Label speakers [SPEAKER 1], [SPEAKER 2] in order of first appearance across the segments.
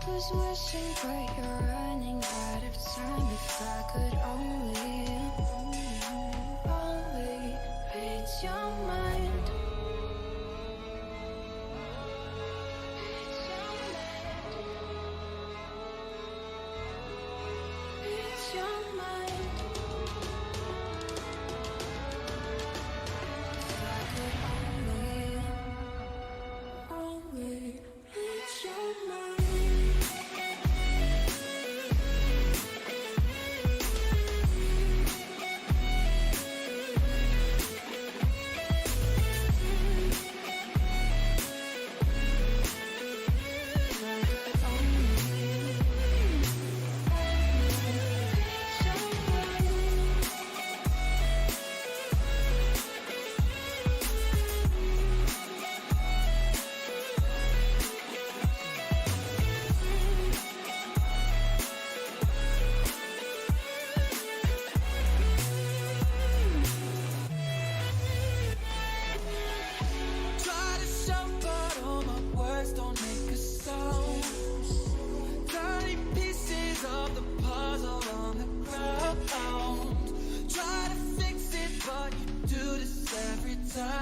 [SPEAKER 1] was wishing, but you're running out of time. If I could only read your mind. Read your mind. If I could only read your mind.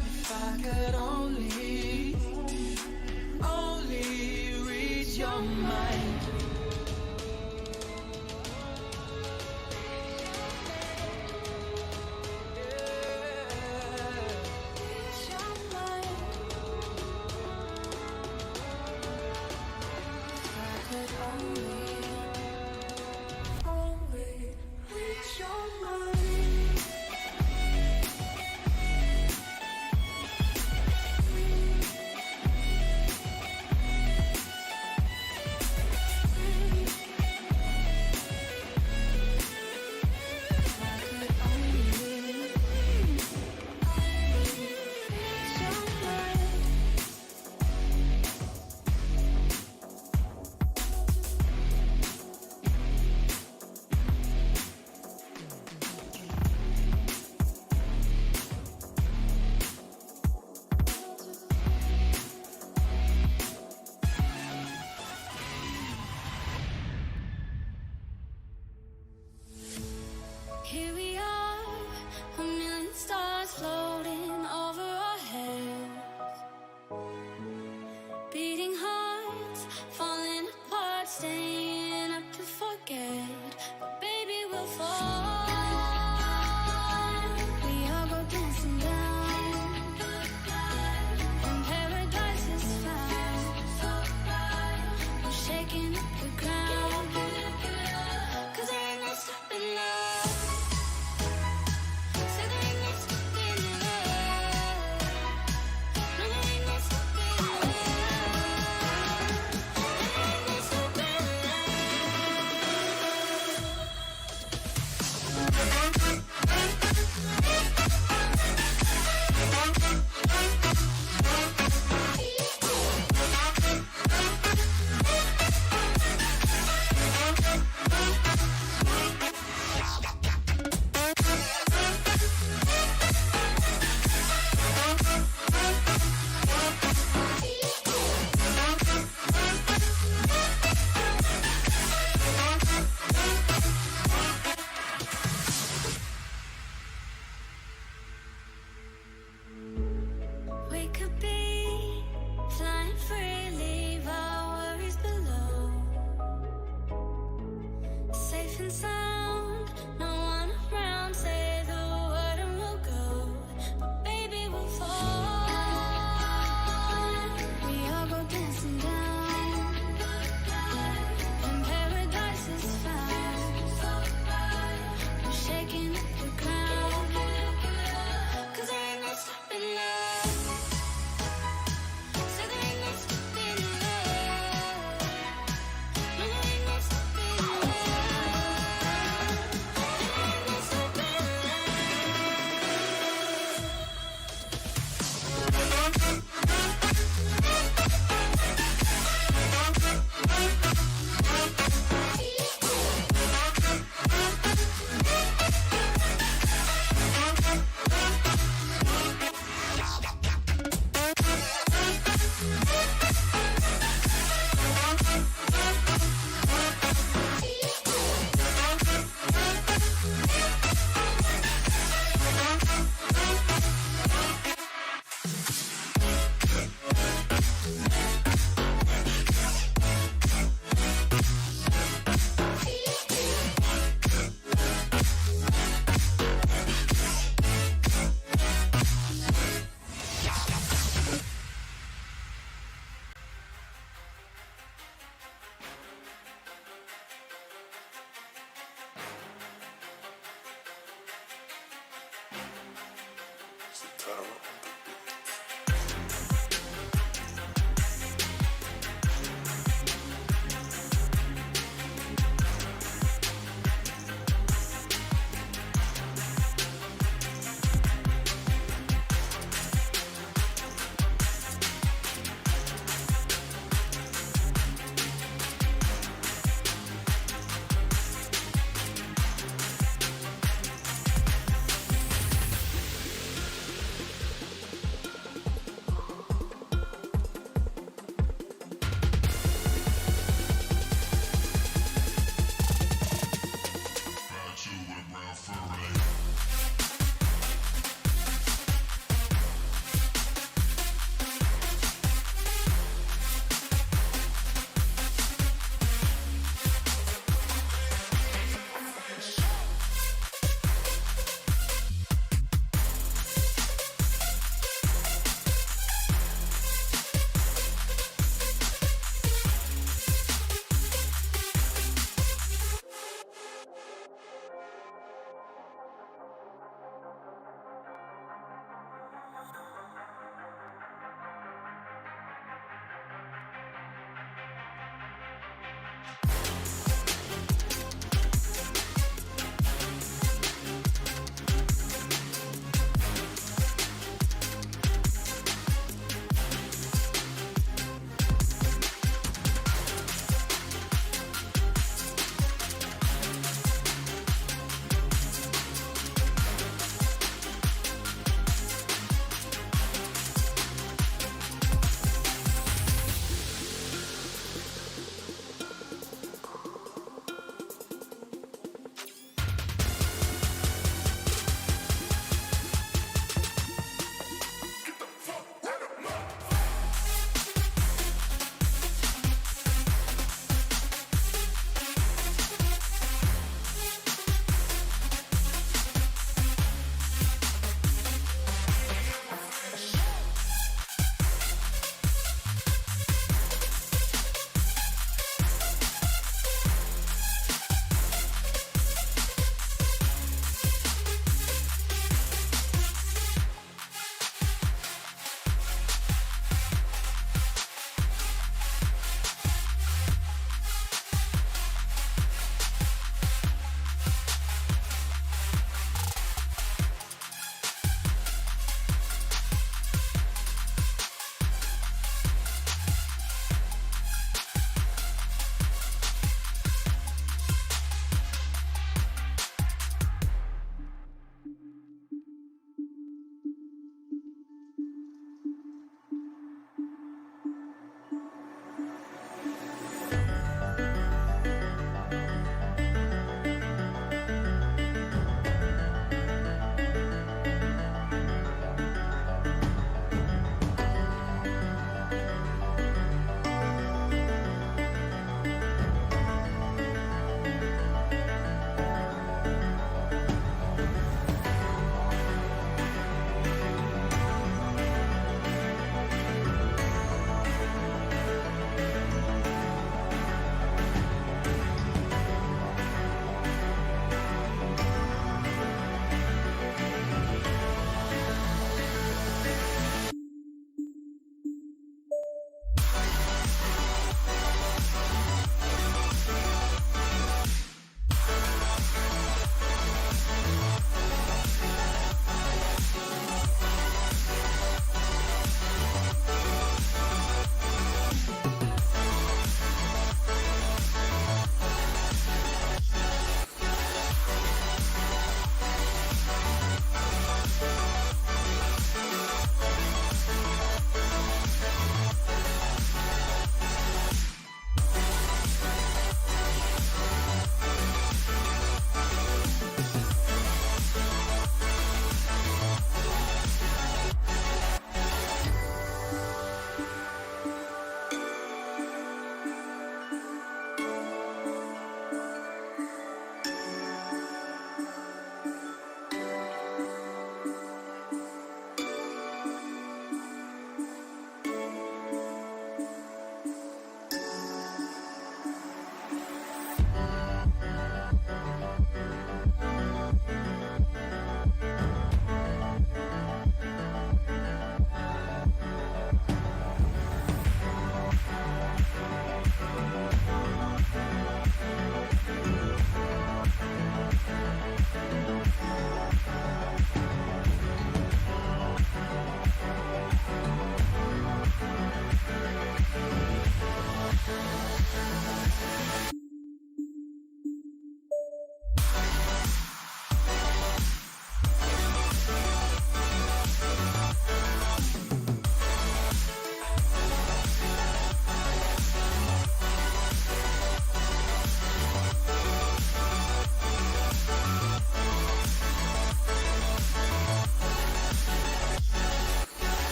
[SPEAKER 1] If I could only read your mind. Read your mind. If I could only read your mind. Here we are, a million stars floating over our heads. Beating hearts, falling apart, staying up to forget. But baby, we'll fall. We all go dancing down, and paradise is found. We're shaking up the ground, 'cause there ain't no stopping love.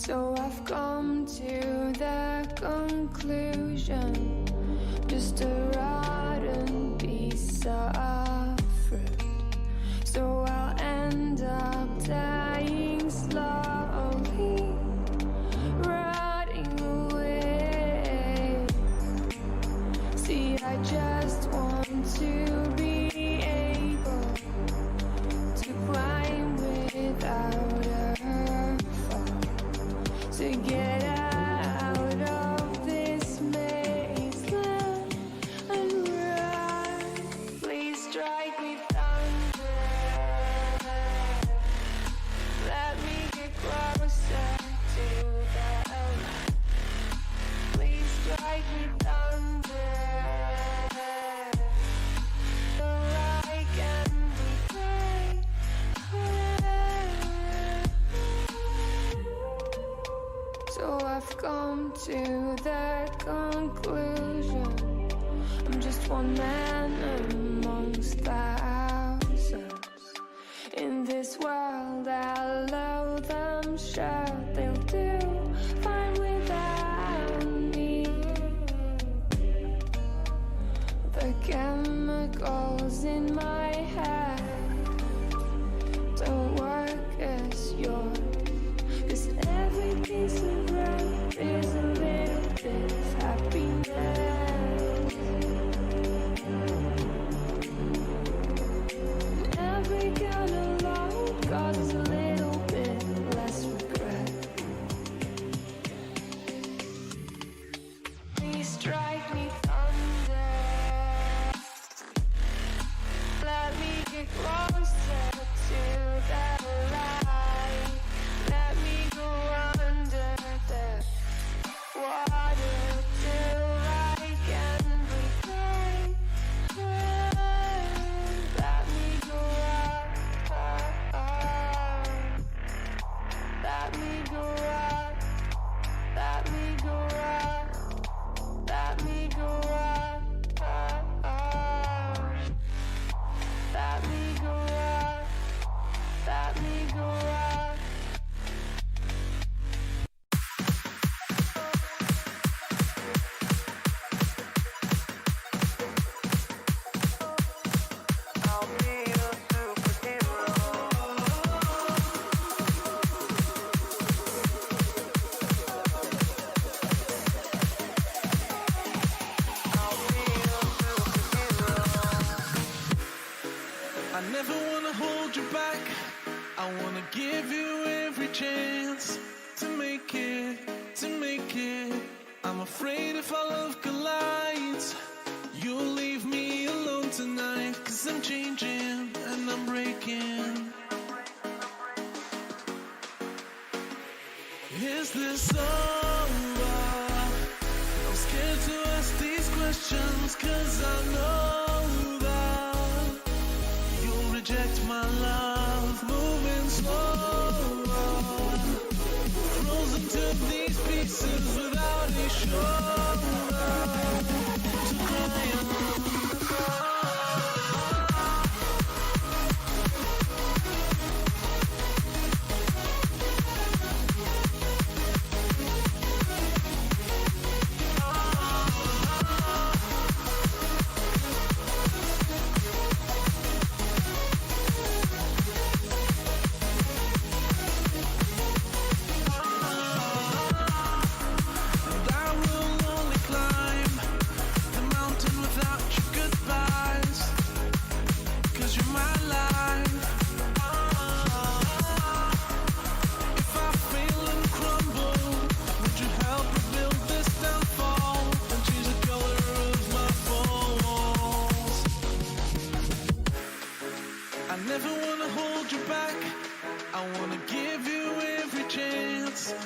[SPEAKER 1] So I've come to the conclusion, just a rotten piece of fruit. So I'll end up dying slowly, rotting away. See, I just want to be able to climb without a fall, to get out of this mazeland and run. Please strike me thunder, let me get closer to the light. Please strike me thunder, so I can be great. So I've come to the conclusion, I'm just one man amongst thousands. In this world I'll loathe them, sure they'll do fine without me. The chemicals in my head don't work as yours, 'cause every piece of life is a little bit of happiness, and every kind of love causes a little bit less regret. Please strike me thunder, let me get closer to the light. Let me go under the water till I can breathe. Let me go up, up, up. Let me go up, let me go up, let me go up, up, up. Let me go up, let me go up. I'll be a superhero. I'll be a superhero.
[SPEAKER 2] I never wanna hold you back. I wanna give you every chance to make it, to make it. I'm afraid if our love collides, you'll leave me alone tonight. 'Cause I'm changing and I'm breaking. Is this over? I'm scared to ask these questions, 'cause I know that you'll reject my love. Moving slower, frozen to these pieces without a shoulder to cry on.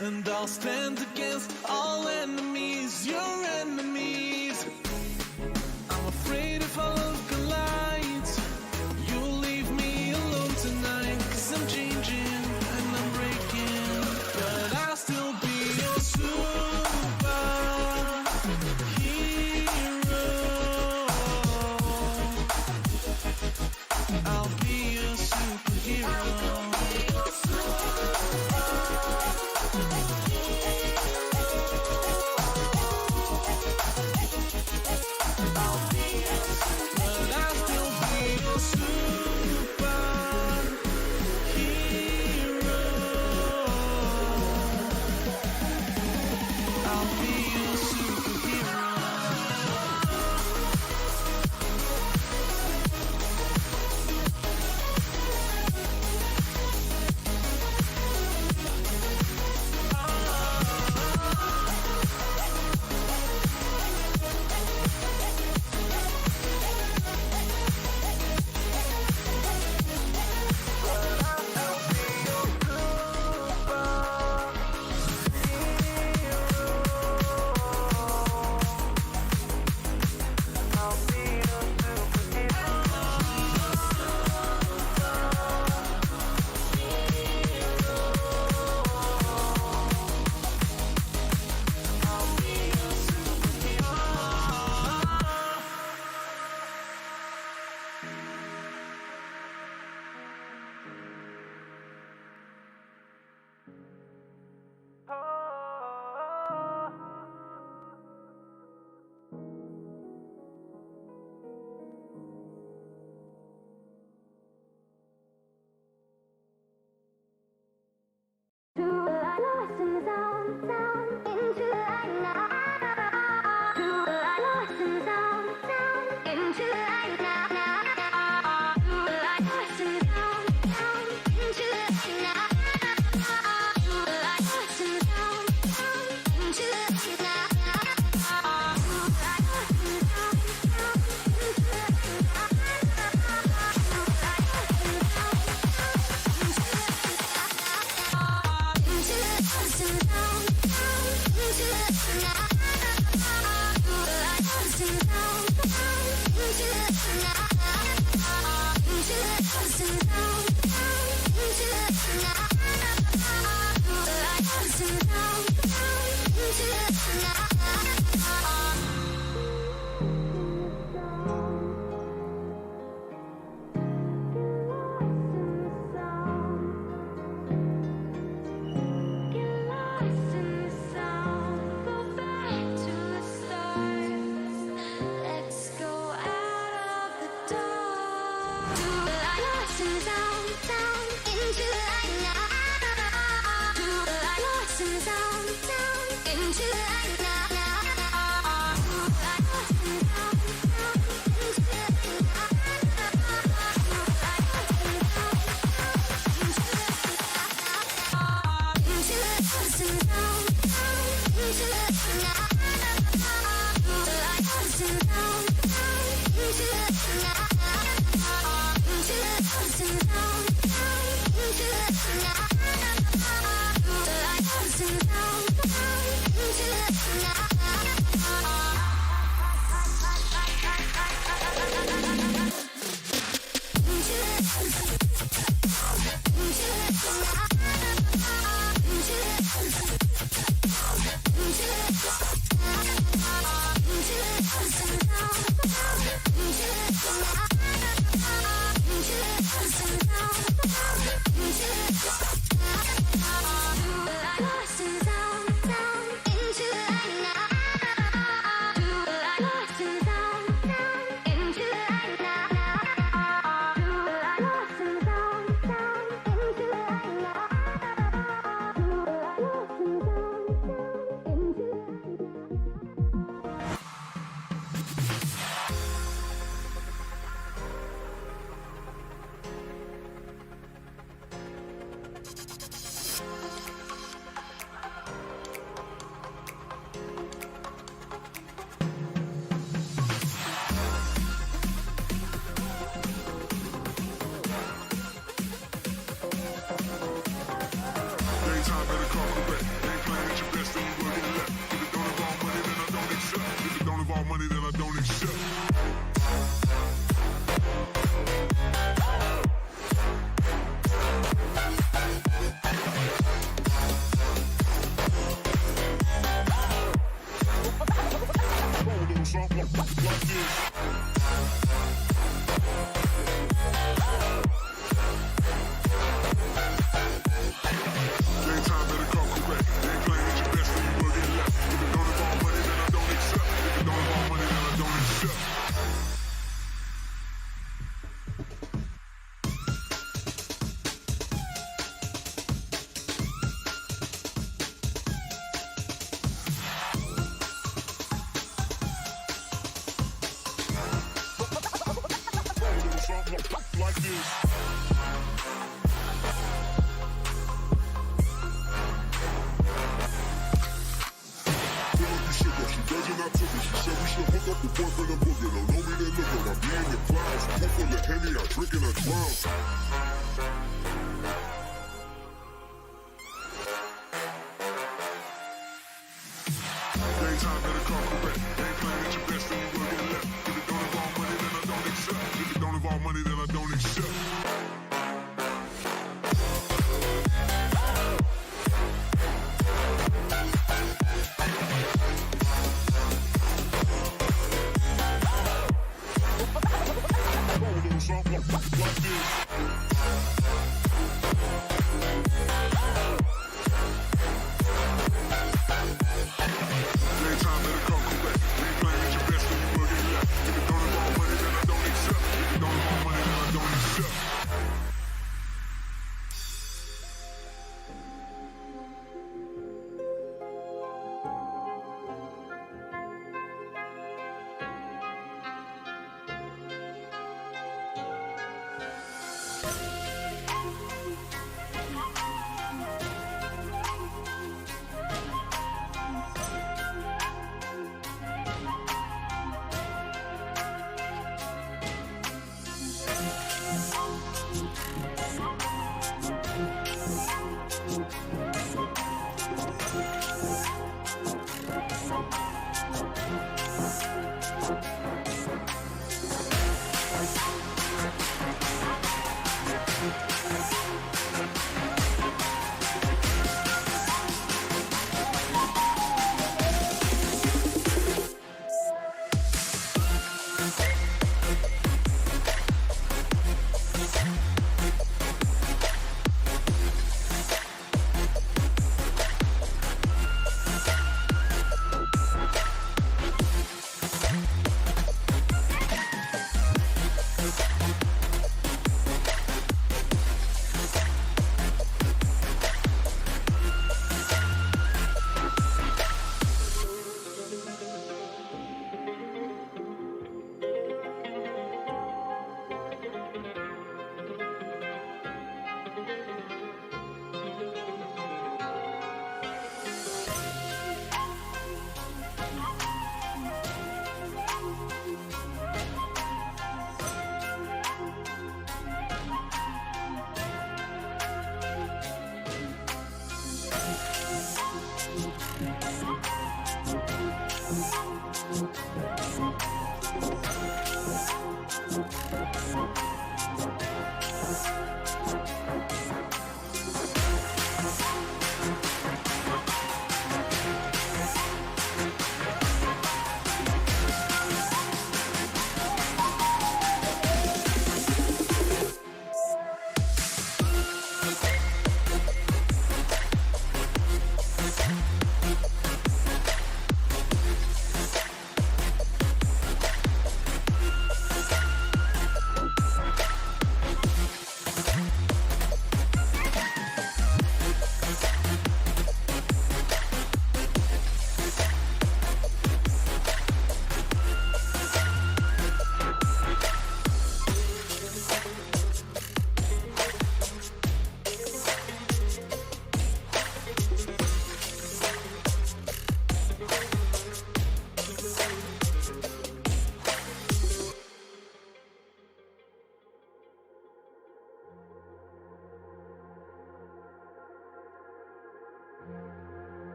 [SPEAKER 2] And I'll stand against all enemies, your enemies. I'm afraid if our love collides, you'll leave me alone tonight. 'Cause I'm changing and I'm breaking, but I'll still be your superhero. I'll be a superhero.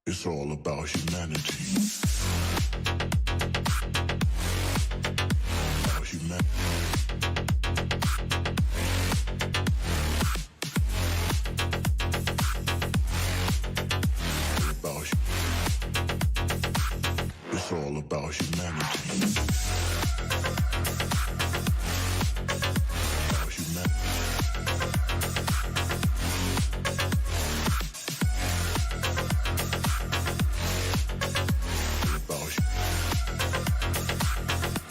[SPEAKER 3] It's all about humanity. About humanity. It's all about humanity. About humanity.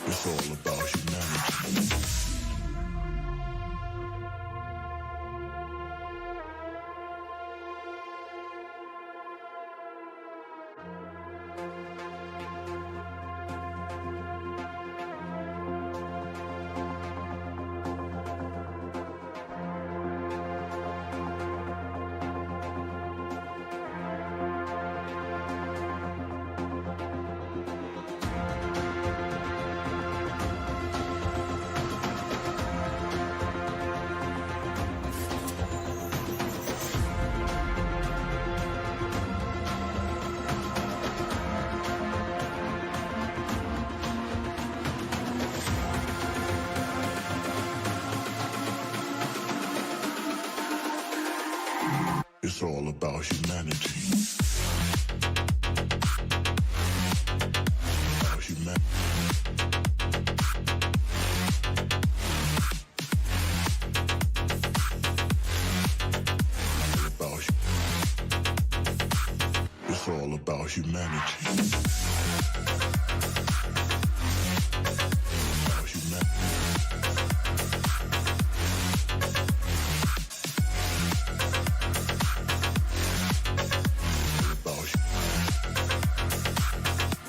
[SPEAKER 3] It's all about humanity. It's all about humanity. About humanity. It's all about humanity. About humanity.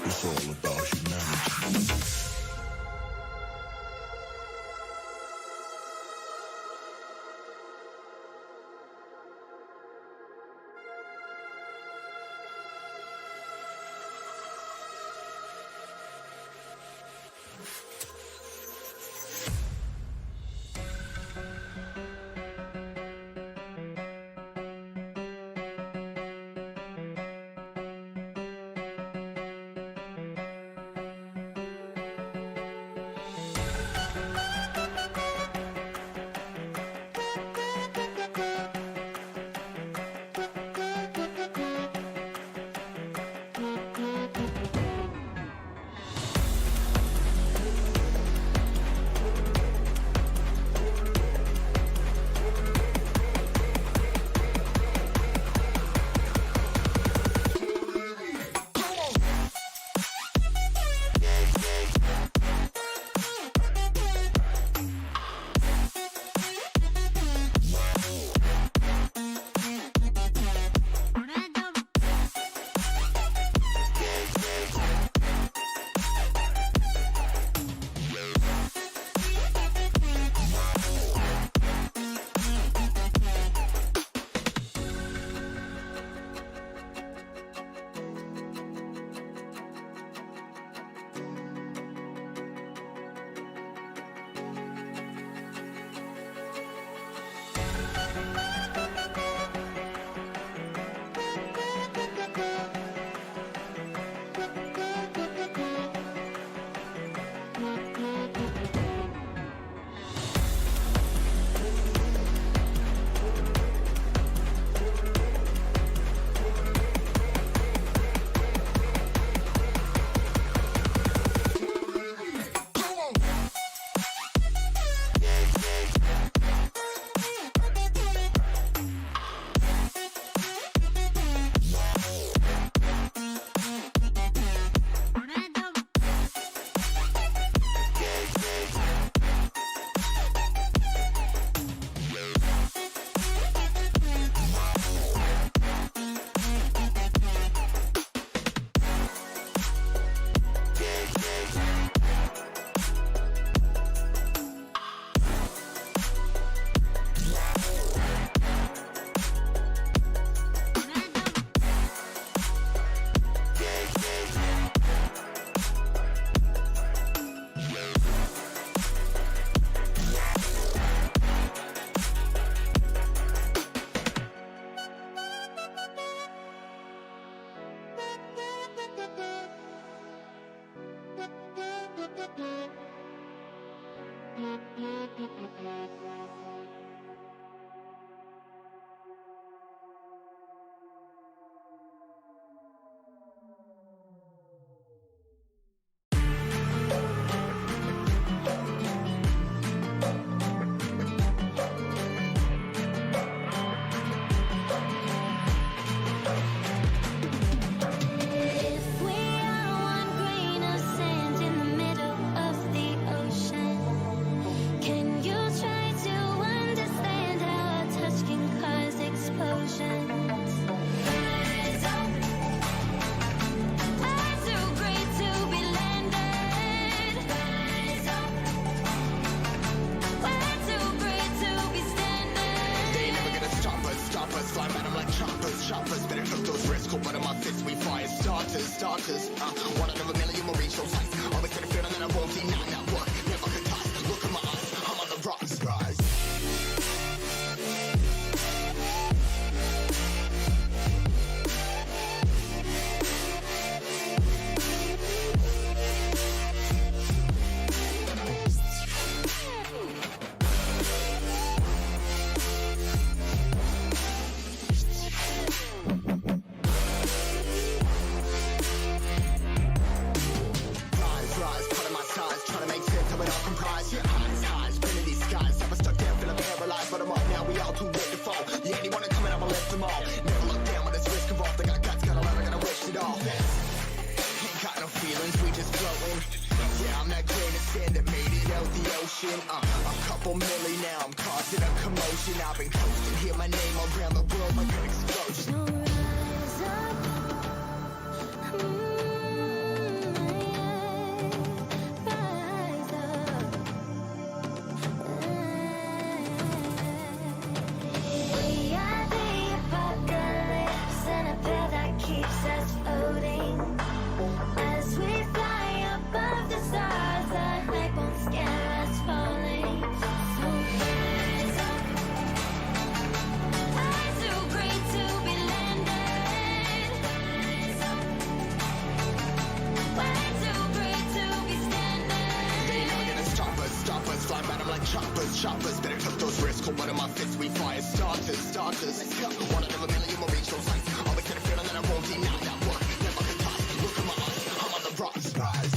[SPEAKER 3] It's all about humanity.
[SPEAKER 1] If we are one grain of sand in the middle of the ocean, can you try to understand how a touch can cause explosions? Rise up. I'm too great to be landed. Rise up. We're too great to be standing.
[SPEAKER 4] They never gonna stop us, fly at 'em like choppers, better cook those risks, cold blood in my fists, we fire starters, one out of a million will reach those heights, always gonna feel that I won't deny that work, never could toss, look in my eyes, I'm on the rocks, rise. Rise, part of my size, trying to make sense of it all comprised. Yeah, highs, spinning these skies. Never stuck down, feeling paralyzed, but I'm up now. We all too late to fall. Yeah, anyone coming up, I left them all. Never look down when it's risk involved. They got guts, got a lot, I gotta wish it all. Ain't got no feelings, we just floating. Yeah, I'm that grain of sand that made it out the ocean. A couple milli now, I'm causing a commotion. I've been coasting, hear my name around the world like an explosion.
[SPEAKER 1] So rise up. Rise up. We are the apocalypse, and a pill that keeps us floating. As we fly above the stars, the hype won't scare us falling. So rise up. I'm too great to be landed. Rise up. We're too great to be standing.
[SPEAKER 4] They never gonna stop us, fly at 'em like choppers, better cook those risks, cold blood in my fists, we fire starters, one out of a million will reach those heights, always gonna feel that I won't deny that work, never could toss, look in my eyes, I'm on the rocks, rise.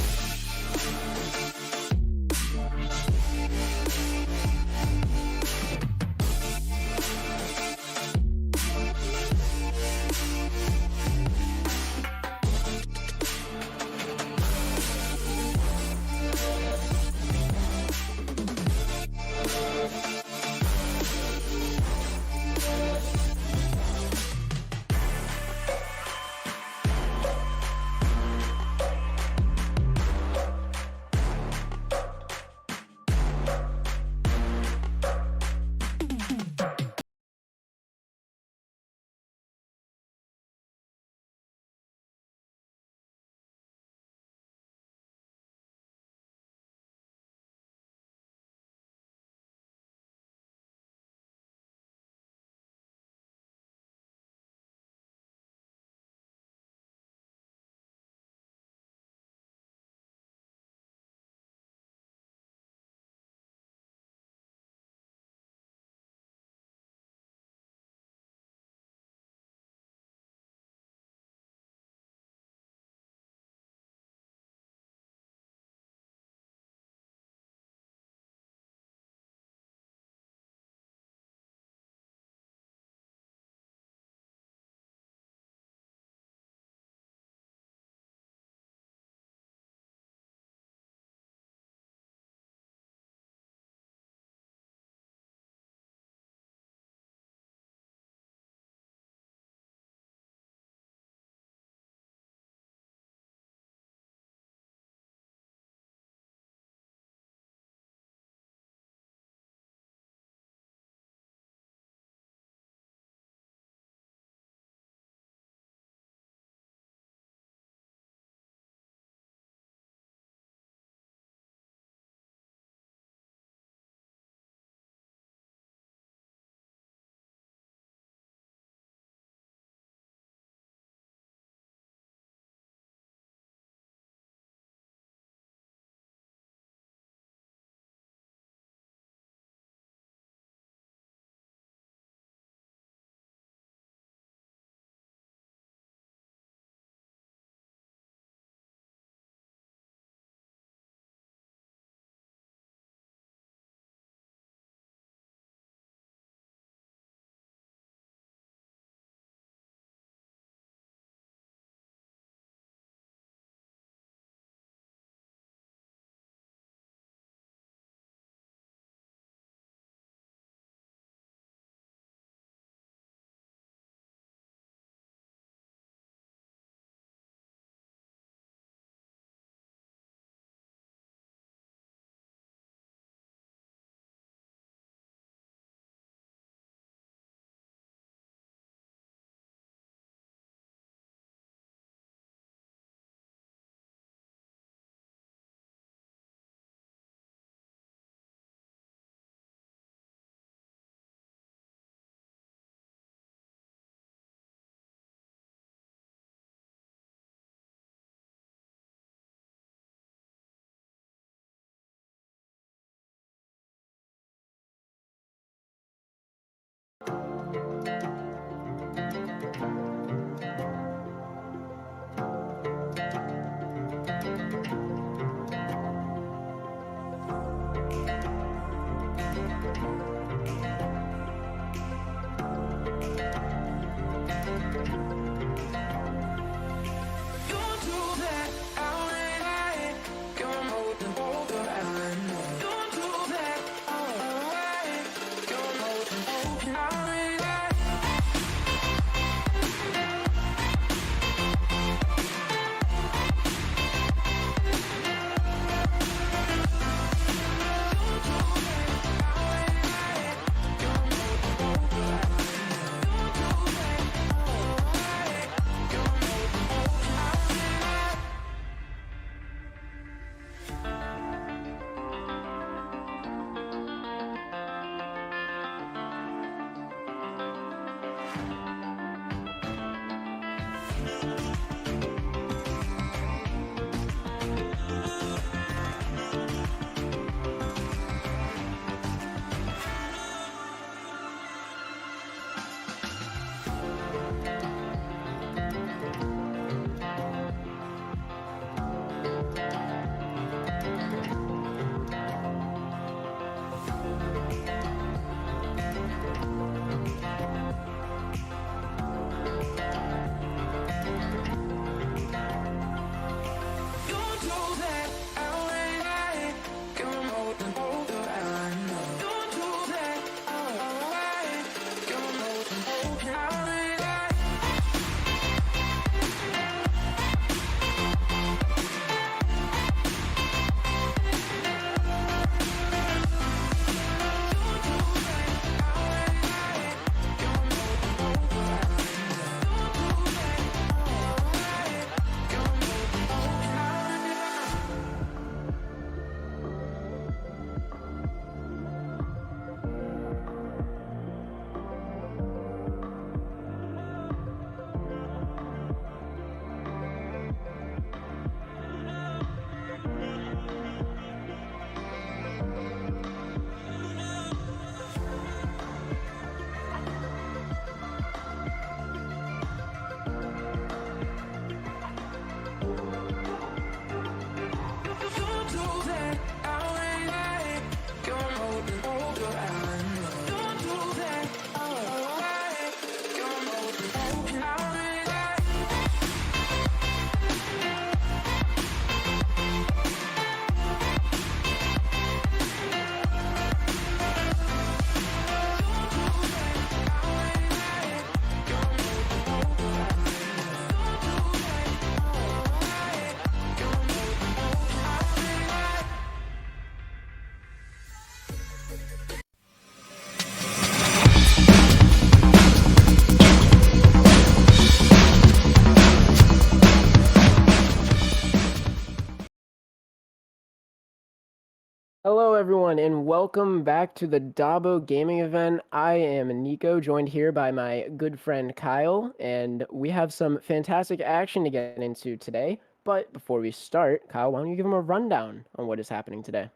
[SPEAKER 5] everyone, and welcome back to the DAbo gaming event. I am Nico, joined here by my good friend Kyle, and we have some fantastic action to get into today. But before we start, Kyle, why don't you give them a rundown on what is happening today?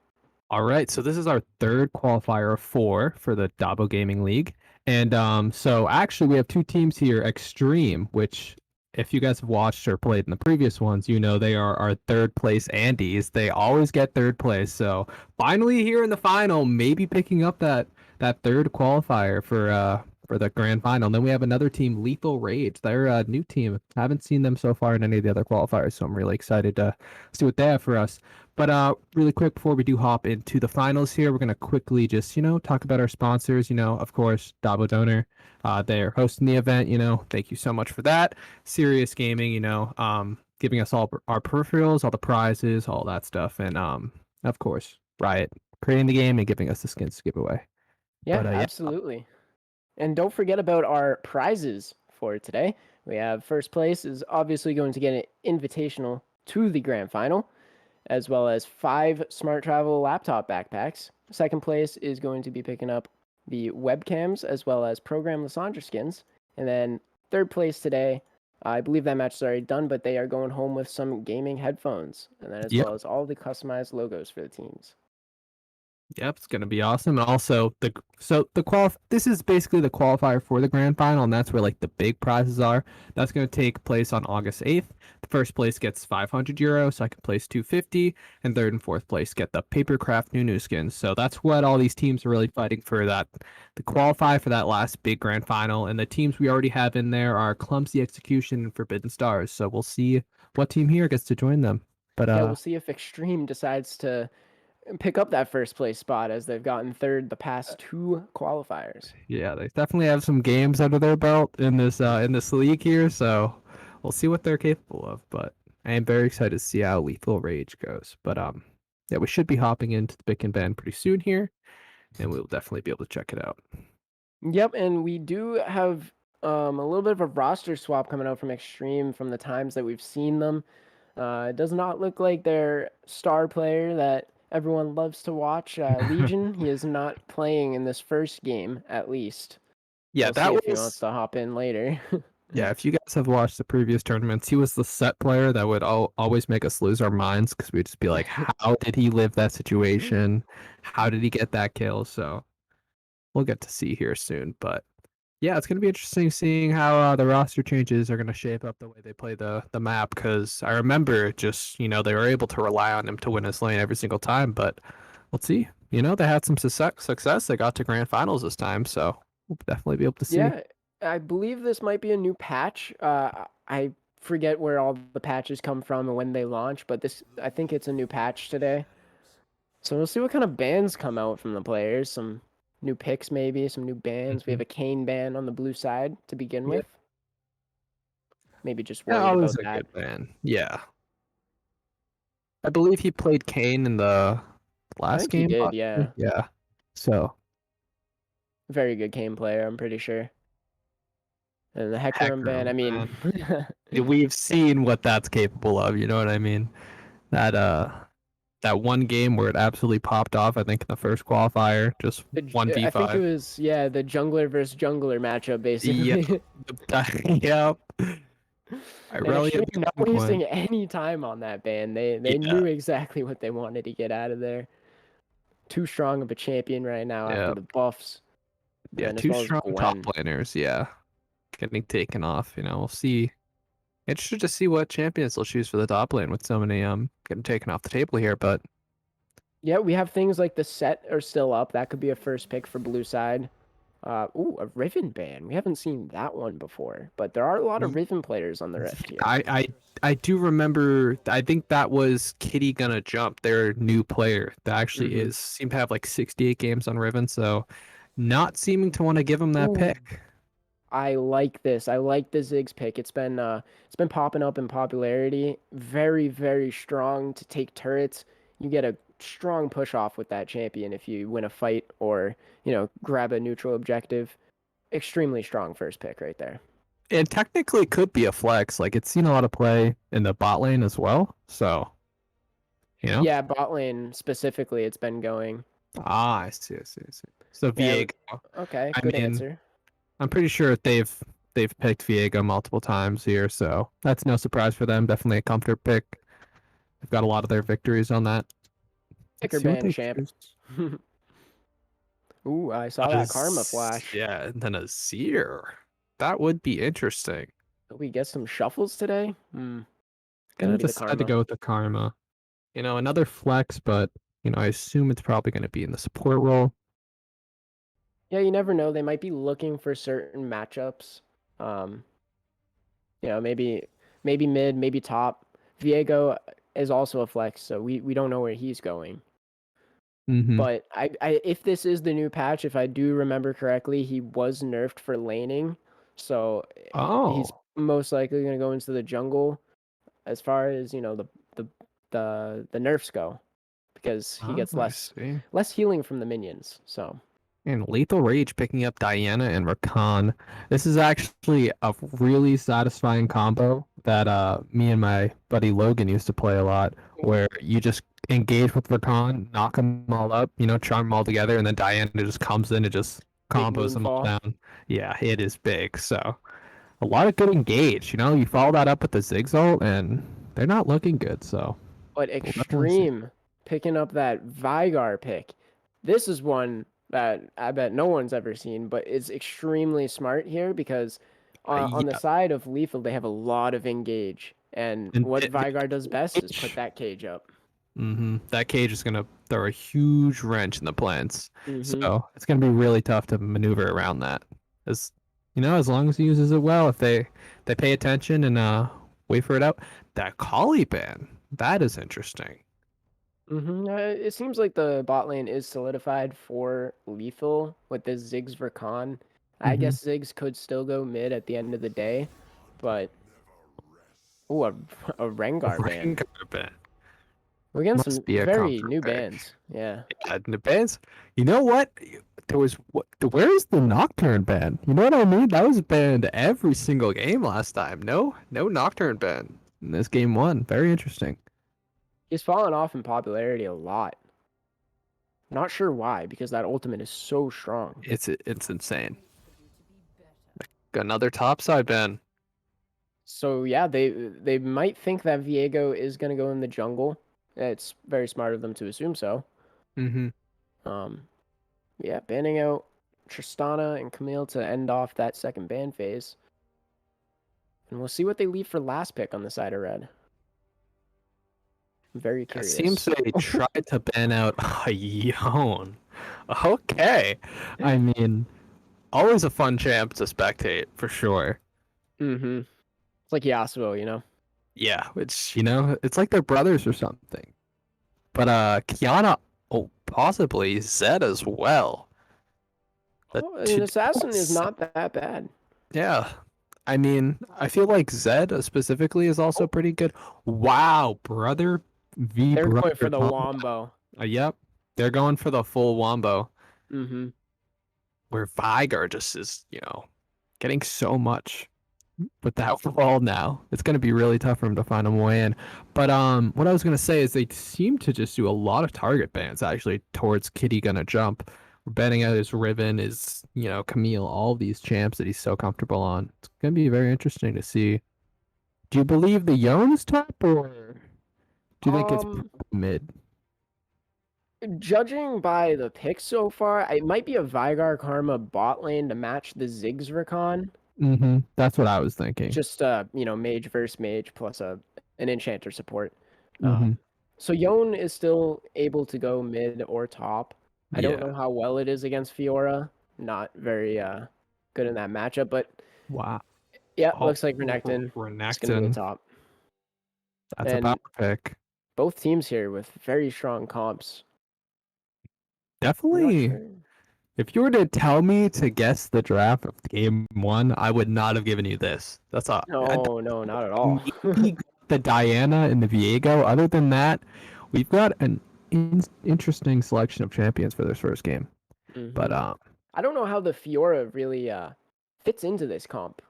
[SPEAKER 6] All right, so this is our third qualifier of four for the DAbo Gaming League. And so actually we have two teams here, Extreme, which if you guys have watched or played in the previous ones, you know they are our third place Andes. They always get third place. So finally here in the final, maybe picking up that third qualifier for the grand final. And then we have another team, Lethal Rage. They're a new team. Haven't seen them so far in any of the other qualifiers, so I'm really excited to see what they have for us. But really quick before we do hop into the finals here, we're gonna quickly just talk about our sponsors. Of course, Dabo Donor. They're hosting the event. Thank you so much for that. Serious Gaming. Giving us all our peripherals, all the prizes, all that stuff, and of course, Riot creating the game and giving us the skins to give away.
[SPEAKER 5] Yeah,
[SPEAKER 6] But, yeah.
[SPEAKER 5] absolutely. And don't forget about our prizes for today. We have first place is obviously going to get an invitational to the grand final, as well as 5 smart travel laptop backpacks. Second place is going to be picking up the webcams as well as program Lysandra skins. And then third place today, I believe that match is already done, but they are going home with some gaming headphones, and then as
[SPEAKER 6] Yep.
[SPEAKER 5] well as all the customized logos for the teams.
[SPEAKER 6] Yep, it's gonna be awesome. And also this is basically the qualifier for the grand final, and that's where like the big prizes are. That's gonna take place on August 8th. The first place gets 500 euro, second place 250, and third and fourth place get the papercraft new skins. So that's what all these teams are really fighting for, that to qualify for that last big grand final. And the teams we already have in there are Clumsy Execution and Forbidden Stars. So we'll see what team here gets to join them. But
[SPEAKER 5] Yeah, we'll see if Extreme decides to pick up that first place spot, as they've gotten third the past 2 qualifiers.
[SPEAKER 6] yeah, they definitely have some games under their belt in this league here, so we'll see what they're capable of. But I am very excited to see how Lethal Rage goes. But yeah, we should be hopping into the Bic and Ban pretty soon here, and we'll definitely be able to check it out.
[SPEAKER 5] Yep, and we do have a little bit of a roster swap coming out from Extreme from the times that we've seen them. It does not look like their star player that everyone loves to watch, Legion. He is not playing in this first game, at least.
[SPEAKER 6] Yeah,
[SPEAKER 5] We'll
[SPEAKER 6] that
[SPEAKER 5] see
[SPEAKER 6] was
[SPEAKER 5] if he wants to hop in later.
[SPEAKER 6] yeah. If you guys have watched the previous tournaments, he was the set player that would always make us lose our minds because we'd just be like, "How did he live that situation? How did he get that kill?" So we'll get to see here soon, but. Yeah, it's going to be interesting seeing how the roster changes are going to shape up the way they play the map, because I remember just, they were able to rely on him to win his lane every single time, but let's see. They had some success. They got to grand finals this time, so we'll definitely be able to see.
[SPEAKER 5] Yeah, I believe this might be a new patch. I forget where all the patches come from and when they launch, but I think it's a new patch today. So we'll see what kind of bans come out from the players. Some new picks, maybe some new bans. We have a Kane ban on the blue side to begin
[SPEAKER 6] Yeah.
[SPEAKER 5] with. Maybe just
[SPEAKER 6] Yeah,
[SPEAKER 5] worried
[SPEAKER 6] always
[SPEAKER 5] about
[SPEAKER 6] a
[SPEAKER 5] that.
[SPEAKER 6] good man. Yeah. I believe he played Kane in the last
[SPEAKER 5] think he
[SPEAKER 6] game.
[SPEAKER 5] did,
[SPEAKER 6] possibly.
[SPEAKER 5] yeah.
[SPEAKER 6] Yeah. So.
[SPEAKER 5] Very good Kane player, I'm pretty sure. And the Hecarim ban, I mean,
[SPEAKER 6] We've seen what that's capable of, you know what I mean? That one game where it absolutely popped off, I think in the first qualifier, just 1v5.
[SPEAKER 5] I think it was the jungler versus jungler matchup, basically.
[SPEAKER 6] Yep. I
[SPEAKER 5] And
[SPEAKER 6] really
[SPEAKER 5] Extreme not wasting any time on that ban. They knew exactly what they wanted to get out of there. Too strong of a champion right now after the buffs.
[SPEAKER 6] Yeah,
[SPEAKER 5] and
[SPEAKER 6] two
[SPEAKER 5] as well
[SPEAKER 6] strong
[SPEAKER 5] as
[SPEAKER 6] top
[SPEAKER 5] Gwen.
[SPEAKER 6] laners, yeah. Getting taken off, we'll see. Interested to see what champions they'll choose for the top lane with so many getting taken off the table here, but
[SPEAKER 5] yeah, we have things like the set are still up. That could be a first pick for blue side. A Riven ban. We haven't seen that one before, but there are a lot of Riven players on the Rift here.
[SPEAKER 6] I do remember. I think that was Kitty Gonna Jump, their new player that actually seemed to have like 68 games on Riven, so not seeming to want to give him that pick.
[SPEAKER 5] I like this. I like the Ziggs pick. It's been popping up in popularity. Very, very strong to take turrets. You get a strong push off with that champion if you win a fight or, grab a neutral objective. Extremely strong first pick right there.
[SPEAKER 6] And technically could be a flex. Like, it's seen a lot of play in the bot lane as well. So,
[SPEAKER 5] Yeah, bot lane specifically, it's been going.
[SPEAKER 6] Ah, I see, I see, I see. So
[SPEAKER 5] Yeah.
[SPEAKER 6] Viego.
[SPEAKER 5] Okay,
[SPEAKER 6] I
[SPEAKER 5] good
[SPEAKER 6] mean,
[SPEAKER 5] answer.
[SPEAKER 6] I'm pretty sure they've picked Viego multiple times here, so that's no surprise for them. Definitely a comfort pick. They've got a lot of their victories on that. Let's
[SPEAKER 5] Picker
[SPEAKER 6] see what
[SPEAKER 5] band
[SPEAKER 6] they
[SPEAKER 5] champ.
[SPEAKER 6] choose.
[SPEAKER 5] Ooh, I saw that karma flash.
[SPEAKER 6] Yeah, and then a Seer. That would be interesting.
[SPEAKER 5] We get some shuffles today. Gonna
[SPEAKER 6] Gonna
[SPEAKER 5] be the
[SPEAKER 6] decide to
[SPEAKER 5] karma.
[SPEAKER 6] go with the Karma. Another flex, but I assume it's probably gonna be in the support role.
[SPEAKER 5] Yeah, you never know. They might be looking for certain matchups. Um, maybe mid, maybe top. Viego is also a flex, so we don't know where he's going.
[SPEAKER 6] Mm-hmm.
[SPEAKER 5] But I if this is the new patch, if I do remember correctly, he was nerfed for laning, so he's
[SPEAKER 6] Oh,
[SPEAKER 5] most likely gonna go into the jungle as far as the the nerfs go, because he gets
[SPEAKER 6] I
[SPEAKER 5] less
[SPEAKER 6] see.
[SPEAKER 5] less healing from the minions. So
[SPEAKER 6] And Lethal Rage picking up Diana and Rakan. This is actually a really satisfying combo that me and my buddy Logan used to play a lot, where you just engage with Rakan, knock them all up, charm them all together, and then Diana just comes in and just
[SPEAKER 5] big
[SPEAKER 6] combos them all
[SPEAKER 5] moonfall.
[SPEAKER 6] down. Yeah, it is big. So a lot of good engage. You follow that up with the Zigzalt, and they're not looking good. So
[SPEAKER 5] But
[SPEAKER 6] we'll definitely see.
[SPEAKER 5] Extreme picking up that Vigar pick. This is one that I bet no one's ever seen, but it's extremely smart here because on the
[SPEAKER 6] Yeah,
[SPEAKER 5] side of Lethal, they have a lot of engage. And
[SPEAKER 6] and
[SPEAKER 5] what Vigar does best is put
[SPEAKER 6] Cage.
[SPEAKER 5] that cage up.
[SPEAKER 6] That cage is gonna throw a huge wrench in the plans,
[SPEAKER 5] Hmm.
[SPEAKER 6] so it's gonna be really tough to maneuver around that. As as long as he uses it well, if they pay attention and wait for it out. That Caliban, that is interesting.
[SPEAKER 5] It seems like the bot lane is solidified for Lethal with this Ziggs Vercon. I
[SPEAKER 6] Mm-hmm.
[SPEAKER 5] guess Ziggs could still go mid at the end of the day, but ooh, a Rengar ban.
[SPEAKER 6] Rengar
[SPEAKER 5] We're getting some
[SPEAKER 6] must be a
[SPEAKER 5] very
[SPEAKER 6] comfort
[SPEAKER 5] new
[SPEAKER 6] pick.
[SPEAKER 5] bans. Yeah.
[SPEAKER 6] Yeah, the bands. You know what? There was what? Where's the Nocturne ban? You know what I mean? That was banned every single game last time. No Nocturne ban in this game one. Very interesting.
[SPEAKER 5] He's fallen off in popularity a lot. Not sure why, because that ultimate is so strong.
[SPEAKER 6] It's insane. Another topside ban.
[SPEAKER 5] So yeah, they might think that Viego is gonna go in the jungle. It's very smart of them to assume so.
[SPEAKER 6] Mm-hmm.
[SPEAKER 5] Um, yeah, banning out Tristana and Camille to end off that second ban phase. And we'll see what they leave for last pick on the side of red. I'm very
[SPEAKER 6] It seems
[SPEAKER 5] curious.
[SPEAKER 6] they tried to ban out a Yone. Okay. I mean, always a fun champ to spectate for sure.
[SPEAKER 5] Mm-hmm. It's like Yasuo, you know?
[SPEAKER 6] Yeah, which it's like they're brothers or something. But Kiana, oh, possibly Zed as well. The
[SPEAKER 5] Oh, an
[SPEAKER 6] two,
[SPEAKER 5] assassin is not that bad.
[SPEAKER 6] yeah. I mean, I feel like Zed specifically is also pretty good. Wow, brother v
[SPEAKER 5] They're going for
[SPEAKER 6] brother
[SPEAKER 5] the
[SPEAKER 6] combo.
[SPEAKER 5] wombo.
[SPEAKER 6] Yep, they're going for the full wombo.
[SPEAKER 5] Mm-hmm.
[SPEAKER 6] Where Vigar just is, getting so much with that wall now. It's going to be really tough for him to find a way in. But what I was going to say is they seem to just do a lot of target bans actually towards Kitty Gonna Jump. We're banning out his Riven, his, Camille, all of these champs that he's so comfortable on. It's going to be very interesting to see. Do you believe the Yone is top, or do you think it's
[SPEAKER 5] Um,
[SPEAKER 6] mid?
[SPEAKER 5] Judging by the picks so far, it might be a Vigar Karma bot lane to match the Ziggs Recon.
[SPEAKER 6] Mm-hmm. That's what I was thinking.
[SPEAKER 5] Just mage versus mage plus an enchanter support.
[SPEAKER 6] Mm-hmm.
[SPEAKER 5] So Yone is still able to go mid or top. I don't
[SPEAKER 6] Yeah.
[SPEAKER 5] know how well it is against Fiora. Not very good in that matchup, but
[SPEAKER 6] Wow.
[SPEAKER 5] yeah,
[SPEAKER 6] Oh,
[SPEAKER 5] looks like Renekton is gonna go
[SPEAKER 6] Renekton.
[SPEAKER 5] top.
[SPEAKER 6] That's a power
[SPEAKER 5] And
[SPEAKER 6] pick.
[SPEAKER 5] both teams here with very strong comps. I'm not
[SPEAKER 6] Definitely.
[SPEAKER 5] sure.
[SPEAKER 6] If you were to tell me to guess the draft of game one, I would not have given you this.
[SPEAKER 5] No, no, not at all.
[SPEAKER 6] Maybe the Diana and the Viego. Other than that, we've got an interesting selection of champions for this first game. But
[SPEAKER 5] Hmm. I don't know how the Fiora really fits into this comp.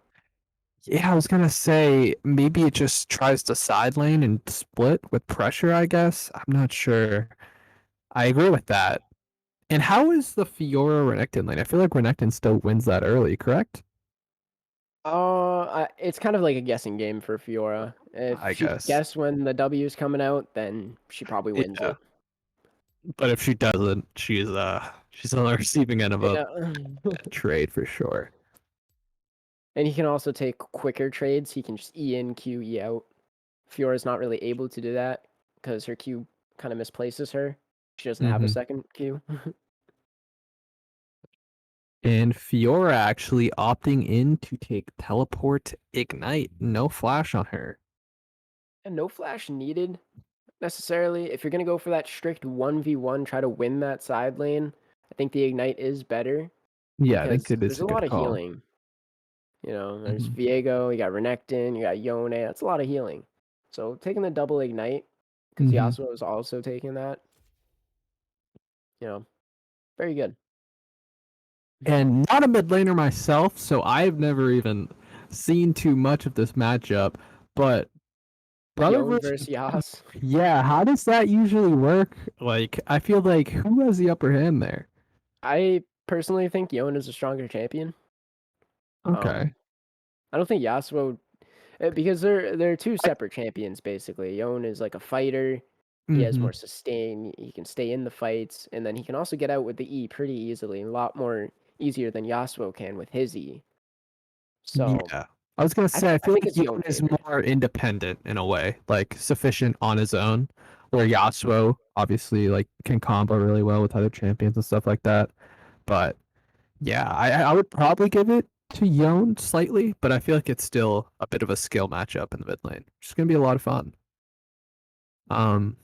[SPEAKER 6] yeah, I was gonna say maybe it just tries to side lane and split with pressure. I guess I'm not sure. I agree with that. And how is the Fiora Renekton lane? I feel like Renekton still wins that early, correct?
[SPEAKER 5] It's kind of like a guessing game for Fiora. If
[SPEAKER 6] I
[SPEAKER 5] she can
[SPEAKER 6] guess.
[SPEAKER 5] guess when the W is coming out, then she probably wins
[SPEAKER 6] Yeah.
[SPEAKER 5] it.
[SPEAKER 6] But if she doesn't, she's on the receiving end of a
[SPEAKER 5] Yeah.
[SPEAKER 6] trade for sure.
[SPEAKER 5] And he can also take quicker trades. He can just E in, Q, E out. Fiora's not really able to do that because her Q kind of misplaces her. She doesn't have a
[SPEAKER 6] Mhm.
[SPEAKER 5] second Q.
[SPEAKER 6] And Fiora actually opting in to take Teleport Ignite. No flash on her.
[SPEAKER 5] And no flash needed necessarily. If you're going to go for that strict 1v1, try to win that side lane, I think the Ignite is better
[SPEAKER 6] Yeah, I think
[SPEAKER 5] because
[SPEAKER 6] it is
[SPEAKER 5] there's
[SPEAKER 6] a
[SPEAKER 5] a
[SPEAKER 6] good
[SPEAKER 5] lot of
[SPEAKER 6] call.
[SPEAKER 5] healing. You know, there's
[SPEAKER 6] Mhm.
[SPEAKER 5] Viego, you got Renekton, you got Yone. That's a lot of healing. So taking the double Ignite, because
[SPEAKER 6] Mhm.
[SPEAKER 5] Yasuo is also taking that, you know, very good.
[SPEAKER 6] And not a mid laner myself, so I've never even seen too much of this matchup. But brother
[SPEAKER 5] Yone
[SPEAKER 6] versus
[SPEAKER 5] versus Yas.
[SPEAKER 6] yeah, how does that usually work? Like, I feel like who has the upper hand there?
[SPEAKER 5] I personally think Yone is a stronger champion.
[SPEAKER 6] Okay.
[SPEAKER 5] Um, I don't think Yasuo because they're two separate champions basically. Yone is like a fighter. He has
[SPEAKER 6] Mm-hmm.
[SPEAKER 5] more sustain. He can stay in the fights, and then he can also get out with the E pretty easily, a lot more easier than Yasuo can with his E. So
[SPEAKER 6] Yeah. I was gonna say, I
[SPEAKER 5] I
[SPEAKER 6] feel
[SPEAKER 5] think
[SPEAKER 6] like
[SPEAKER 5] it's Yone
[SPEAKER 6] Yon is
[SPEAKER 5] favored.
[SPEAKER 6] more independent in a way, like sufficient on his own, where Yasuo obviously like can combo really well with other champions and stuff like that. But yeah, I would probably give it to Yon slightly, but I feel like it's still a bit of a skill matchup in the mid lane. It's gonna be a lot of fun. Um,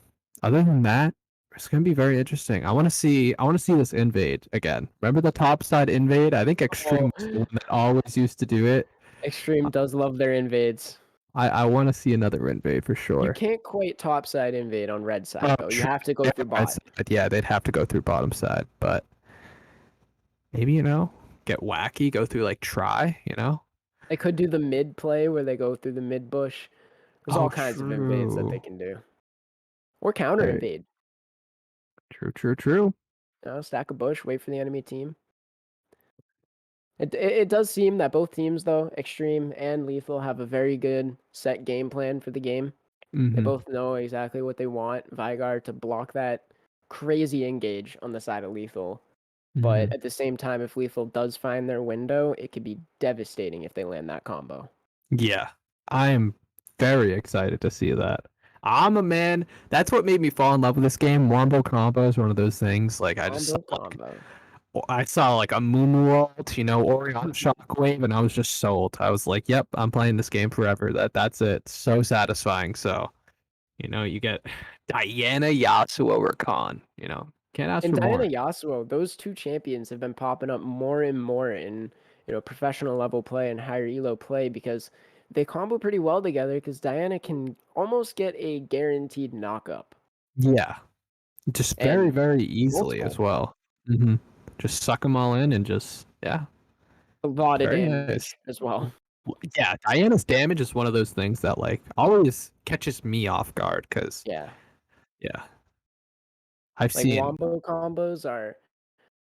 [SPEAKER 6] other than that, it's gonna be very interesting. I want to see this invade again. Remember the top side invade? I think
[SPEAKER 5] Oh,
[SPEAKER 6] Extreme was the one that always used to do it.
[SPEAKER 5] Extreme does love their invades.
[SPEAKER 6] I want to see another invade for
[SPEAKER 5] You
[SPEAKER 6] sure.
[SPEAKER 5] can't quite topside invade on red side
[SPEAKER 6] Oh,
[SPEAKER 5] though. You
[SPEAKER 6] true.
[SPEAKER 5] have to go
[SPEAKER 6] Yeah,
[SPEAKER 5] through
[SPEAKER 6] right
[SPEAKER 5] bot.
[SPEAKER 6] side. Yeah, they'd have to go through bottom side, but maybe get wacky, go through like try.
[SPEAKER 5] They could do the mid play where they go through the mid bush. There's
[SPEAKER 6] Oh,
[SPEAKER 5] all kinds of invades that they
[SPEAKER 6] true.
[SPEAKER 5] can do. Or counter
[SPEAKER 6] Very
[SPEAKER 5] invade.
[SPEAKER 6] true, true, true.
[SPEAKER 5] Stack a bush, wait for the enemy team. It does seem that both teams, though, Extreme and Lethal, have a very good set game plan for the game. They
[SPEAKER 6] Mm-hmm.
[SPEAKER 5] both know exactly what they want Vigar to block that crazy engage on the side of Lethal.
[SPEAKER 6] Mm-hmm.
[SPEAKER 5] But at the same time, if Lethal does find their window, it could be devastating if they land that combo.
[SPEAKER 6] Yeah, I am very excited to see that. I'm a man. That's what made me fall in love with this game. Wombo combo is one of those things. Like
[SPEAKER 5] Combo, combo.
[SPEAKER 6] I saw like a Moonwalt, Orion Shockwave, and I was just sold. I was like, "Yep, I'm playing this game forever." That's it. So satisfying. So you get Diana, Yasuo, or Khan. Can't ask
[SPEAKER 5] And
[SPEAKER 6] for
[SPEAKER 5] Diana
[SPEAKER 6] more.
[SPEAKER 5] Yasuo, those two champions have been popping up more and more in professional level play and higher elo play because they combo pretty well together. Because Diana can almost get a guaranteed knockup
[SPEAKER 6] Yeah, just very,
[SPEAKER 5] and
[SPEAKER 6] very easily as
[SPEAKER 5] multiple,
[SPEAKER 6] well. hmm Just suck them all in and just yeah,
[SPEAKER 5] a lot of
[SPEAKER 6] very nice.
[SPEAKER 5] damage as well.
[SPEAKER 6] Yeah, Diana's damage is one of those things that like always catches me off guard because
[SPEAKER 5] Yeah,
[SPEAKER 6] yeah, I've
[SPEAKER 5] like
[SPEAKER 6] seen.
[SPEAKER 5] wombo combos are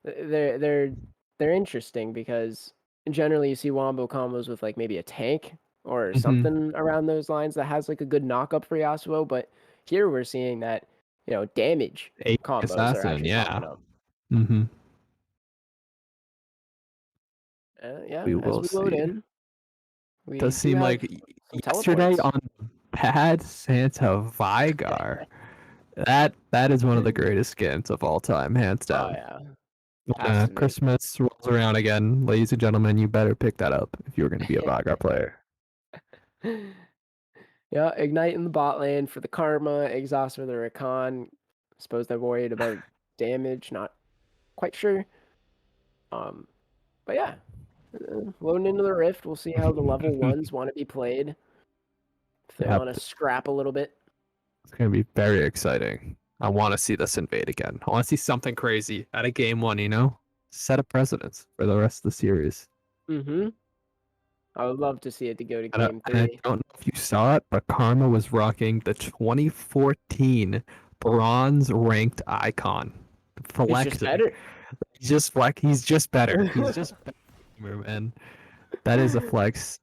[SPEAKER 5] they're they're they're interesting because generally you see wombo combos with like maybe a tank or
[SPEAKER 6] hmm
[SPEAKER 5] something around those lines that has like a good knockup for Yasuo, but here we're seeing that damage
[SPEAKER 6] A
[SPEAKER 5] combos are
[SPEAKER 6] assassin,
[SPEAKER 5] actually
[SPEAKER 6] yeah.
[SPEAKER 5] popping up.
[SPEAKER 6] hmm
[SPEAKER 5] Yeah,
[SPEAKER 6] We
[SPEAKER 5] as
[SPEAKER 6] will
[SPEAKER 5] we load
[SPEAKER 6] see.
[SPEAKER 5] in, we
[SPEAKER 6] Does
[SPEAKER 5] do
[SPEAKER 6] seem
[SPEAKER 5] have
[SPEAKER 6] like
[SPEAKER 5] some
[SPEAKER 6] yesterday
[SPEAKER 5] teleports.
[SPEAKER 6] on Bad Santa Vigar. That is one of the greatest skins of all time, hands
[SPEAKER 5] Oh
[SPEAKER 6] down.
[SPEAKER 5] yeah,
[SPEAKER 6] When
[SPEAKER 5] has to be.
[SPEAKER 6] Christmas rolls around again, ladies and gentlemen, you better pick that up if you're going to be a Vigar player.
[SPEAKER 5] Yeah, ignite in the bot lane for the karma, exhaust for the recon. Suppose they're worried about damage, not quite sure. Um, but yeah, loading into the rift, we'll see how the level ones want to be played. If they
[SPEAKER 6] Yep,
[SPEAKER 5] want to scrap a little bit.
[SPEAKER 6] it's going to be very exciting. I want to see this invade again. I want to see something crazy at a game one, set a precedence for the rest of the series.
[SPEAKER 5] Mm-hmm. I would love to see it to go to
[SPEAKER 6] And I,
[SPEAKER 5] game
[SPEAKER 6] and I
[SPEAKER 5] 3.
[SPEAKER 6] don't know if you saw it, but Karma was rocking the 2014 bronze ranked icon.
[SPEAKER 5] He's just
[SPEAKER 6] flexing.
[SPEAKER 5] better.
[SPEAKER 6] He's just better. He's just better, man. That is a flex.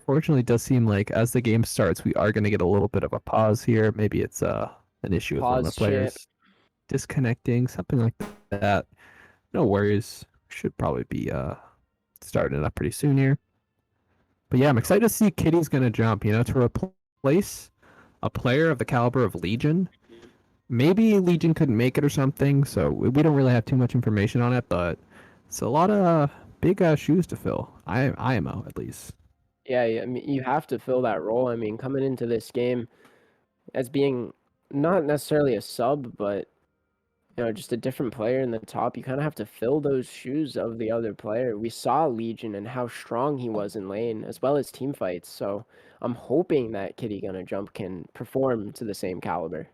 [SPEAKER 6] Fortunately, it does seem like as the game starts, we are going to get a little bit of a pause here. Maybe it's an issue with one of the
[SPEAKER 5] Pause chant.
[SPEAKER 6] players disconnecting, something like that. No worries. Should probably be starting it up pretty soon here. But yeah, I'm excited to see Kitty's going to jump, to replace a player of the caliber of Legion. Maybe Legion couldn't make it or something, so we don't really have too much information on it, but it's a lot of big shoes to fill. IMO, at least.
[SPEAKER 5] Yeah, I mean, you have to fill that role. I mean, coming into this game as being not necessarily a sub, but just a different player in the top, you kind of have to fill those shoes of the other player. We saw Legion and how strong he was in lane, as well as team fights. So I'm hoping that Kitty Gonna Jump can perform to the same caliber.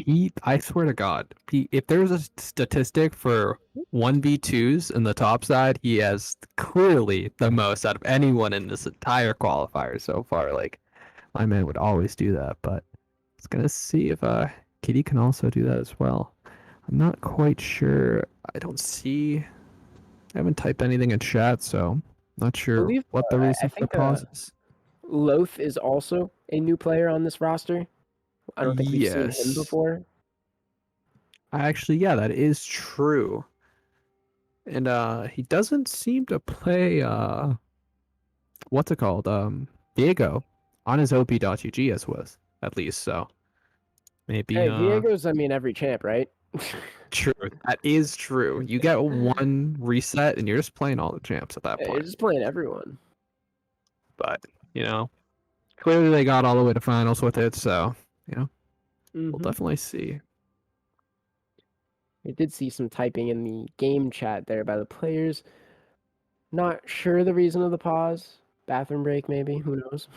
[SPEAKER 6] Yeah, I swear to God, if there's a statistic for 1v2s in the top side, he has clearly the most out of anyone in this entire qualifier so far. Like, my man would always do that, but it's gonna see if Kitty can also do that as well. I'm not quite sure. I haven't typed anything in chat, so not sure
[SPEAKER 5] believe,
[SPEAKER 6] what the
[SPEAKER 5] I
[SPEAKER 6] reason for
[SPEAKER 5] think,
[SPEAKER 6] pause is.
[SPEAKER 5] Loth is also a new player on this roster. I don't think we've seen him
[SPEAKER 6] Yes.
[SPEAKER 5] before.
[SPEAKER 6] Actually, yeah, that is true. And he doesn't seem to play what's it called? Diego on his op.gg as was, at least, so maybe
[SPEAKER 5] Hey, Diego's, I mean, every champ, right?
[SPEAKER 6] true. That is true. You get one reset and you're just playing all the champs at that
[SPEAKER 5] You're
[SPEAKER 6] point.
[SPEAKER 5] just playing everyone.
[SPEAKER 6] But, clearly they got all the way to finals with it, so, we'll definitely see.
[SPEAKER 5] I did see some typing in the game chat there by the players. Not sure the reason of the pause. Bathroom break, maybe. Who knows?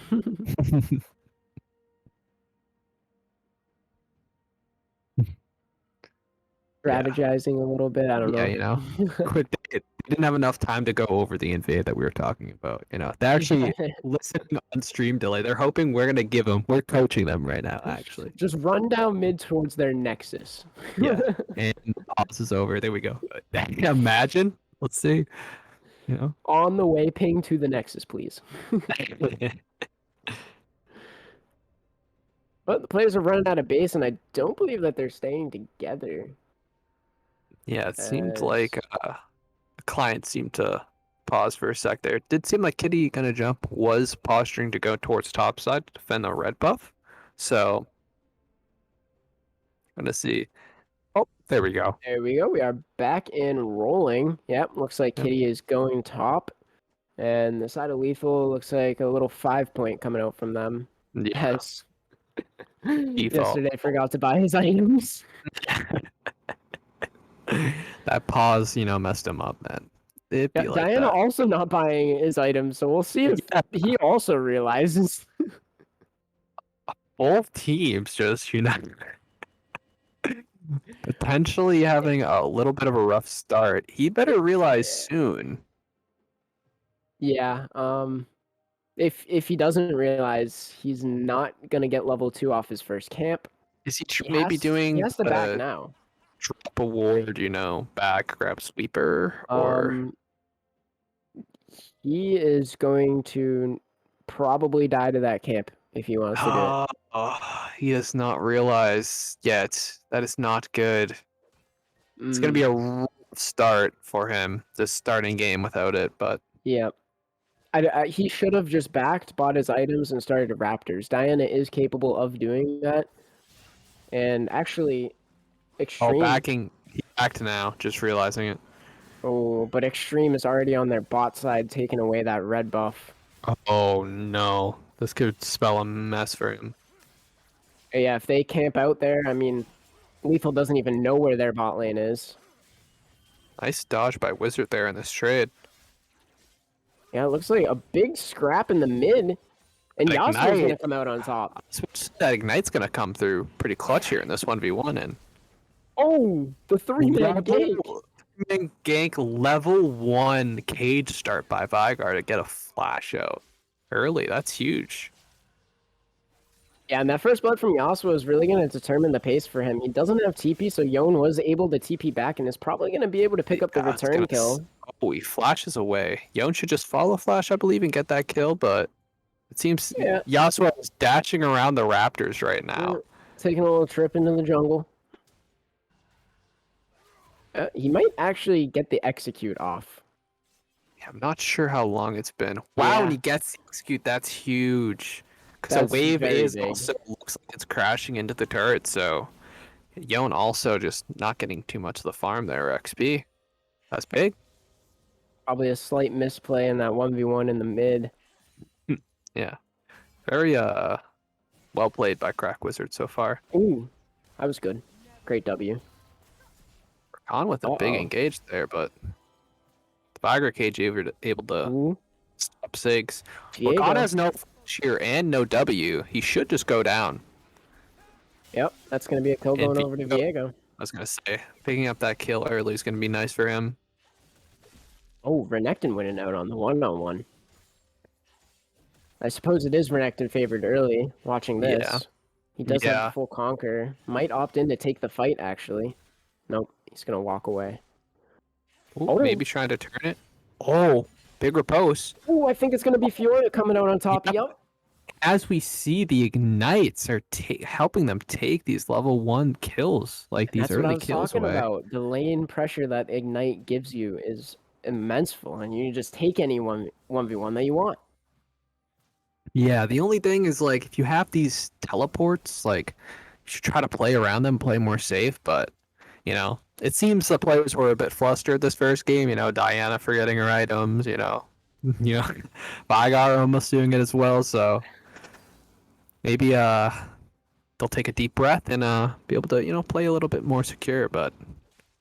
[SPEAKER 5] Strategizing a little bit. I don't know.
[SPEAKER 6] Yeah, quick. They didn't have enough time to go over the invade that we were talking about. They're actually listening on stream delay. They're hoping we're gonna give them. We're coaching them right now, actually.
[SPEAKER 5] Just run down mid towards their nexus.
[SPEAKER 6] Yeah, and pause is over. There we go. Imagine. Let's see.
[SPEAKER 5] On the way, ping to the nexus, please. But the players are running out of base, and I don't believe that they're staying together.
[SPEAKER 6] Yeah, it seemed like the client seemed to pause for a sec there. It did seem like Kitty Gonna Jump was posturing to go towards top side to defend the red buff. So, gonna see. Oh, there we go.
[SPEAKER 5] There we go. We are back and rolling. Yep, looks like
[SPEAKER 6] Yep.
[SPEAKER 5] Kitty is going top. And the side of Lethal looks like a little 5-point coming out from them.
[SPEAKER 6] Yeah.
[SPEAKER 5] Yes. Yesterday forgot to buy his items.
[SPEAKER 6] That pause, messed him up, man. It'd be like
[SPEAKER 5] Diana
[SPEAKER 6] that.
[SPEAKER 5] also not buying his items, so we'll see if he also realizes.
[SPEAKER 6] Both teams just, potentially having a little bit of a rough start. He better realize soon.
[SPEAKER 5] Yeah, if he doesn't realize he's not gonna get level 2 off his first camp,
[SPEAKER 6] Is he maybe doing
[SPEAKER 5] he has to back now.
[SPEAKER 6] Drop a ward, back, grab sweeper, or
[SPEAKER 5] He is going to probably die to that camp if he wants to do it.
[SPEAKER 6] He does not realize yet. That is not good. It's gonna be a rough start for him, this starting game without it, but
[SPEAKER 5] Yeah. He should have just backed, bought his items, and started Raptors. Diana is capable of doing that. And actually, Extreme...
[SPEAKER 6] he backed now, just realizing it.
[SPEAKER 5] Oh, but Extreme is already on their bot side, taking away that red buff.
[SPEAKER 6] Oh no. This could spell a mess for him.
[SPEAKER 5] Yeah, if they camp out there, I mean, Lethal doesn't even know where their bot lane is.
[SPEAKER 6] Nice dodge by Wizard there in this trade.
[SPEAKER 5] Yeah, it looks like a big scrap in the mid. And Yasuo's going to come out on top.
[SPEAKER 6] That Ignite's going to come through pretty clutch here in this 1v1. And
[SPEAKER 5] oh, the 3-man gank.
[SPEAKER 6] 3-man gank level 1 cage start by Vygar to get a flash out early. That's huge.
[SPEAKER 5] Yeah, and that first blood from Yasuo is really going to determine the pace for him. He doesn't have TP, so Yon was able to TP back and is probably going to be able to pick up the
[SPEAKER 6] Yeah, it's
[SPEAKER 5] return kill.
[SPEAKER 6] Oh, he flashes away. Yon should just follow Flash, I believe, and get that kill, but it seems
[SPEAKER 5] Yeah.
[SPEAKER 6] Yasuo is dashing around the Raptors right now.
[SPEAKER 5] Taking a little trip into the jungle. He might actually get the execute off.
[SPEAKER 6] Yeah, I'm not sure how long it's been. Wow,
[SPEAKER 5] Yeah.
[SPEAKER 6] and he gets the execute. That's huge. Because a
[SPEAKER 5] That's
[SPEAKER 6] wave
[SPEAKER 5] very
[SPEAKER 6] is
[SPEAKER 5] big.
[SPEAKER 6] also looks like it's crashing into the turret, so Yon also just not getting too much of the farm there, XP. That's big.
[SPEAKER 5] Probably a slight misplay in that 1v1 in the mid.
[SPEAKER 6] Yeah. Very well played by Crack Wizard so far.
[SPEAKER 5] Ooh, that was good. Great W.
[SPEAKER 6] On with a big engage there, but the Viagra cage able to
[SPEAKER 5] Ooh,
[SPEAKER 6] stop Sigs.
[SPEAKER 5] Diego.
[SPEAKER 6] Rakan has no sheer and no W. He should just go down.
[SPEAKER 5] Yep, that's going to be a kill
[SPEAKER 6] And
[SPEAKER 5] going over to Diego.
[SPEAKER 6] I was gonna say picking up that kill early is gonna be nice for him.
[SPEAKER 5] Oh, Renekton winning out on the 1-on-1. I suppose it is Renekton favored early, watching this.
[SPEAKER 6] Yeah.
[SPEAKER 5] He does
[SPEAKER 6] Yeah.
[SPEAKER 5] have full conquer. Might opt in to take the fight, actually. Nope, he's going to walk away.
[SPEAKER 6] Ooh,
[SPEAKER 5] Oh.
[SPEAKER 6] maybe trying to turn it. Oh, big riposte.
[SPEAKER 5] Ooh, I think it's going to be Fiora coming out on top.
[SPEAKER 6] Yep.
[SPEAKER 5] Yep.
[SPEAKER 6] As we see, the ignites are helping them take these level 1 kills, like these
[SPEAKER 5] That's what I
[SPEAKER 6] early
[SPEAKER 5] was
[SPEAKER 6] kills
[SPEAKER 5] talking
[SPEAKER 6] away.
[SPEAKER 5] about. The lane pressure that Ignite gives you is immenseful, and you just take any 1v1 that you want.
[SPEAKER 6] Yeah, the only thing is like if you have these teleports, like you should try to play around them, play more safe, but you know, it seems the players were a bit flustered this first game, you know, Diana forgetting her items, you know, Vigar almost doing it as well, so maybe they'll take a deep breath and be able to, you know, play a little bit more secure, but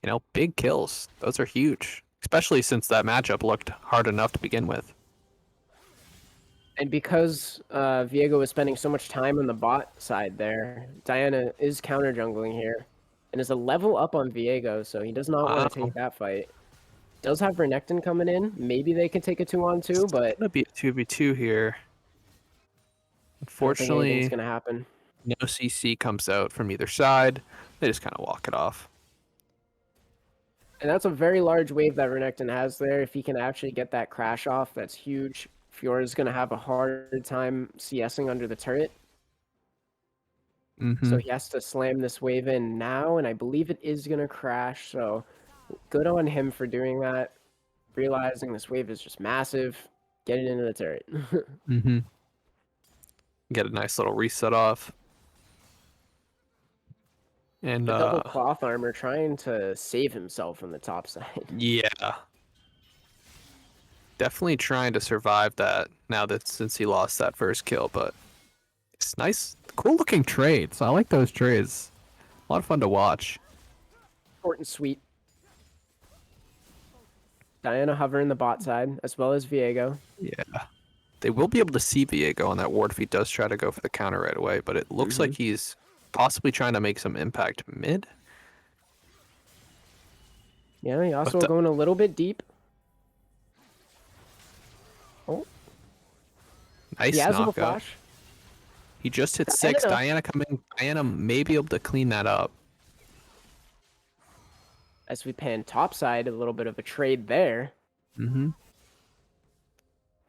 [SPEAKER 6] you know, big kills. Those are huge, especially since that matchup looked hard enough to begin with.
[SPEAKER 5] And because Viego was spending so much time on the bot side there, Diana is counter jungling here and is a level up on Viego, so he does not want to
[SPEAKER 6] Wow.
[SPEAKER 5] take that fight. Does have Renekton coming in. Maybe they can take a 2-on-2, but
[SPEAKER 6] It's gonna be a 2v2 here.
[SPEAKER 5] I don't think
[SPEAKER 6] Unfortunately,
[SPEAKER 5] anything's gonna happen.
[SPEAKER 6] no CC comes out from either side. They just kind of walk it off.
[SPEAKER 5] And that's a very large wave that Renekton has there. If he can actually get that crash off, that's huge. Fiora's going to have a hard time CSing under the turret.
[SPEAKER 6] Mm-hmm.
[SPEAKER 5] So he has to slam this wave in now, and I believe it is going to crash. So good on him for doing that. Realizing this wave is just massive. Get it into the turret.
[SPEAKER 6] Mm-hmm. Get a nice little reset off. And
[SPEAKER 5] The double cloth armor trying to save himself from the top side.
[SPEAKER 6] yeah. Definitely trying to survive that now that since he lost that first kill, but it's nice, cool looking trades. I like those trades. A lot of fun to watch.
[SPEAKER 5] Short and sweet. Diana hovering the bot side, as well as Viego.
[SPEAKER 6] Yeah. They will be able to see Viego on that ward if he does try to go for the counter right away, but it looks like he's possibly trying to make some impact mid.
[SPEAKER 5] Yeah, he also
[SPEAKER 6] But,
[SPEAKER 5] going a little bit deep. Oh,
[SPEAKER 6] Nice
[SPEAKER 5] he has a
[SPEAKER 6] knockout.
[SPEAKER 5] flash.
[SPEAKER 6] He just hit 6.
[SPEAKER 5] Diana.
[SPEAKER 6] Diana coming. Diana may be able to clean that up.
[SPEAKER 5] As we pan top side, a little bit of a trade there.
[SPEAKER 6] Mm-hmm.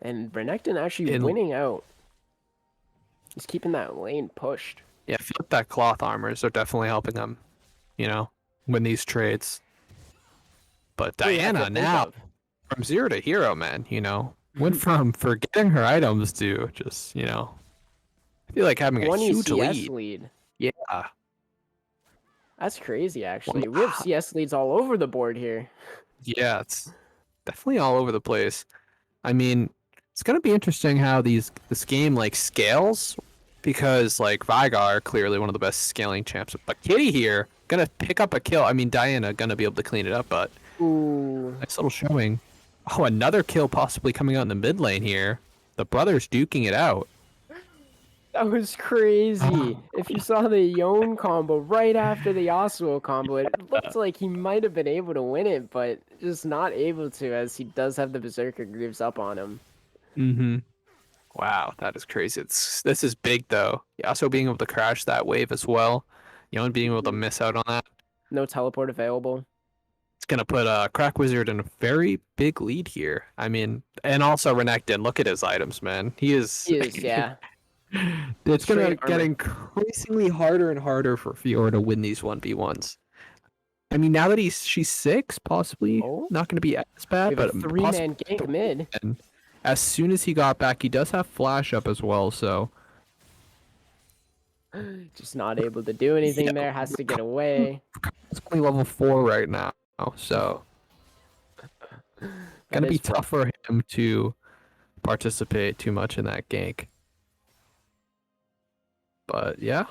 [SPEAKER 5] And Renekton actually
[SPEAKER 6] In-
[SPEAKER 5] winning out. He's keeping that lane pushed.
[SPEAKER 6] Yeah, I feel like that cloth armors are definitely helping him, you know, win these trades. But
[SPEAKER 5] What do you have to
[SPEAKER 6] Diana
[SPEAKER 5] think
[SPEAKER 6] now,
[SPEAKER 5] of?
[SPEAKER 6] from 0 to hero, man, you know, went from forgetting her items to just, you know, I feel like having a
[SPEAKER 5] 20
[SPEAKER 6] huge
[SPEAKER 5] CS
[SPEAKER 6] lead.
[SPEAKER 5] lead.
[SPEAKER 6] Yeah.
[SPEAKER 5] That's crazy, actually. We have CS leads all over the board here.
[SPEAKER 6] Yeah, it's definitely all over the place. I mean, it's gonna be interesting how this game like scales because like Vigar clearly one of the best scaling champs, but Kitty here gonna pick up a kill. I mean, Diana gonna be able to clean it up, but
[SPEAKER 5] Ooh.
[SPEAKER 6] nice little showing. Oh, another kill possibly coming out in the mid lane here. The brothers duking it out.
[SPEAKER 5] That was crazy. If you saw the Yon combo right after the Yasuo combo, it looked like he might have been able to win it, but just not able to as he does have the Berserker Greaves up on him.
[SPEAKER 6] Mm-hmm. Wow, that is crazy. This is big though. Yeah, also being able to crash that wave as well, being able to miss out on that.
[SPEAKER 5] No teleport available.
[SPEAKER 6] It's gonna put Crack Wizard in a very big lead here. I mean, and also Renekton. Look at his items, man. He is.
[SPEAKER 5] He is, yeah.
[SPEAKER 6] It's gonna
[SPEAKER 5] Straight
[SPEAKER 6] get
[SPEAKER 5] armor.
[SPEAKER 6] increasingly harder and harder for Fiora to win these 1v1s. I mean, now that she's 6, possibly
[SPEAKER 5] Oh.
[SPEAKER 6] not gonna be as bad,
[SPEAKER 5] We have a
[SPEAKER 6] but
[SPEAKER 5] three-man gank mid.
[SPEAKER 6] and as soon as he got back, he does have flash up as well, so
[SPEAKER 5] Just not able to do anything
[SPEAKER 6] Yeah.
[SPEAKER 5] there. Has to get away.
[SPEAKER 6] it's only level 4 right now, so gonna be
[SPEAKER 5] is rough.
[SPEAKER 6] tough for him to participate too much in that gank. But yeah,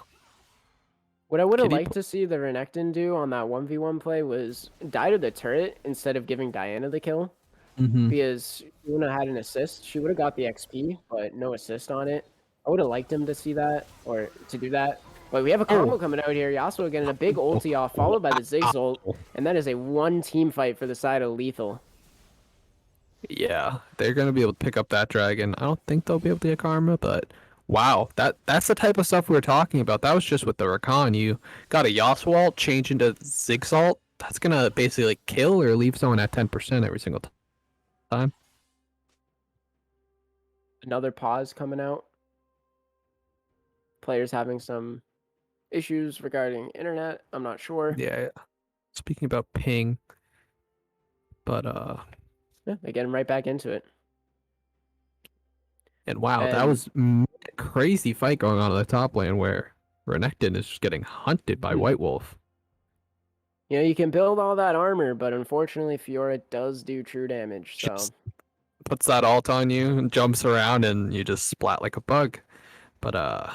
[SPEAKER 5] What I would have
[SPEAKER 6] Kitty
[SPEAKER 5] liked to see the Renekton do on that 1v1 play was die to the turret instead of giving Diana the kill. Because Luna had an assist. She would have got the XP, but no assist on it. I would have liked him to see that, or to do that. But we have a combo coming out here. Yasuo getting a big ulti off, followed by the Ziggs ult. And that is a one team fight for the side of Lethal.
[SPEAKER 6] yeah, they're gonna be able to pick up that dragon. I don't think they'll be able to get Karma, but wow, that's the type of stuff we were talking about. That was just with the Rakan. You got a Yasuo ult, change into Ziggs ult. That's gonna basically kill or leave someone at 10% every single time.
[SPEAKER 5] Another pause coming out. Players having some issues regarding internet. I'm not sure.
[SPEAKER 6] Yeah. Speaking about ping, but
[SPEAKER 5] Yeah, they're getting right back into it.
[SPEAKER 6] and wow, that
[SPEAKER 5] And-
[SPEAKER 6] was a crazy fight going on in the top lane where Renekton is just getting hunted by White Wolf.
[SPEAKER 5] You know, you can build all that armor, but unfortunately, Fiora does do true damage. So
[SPEAKER 6] Just puts that ult on you and jumps around and you just splat like a bug. But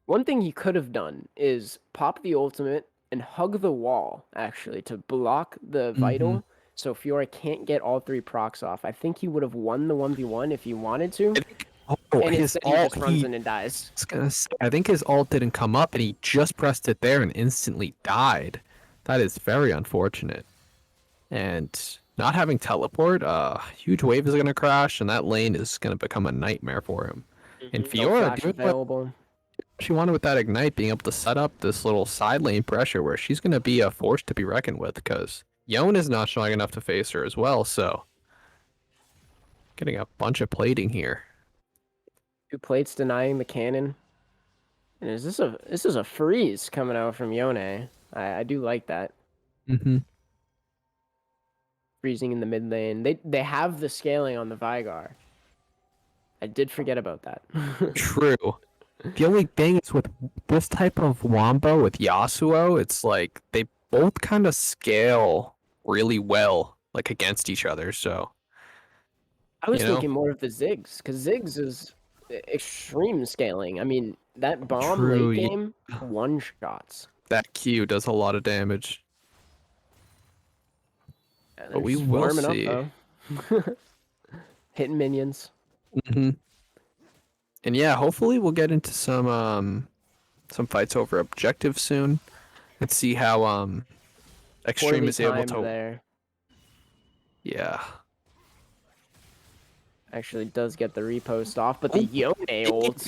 [SPEAKER 5] one thing he could have done is pop the ultimate and hug the wall, actually, to block the vital, so Fiora can't get all 3 procs off. I think he would have won the 1v1 if he wanted to, and
[SPEAKER 6] his
[SPEAKER 5] instead he
[SPEAKER 6] ult,
[SPEAKER 5] just runs in and dies.
[SPEAKER 6] I think his ult didn't come up and he just pressed it there and instantly died. That is very unfortunate. And not having teleport, huge wave is going to crash and that lane is going to become a nightmare for him. And
[SPEAKER 5] No
[SPEAKER 6] Fiora
[SPEAKER 5] flash
[SPEAKER 6] doing what
[SPEAKER 5] available.
[SPEAKER 6] she wanted with that ignite, being able to set up this little side lane pressure where she's going to be a force to be reckoned with because Yone is not showing enough to face her as well, so getting a bunch of plating here.
[SPEAKER 5] 2 plates denying the cannon. And this is a freeze coming out from Yone. I do like that. Freezing in the mid lane. They have the scaling on the Vigar. I did forget about that.
[SPEAKER 6] True. The only thing is with this type of wombo with Yasuo, it's like they both kind of scale really well, like against each other. So
[SPEAKER 5] I was
[SPEAKER 6] You know?
[SPEAKER 5] thinking more of the Ziggs, because Ziggs is extreme scaling. I mean, that bomb
[SPEAKER 6] True,
[SPEAKER 5] late
[SPEAKER 6] yeah.
[SPEAKER 5] game, one shots.
[SPEAKER 6] that Q does a lot of damage.
[SPEAKER 5] Yeah,
[SPEAKER 6] But we
[SPEAKER 5] they're
[SPEAKER 6] will
[SPEAKER 5] swarming
[SPEAKER 6] see.
[SPEAKER 5] Up, though. Hitting minions.
[SPEAKER 6] And yeah, hopefully we'll get into some fights over objectives soon, and see how Extreme
[SPEAKER 5] Poorly
[SPEAKER 6] is able
[SPEAKER 5] timed
[SPEAKER 6] to.
[SPEAKER 5] there.
[SPEAKER 6] Yeah.
[SPEAKER 5] Actually does get the repost off, but the Yone ult.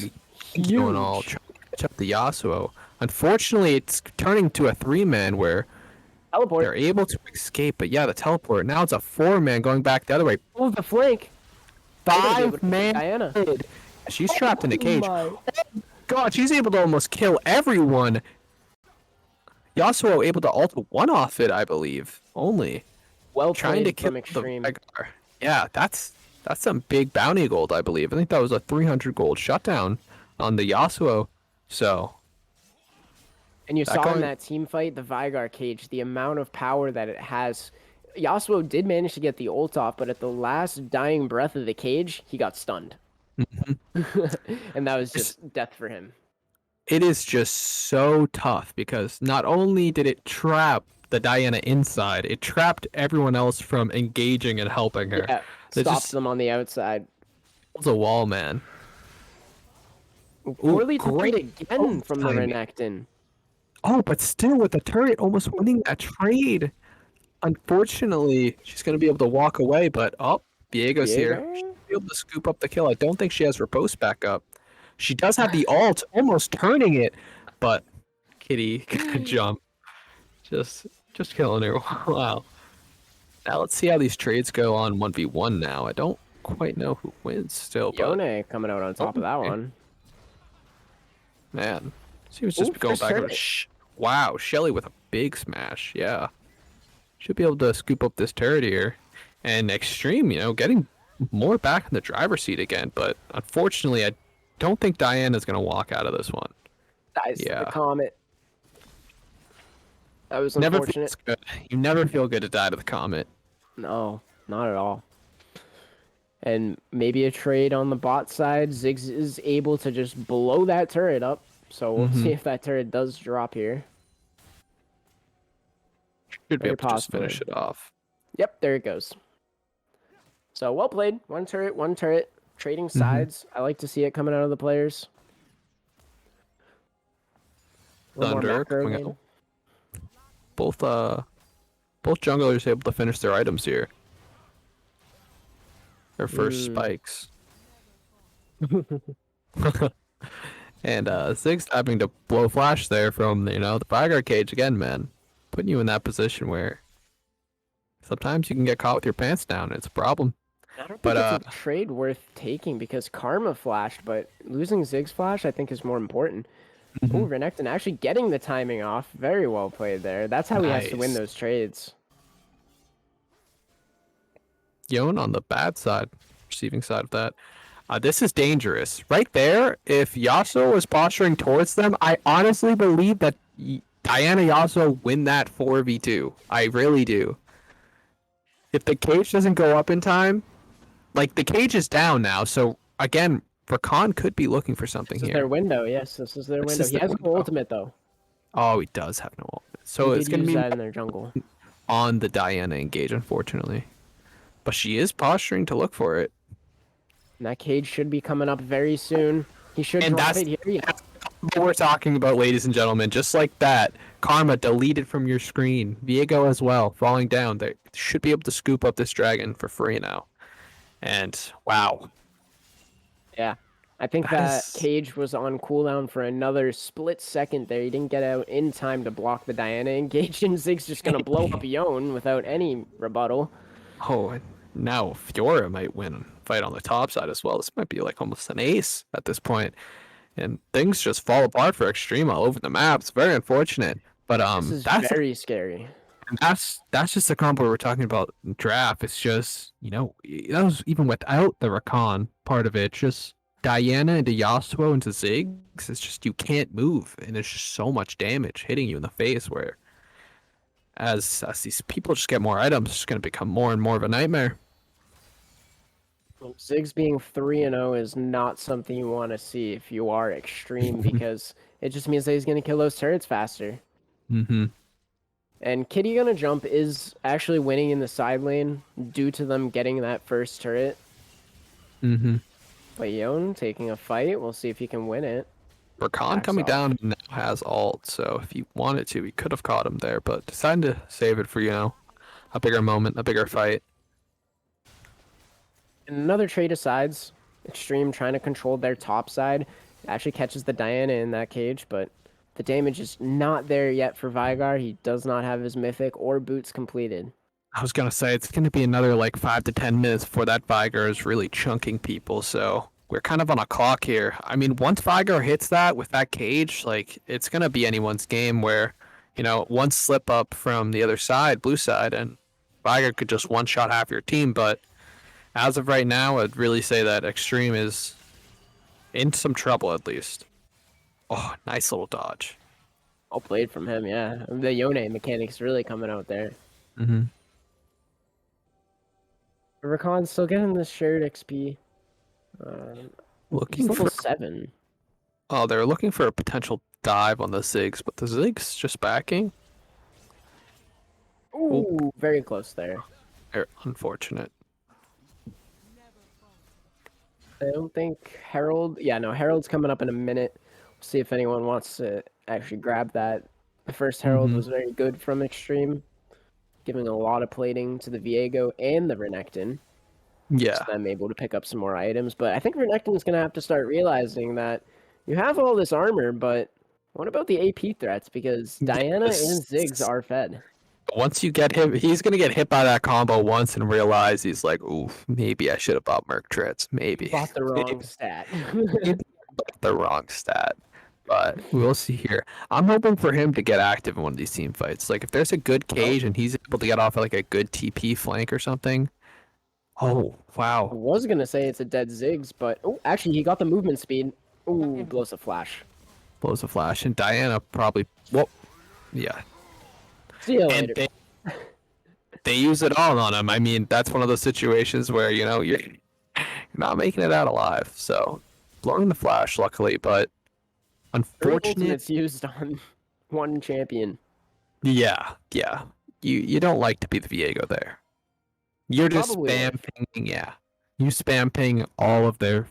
[SPEAKER 6] Going all
[SPEAKER 5] Huge.
[SPEAKER 6] trying to catch up the Yasuo. Unfortunately, it's turning to a 3-man where
[SPEAKER 5] Teleport.
[SPEAKER 6] they're able to escape. But yeah, the teleport. Now it's a 4-man going back the other way.
[SPEAKER 5] Oh, the flank. They're gonna be able to take
[SPEAKER 6] 5-man.
[SPEAKER 5] Diana.
[SPEAKER 6] She's trapped in a cage.
[SPEAKER 5] My.
[SPEAKER 6] God, she's able to almost kill everyone. Yasuo able to ult 1 off it, I believe. Only
[SPEAKER 5] Well
[SPEAKER 6] trying to
[SPEAKER 5] played
[SPEAKER 6] kill
[SPEAKER 5] from Extreme.
[SPEAKER 6] the Vigar. Yeah, that's some big bounty gold, I believe. I think that was a 300 gold shutdown on the Yasuo. So
[SPEAKER 5] And you
[SPEAKER 6] That
[SPEAKER 5] saw
[SPEAKER 6] going-
[SPEAKER 5] in that team fight, the Vigar cage, the amount of power that it has. Yasuo did manage to get the ult off, but at the last dying breath of the cage, he got stunned. And that was just death for him.
[SPEAKER 6] it is just so tough because not only did it trap the Diana inside, it trapped everyone else from engaging and helping her.
[SPEAKER 5] Yeah,
[SPEAKER 6] They
[SPEAKER 5] stops
[SPEAKER 6] just-
[SPEAKER 5] them on the outside.
[SPEAKER 6] It's a wall, man.
[SPEAKER 5] Poorly
[SPEAKER 6] great
[SPEAKER 5] timed again from the
[SPEAKER 6] timing.
[SPEAKER 5] Renekton.
[SPEAKER 6] Oh, but still with the turret almost winning that trade. Unfortunately, she's going to be able to walk away, but Viego's here.
[SPEAKER 5] Viego?
[SPEAKER 6] She'll be be able to scoop up the kill. I don't think she has her post back up. She does have the ult, almost turning it, but Kitty can jump. Just killing her. Wow. Now let's see how these trades go on 1v1 now. I don't quite know who wins still, but
[SPEAKER 5] Yone coming out on top of that
[SPEAKER 6] Okay.
[SPEAKER 5] one.
[SPEAKER 6] man, she was just
[SPEAKER 5] Ooh,
[SPEAKER 6] going
[SPEAKER 5] first
[SPEAKER 6] back.
[SPEAKER 5] turret.
[SPEAKER 6] Wow, Shelly with a big smash. Yeah. Should be able to scoop up this turret here. And Extreme, getting more back in the driver's seat again. But unfortunately, I don't think Diana's going to walk out of this one.
[SPEAKER 5] Dies to the
[SPEAKER 6] Yeah.
[SPEAKER 5] comet. That was
[SPEAKER 6] Never
[SPEAKER 5] unfortunate.
[SPEAKER 6] feels good. You never feel good to die to the comet.
[SPEAKER 5] No, not at all. And maybe a trade on the bot side. Ziggs is able to just blow that turret up. So we'll see if that turret does drop here.
[SPEAKER 6] Should be
[SPEAKER 5] Very
[SPEAKER 6] able to just finish
[SPEAKER 5] possibly.
[SPEAKER 6] it off.
[SPEAKER 5] Yep, there it goes. So well played. One turret. Trading sides. I like to see it coming out of the players. A little more
[SPEAKER 6] Thunder
[SPEAKER 5] macro
[SPEAKER 6] coming
[SPEAKER 5] game.
[SPEAKER 6] out. Both junglers able to finish their items here. Their first spikes. And Ziggs having to blow flash there from the Vigar cage again, man. Putting you in that position where sometimes you can get caught with your pants down. It's a problem.
[SPEAKER 5] I don't
[SPEAKER 6] But
[SPEAKER 5] think it's a trade worth taking because Karma flashed, but losing Ziggs flash I think is more important. Ooh, Renekton actually getting the timing off. Very well played there. That's how he has to win
[SPEAKER 6] Nice.
[SPEAKER 5] those trades.
[SPEAKER 6] Yon on the bad side, receiving side of that. This is dangerous. Right there, if Yasuo was posturing towards them, I honestly believe that Diana Yasuo win that 4v2. I really do. If the cage doesn't go up in time, like the cage is down now, so again, Rakan could be looking for something
[SPEAKER 5] This is
[SPEAKER 6] here.
[SPEAKER 5] their window. Yes, this is their
[SPEAKER 6] This
[SPEAKER 5] window.
[SPEAKER 6] is
[SPEAKER 5] He
[SPEAKER 6] their
[SPEAKER 5] has no
[SPEAKER 6] window.
[SPEAKER 5] ultimate though.
[SPEAKER 6] Oh, he does have no ultimate. So
[SPEAKER 5] He
[SPEAKER 6] it's
[SPEAKER 5] did
[SPEAKER 6] going to
[SPEAKER 5] use
[SPEAKER 6] be
[SPEAKER 5] that in their jungle.
[SPEAKER 6] on the Diana engage, unfortunately. But she is posturing to look for it.
[SPEAKER 5] And that cage should be coming up very soon. He should
[SPEAKER 6] And
[SPEAKER 5] drop
[SPEAKER 6] that's,
[SPEAKER 5] it here. Yeah.
[SPEAKER 6] that's what we're talking about, ladies and gentlemen. Just like that, Karma deleted from your screen. Viego as well, falling down. They should be able to scoop up this dragon for free now. And wow.
[SPEAKER 5] Yeah. I think
[SPEAKER 6] That
[SPEAKER 5] that
[SPEAKER 6] is-
[SPEAKER 5] cage was on cooldown for another split second there. He didn't get out in time to block the Diana engage, and Ziggs just going to blow up Yone without any rebuttal.
[SPEAKER 6] Oh, and now Fiora might win and fight on the top side as well. This might be like almost an ace at this point. And things just fall apart for Extreme all over the map. It's very unfortunate. But
[SPEAKER 5] This is
[SPEAKER 6] that's
[SPEAKER 5] very scary.
[SPEAKER 6] that's just the combo we're talking about in draft. It's just, that was even without the Rakan part of it. Just Diana into Yasuo into Ziggs. It's just you can't move, and there's just so much damage hitting you in the face. Where as these people just get more items, it's just going to become more and more of a nightmare.
[SPEAKER 5] Ziggs being 3-0 is not something you want to see if you are Extreme because it just means that he's going to kill those turrets faster.
[SPEAKER 6] Mm-hmm.
[SPEAKER 5] And Kitty Gonna Jump is actually winning in the side lane due to them getting that first turret.
[SPEAKER 6] Mm-hmm.
[SPEAKER 5] But Yone taking a fight. We'll see if he can win it.
[SPEAKER 6] Rakan
[SPEAKER 5] Backs
[SPEAKER 6] coming
[SPEAKER 5] off.
[SPEAKER 6] down now has ult, so if he wanted to, he could have caught him there, but decided to save it for, a bigger moment, a bigger fight.
[SPEAKER 5] And another trade of sides. Extreme trying to control their top side. Actually catches the Diana in that cage, but the damage is not there yet for Vigar. He does not have his mythic or boots completed.
[SPEAKER 6] I was gonna say it's gonna be another like 5 to 10 minutes before that Vigar is really chunking people, so we're kind of on a clock here. I mean, once Vigar hits that with that cage, like it's gonna be anyone's game where, one slip up from the other side, blue side, and Vigar could just one shot half your team. But as of right now, I'd really say that Extreme is in some trouble at least. Oh, nice little dodge.
[SPEAKER 5] Well played from him, yeah. The Yone mechanics really coming out there.
[SPEAKER 6] Mm-hmm.
[SPEAKER 5] Rakan's still getting the shared XP.
[SPEAKER 6] Looking
[SPEAKER 5] He's
[SPEAKER 6] for
[SPEAKER 5] level 7.
[SPEAKER 6] Oh, they're looking for a potential dive on the Ziggs, but the Ziggs just backing.
[SPEAKER 5] Ooh, very close there.
[SPEAKER 6] They're unfortunate.
[SPEAKER 5] I don't think Herald... Yeah, no, Herald's coming up in a minute. We'll see if anyone wants to actually grab that. The first Herald was very good from Extreme, giving a lot of plating to the Viego and the Renekton.
[SPEAKER 6] Yeah.
[SPEAKER 5] So I'm able to pick up some more items. But I think Renekton's going to have to start realizing that you have all this armor, but what about the AP threats? Because Diana and Ziggs are fed.
[SPEAKER 6] Once you get him, he's gonna get hit by that combo once and realize he's like, "Oof, maybe I should have bought Merc Treads. Maybe
[SPEAKER 5] Bought the wrong stat.
[SPEAKER 6] maybe the wrong stat." But we'll see here. I'm hoping for him to get active in one of these team fights. Like if there's a good cage and he's able to get off like a good TP flank or something. Oh
[SPEAKER 5] I
[SPEAKER 6] wow,
[SPEAKER 5] was going to say it's a dead Ziggs, but oh, actually he got the movement speed. Ooh, blows a flash.
[SPEAKER 6] blows a flash, and Diana probably. Well, yeah,
[SPEAKER 5] See you
[SPEAKER 6] and
[SPEAKER 5] later.
[SPEAKER 6] they use it all on him. I mean, that's one of those situations where you're not making it out alive. So blowing the flash, luckily, but unfortunate.
[SPEAKER 5] It's used on one champion.
[SPEAKER 6] Yeah. You don't like to be the Viego there. You're just
[SPEAKER 5] Probably
[SPEAKER 6] spam pinging. Yeah, you spam ping all of their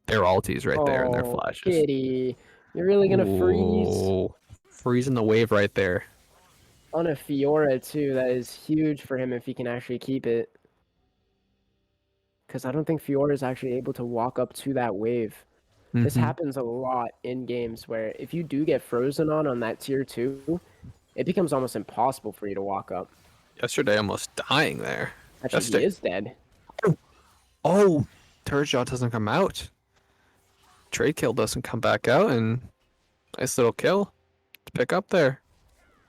[SPEAKER 6] ultis right there and their
[SPEAKER 5] Oh,
[SPEAKER 6] flashes.
[SPEAKER 5] Kitty. You're really going to freeze
[SPEAKER 6] Ooh, freezing the wave right there.
[SPEAKER 5] on a Fiora, too. That is huge for him if he can actually keep it. Because I don't think Fiora is actually able to walk up to that wave. This
[SPEAKER 6] Mhm.
[SPEAKER 5] happens a lot in games where if you do get frozen on that tier 2, it becomes almost impossible for you to walk up.
[SPEAKER 6] Yesterday, almost dying there.
[SPEAKER 5] Actually,
[SPEAKER 6] Yesterday.
[SPEAKER 5] he is dead.
[SPEAKER 6] Oh, turret shot doesn't come out. Trade kill doesn't come back out, and nice little kill to pick up there.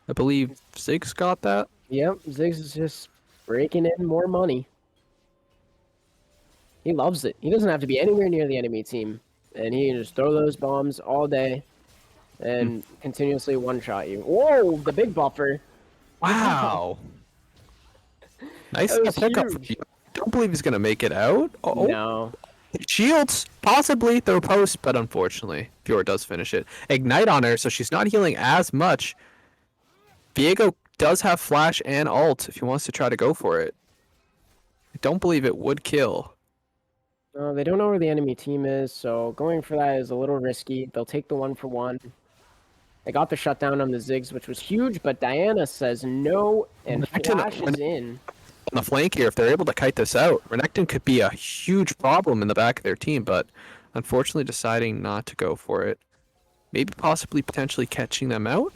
[SPEAKER 6] I believe Ziggs got that.
[SPEAKER 5] Yep, Ziggs is just raking in more money. He loves it. He doesn't have to be anywhere near the enemy team. And he can just throw those bombs all day and continuously one-shot you. Whoa, the big buffer.
[SPEAKER 6] Wow. Nice
[SPEAKER 5] That was
[SPEAKER 6] pickup for
[SPEAKER 5] huge.
[SPEAKER 6] you. Don't believe he's gonna make it out. Oh,
[SPEAKER 5] No.
[SPEAKER 6] shields, possibly throw post, but unfortunately, Fiora does finish it. Ignite on her, so she's not healing as much. Viego does have flash and ult if he wants to try to go for it. I don't believe it would kill.
[SPEAKER 5] No, they don't know where the enemy team is, so going for that is a little risky. They'll take the 1-for-1. They got the shutdown on the Ziggs, which was huge, but Diana says no and
[SPEAKER 6] Renekton-
[SPEAKER 5] flashes in.
[SPEAKER 6] On the flank here, if they're able to kite this out, Renekton could be a huge problem in the back of their team, but unfortunately deciding not to go for it. Maybe possibly potentially catching them out.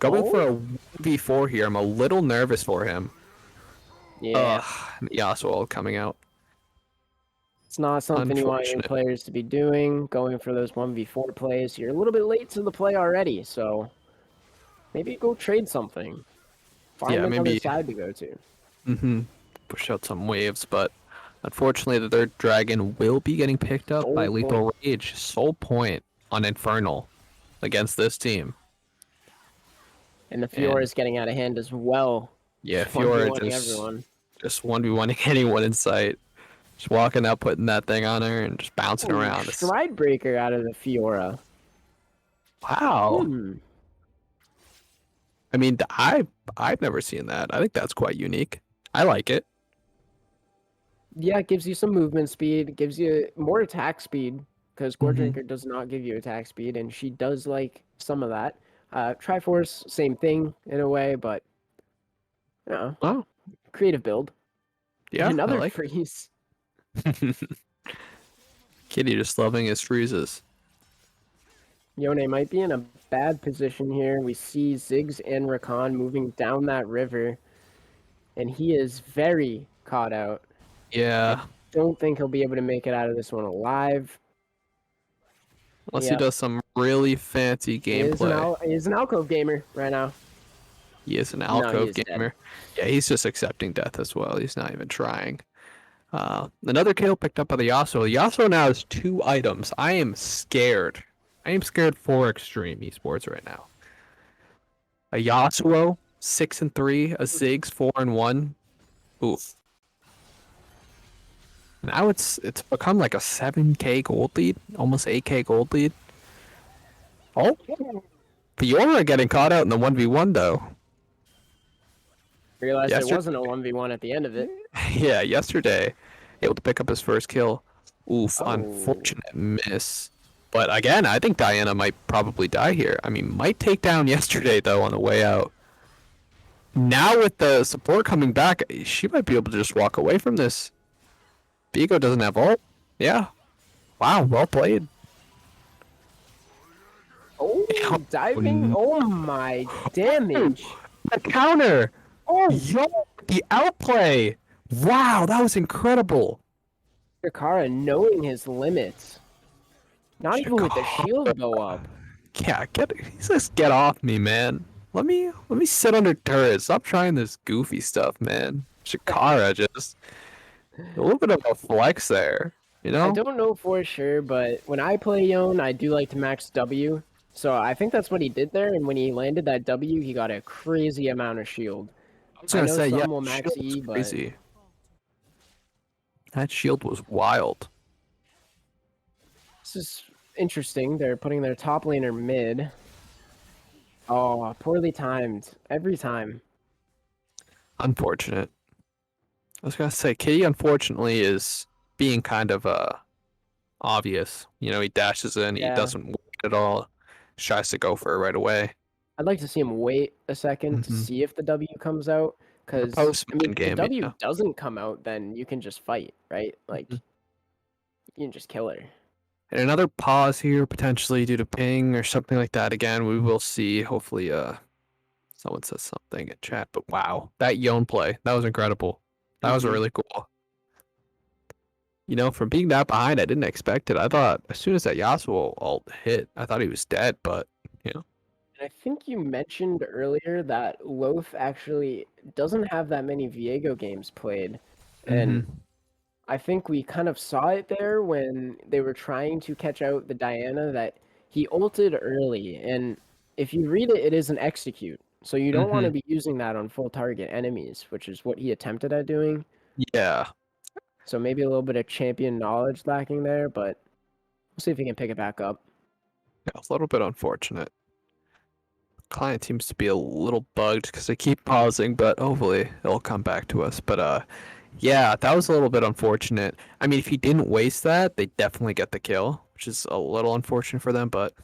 [SPEAKER 6] Going for a 1v4 here, I'm a little nervous for him.
[SPEAKER 5] Yeah,
[SPEAKER 6] Yasuo coming out.
[SPEAKER 5] it's not something you want your
[SPEAKER 6] unfortunate.
[SPEAKER 5] players to be doing, going for those 1v4 plays. You're a little bit late to the play already, so maybe go trade something. Find
[SPEAKER 6] Yeah,
[SPEAKER 5] another
[SPEAKER 6] maybe-
[SPEAKER 5] side to go to.
[SPEAKER 6] Push out some waves, but unfortunately the third dragon will be getting picked up by
[SPEAKER 5] Soul
[SPEAKER 6] Lethal Rage. Soul Point on Infernal against this team.
[SPEAKER 5] And the Fiora is getting out of hand as well.
[SPEAKER 6] Yeah,
[SPEAKER 5] Just
[SPEAKER 6] Fiora
[SPEAKER 5] 1v1ing
[SPEAKER 6] just
[SPEAKER 5] everyone.
[SPEAKER 6] 1v1ing anyone in sight. Just walking out, putting that thing on her, and just bouncing
[SPEAKER 5] Ooh,
[SPEAKER 6] around. It's-
[SPEAKER 5] Stride breaker out of the Fiora.
[SPEAKER 6] Wow.
[SPEAKER 5] Hmm.
[SPEAKER 6] I mean, I've never seen that. I think that's quite unique. I like it.
[SPEAKER 5] Yeah, it gives you some movement speed, gives you more attack speed, because Gore
[SPEAKER 6] Mhm.
[SPEAKER 5] Drinker does not give you attack speed, and she does like some of that. Triforce, same thing in a way, but you know,
[SPEAKER 6] Oh,
[SPEAKER 5] creative build.
[SPEAKER 6] yeah,
[SPEAKER 5] Another
[SPEAKER 6] I like
[SPEAKER 5] freeze.
[SPEAKER 6] it. Kitty just loving his freezes.
[SPEAKER 5] Yone might be in a bad position here. We see Ziggs and Rakan moving down that river, and he is very caught out.
[SPEAKER 6] Yeah,
[SPEAKER 5] Don't think he'll be able to make it out of this one alive.
[SPEAKER 6] unless
[SPEAKER 5] Yep.
[SPEAKER 6] he does some really fancy gameplay.
[SPEAKER 5] He is an alcove gamer right now.
[SPEAKER 6] He is an
[SPEAKER 5] he
[SPEAKER 6] alcove
[SPEAKER 5] is dead.
[SPEAKER 6] gamer. Yeah, he's just accepting death as well. He's not even trying. Another kill picked up by the Yasuo. Yasuo now has 2 items. I am scared. I am scared for Extreme Esports right now. A Yasuo 6-3, a Ziggs 4-1. Oof. Now it's become like a 7k gold lead, almost 8k gold lead. Oh, Fiora getting caught out in the 1v1 though.
[SPEAKER 5] Realized
[SPEAKER 6] Yesterday-
[SPEAKER 5] it wasn't a 1v1 at the end of it.
[SPEAKER 6] Yeah, yesterday, able to pick up his first kill. Oof,
[SPEAKER 5] Oh.
[SPEAKER 6] unfortunate miss. But again, I think Diana might probably die here. I mean, might take down yesterday though on the way out. Now with the support coming back, she might be able to just walk away from this. Vigo doesn't have ult. Yeah. Wow, well played.
[SPEAKER 5] Oh, diving. Oh my damage.
[SPEAKER 6] The counter. Oh, yo, the outplay. Wow, that was incredible.
[SPEAKER 5] Shakara knowing his limits. Not even with the
[SPEAKER 6] Shakara.
[SPEAKER 5] shield go up.
[SPEAKER 6] Yeah, just get off me, man. Let me sit under turret. Stop trying this goofy stuff, man. Shakara just a little bit of a flex there, you
[SPEAKER 5] I
[SPEAKER 6] know?
[SPEAKER 5] don't know for sure, but when I play Yone, I do like to max W. So I think that's what he did there, and when he landed that W, he got a crazy amount of shield.
[SPEAKER 6] I was
[SPEAKER 5] I
[SPEAKER 6] gonna
[SPEAKER 5] know
[SPEAKER 6] say,
[SPEAKER 5] some
[SPEAKER 6] yeah,
[SPEAKER 5] will max
[SPEAKER 6] shield was
[SPEAKER 5] E, but
[SPEAKER 6] crazy. That shield was wild.
[SPEAKER 5] this is interesting. They're putting their top laner mid. Oh, poorly timed. Every time.
[SPEAKER 6] Unfortunate. I was gonna say, Kitty unfortunately is being kind of obvious. You know, he dashes in, he
[SPEAKER 5] Yeah.
[SPEAKER 6] doesn't wait at all, tries to go for it right away.
[SPEAKER 5] I'd like to see him wait a second to
[SPEAKER 6] Mhm.
[SPEAKER 5] see if the W comes out. Because,
[SPEAKER 6] Post
[SPEAKER 5] I mean, if the
[SPEAKER 6] game,
[SPEAKER 5] W
[SPEAKER 6] yeah.
[SPEAKER 5] doesn't come out, then you can just fight, right? Like,
[SPEAKER 6] Mhm.
[SPEAKER 5] you can just kill her.
[SPEAKER 6] And another pause here, potentially due to ping or something like that. Again, we will see. Hopefully, someone says something in chat. But wow, that Yone play, that was incredible. That was
[SPEAKER 5] Mhm.
[SPEAKER 6] really cool. You know, from being that behind, I didn't expect it. I thought as soon as that Yasuo ult hit, I thought he was dead. But you know,
[SPEAKER 5] And I think you mentioned earlier that Loaf actually doesn't have that many Viego games played. And I think we kind of saw it there when they were trying to catch out the Diana that he ulted early. And if you read it, it is an execute. So you don't want to be using that on full target enemies, which is what he attempted at doing.
[SPEAKER 6] yeah,
[SPEAKER 5] So maybe a little bit of champion knowledge lacking there, but we'll see if he can pick it back up.
[SPEAKER 6] yeah, a little bit unfortunate. Client seems to be a little bugged because they keep pausing, but hopefully it'll come back to us. But yeah, that was a little bit unfortunate. I mean, if he didn't waste that, they definitely get the kill, which is a little unfortunate for them. But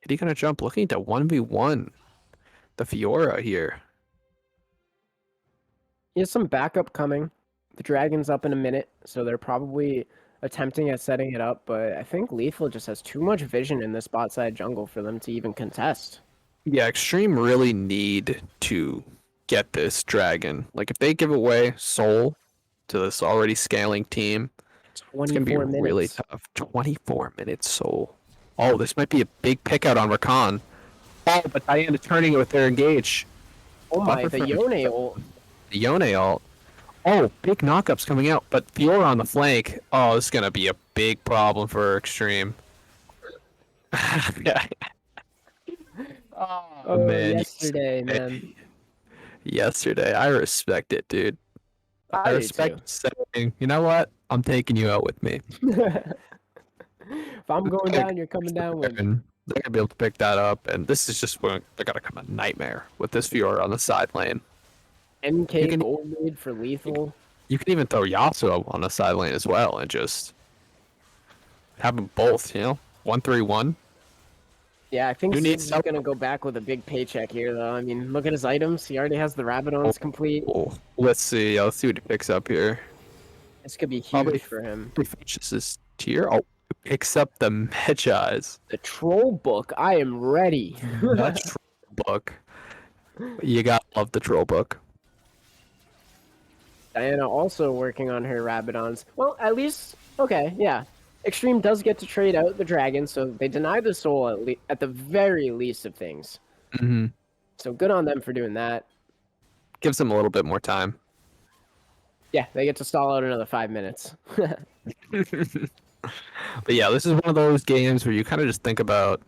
[SPEAKER 6] Kitty gonna jump, looking to 1v1 the Fiora here.
[SPEAKER 5] He has some backup coming. The dragon's up in a minute, so they're probably attempting at setting it up, but I think Lethal just has too much vision in this bot side jungle for them to even contest.
[SPEAKER 6] Yeah, Extreme really need to get this dragon. Like, if they give away Soul to this already scaling team, it's gonna be
[SPEAKER 5] 24
[SPEAKER 6] really
[SPEAKER 5] minutes.
[SPEAKER 6] tough. 24 minutes Soul. Oh, this might be a big pick out on Rakan. Oh, but Diana turning it with their engage.
[SPEAKER 5] Oh my,
[SPEAKER 6] Buffer
[SPEAKER 5] the
[SPEAKER 6] from
[SPEAKER 5] Yone ult.
[SPEAKER 6] the Yone ult. Oh, big knockups coming out, but Fiora on the flank. Oh, this is gonna be a big problem for Extreme. Yeah. Oh man,
[SPEAKER 5] Yesterday, man.
[SPEAKER 6] yesterday. I respect it, dude. I
[SPEAKER 5] I do
[SPEAKER 6] respect saying, you know what? I'm taking you out with me.
[SPEAKER 5] If I'm going down, you're coming down with me.
[SPEAKER 6] And they're gonna be able to pick that up, and this is just when they're gonna come a nightmare with this Fiora on the side lane.
[SPEAKER 5] MK
[SPEAKER 6] You can-
[SPEAKER 5] gold lead for Lethal.
[SPEAKER 6] You can even throw Yasuo on the side lane as well, and just have them both. You know, 1-3-1.
[SPEAKER 5] Yeah, I think
[SPEAKER 6] You need
[SPEAKER 5] Sid's
[SPEAKER 6] help.
[SPEAKER 5] gonna go back with a big paycheck here, though. I mean, look at his items. He already has the Rabadons complete.
[SPEAKER 6] Oh, let's see. Let's see what he picks up here.
[SPEAKER 5] This could be huge
[SPEAKER 6] Probably-
[SPEAKER 5] for him.
[SPEAKER 6] He finishes his tier. Oh, picks up the Medjai's.
[SPEAKER 5] The Troll Book. I am ready.
[SPEAKER 6] That troll book. You gotta love the troll book.
[SPEAKER 5] Diana also working on her Rabadons. Well, at least, okay, yeah. Extreme does get to trade out the dragon, so they deny the soul at the very least of things.
[SPEAKER 6] Mm-hmm.
[SPEAKER 5] So good on them for doing that.
[SPEAKER 6] Gives them a little bit more time.
[SPEAKER 5] Yeah, they get to stall out another 5 minutes.
[SPEAKER 6] But yeah, this is one of those games where you kind of just think about,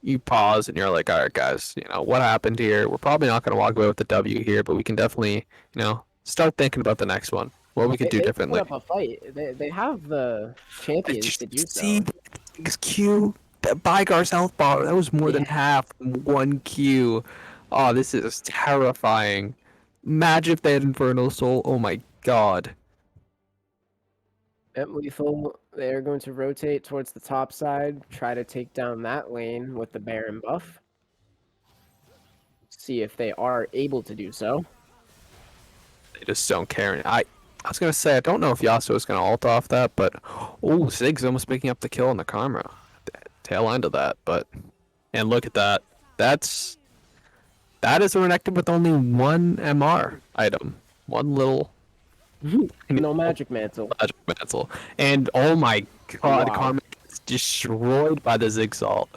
[SPEAKER 6] you pause and you're like, all right, guys, you know, what happened here? We're probably not going to walk away with the W here, but we can definitely, you know, start thinking about the next one. What we could do
[SPEAKER 5] They
[SPEAKER 6] differently.
[SPEAKER 5] put up a fight. They have the champions to do so.
[SPEAKER 6] See, this Q, that Bygar's health bar, that was more than half one Q. Oh, this is terrifying. Imagine if they had Infernal Soul. Oh my god.
[SPEAKER 5] Yep, Lethal, they're going to rotate towards the top side, try to take down that lane with the Baron buff. See if they are able to do so.
[SPEAKER 6] They just don't care. I was gonna say I don't know if Yasuo is gonna ult off that, but oh, Zig's almost picking up the kill on the Karma. Tail end of that, but and look at that. That is renected with only one MR item, one little
[SPEAKER 5] No magic mantle.
[SPEAKER 6] magic mantle, and oh my god,
[SPEAKER 5] Wow.
[SPEAKER 6] Karma gets destroyed by the Zig's ult.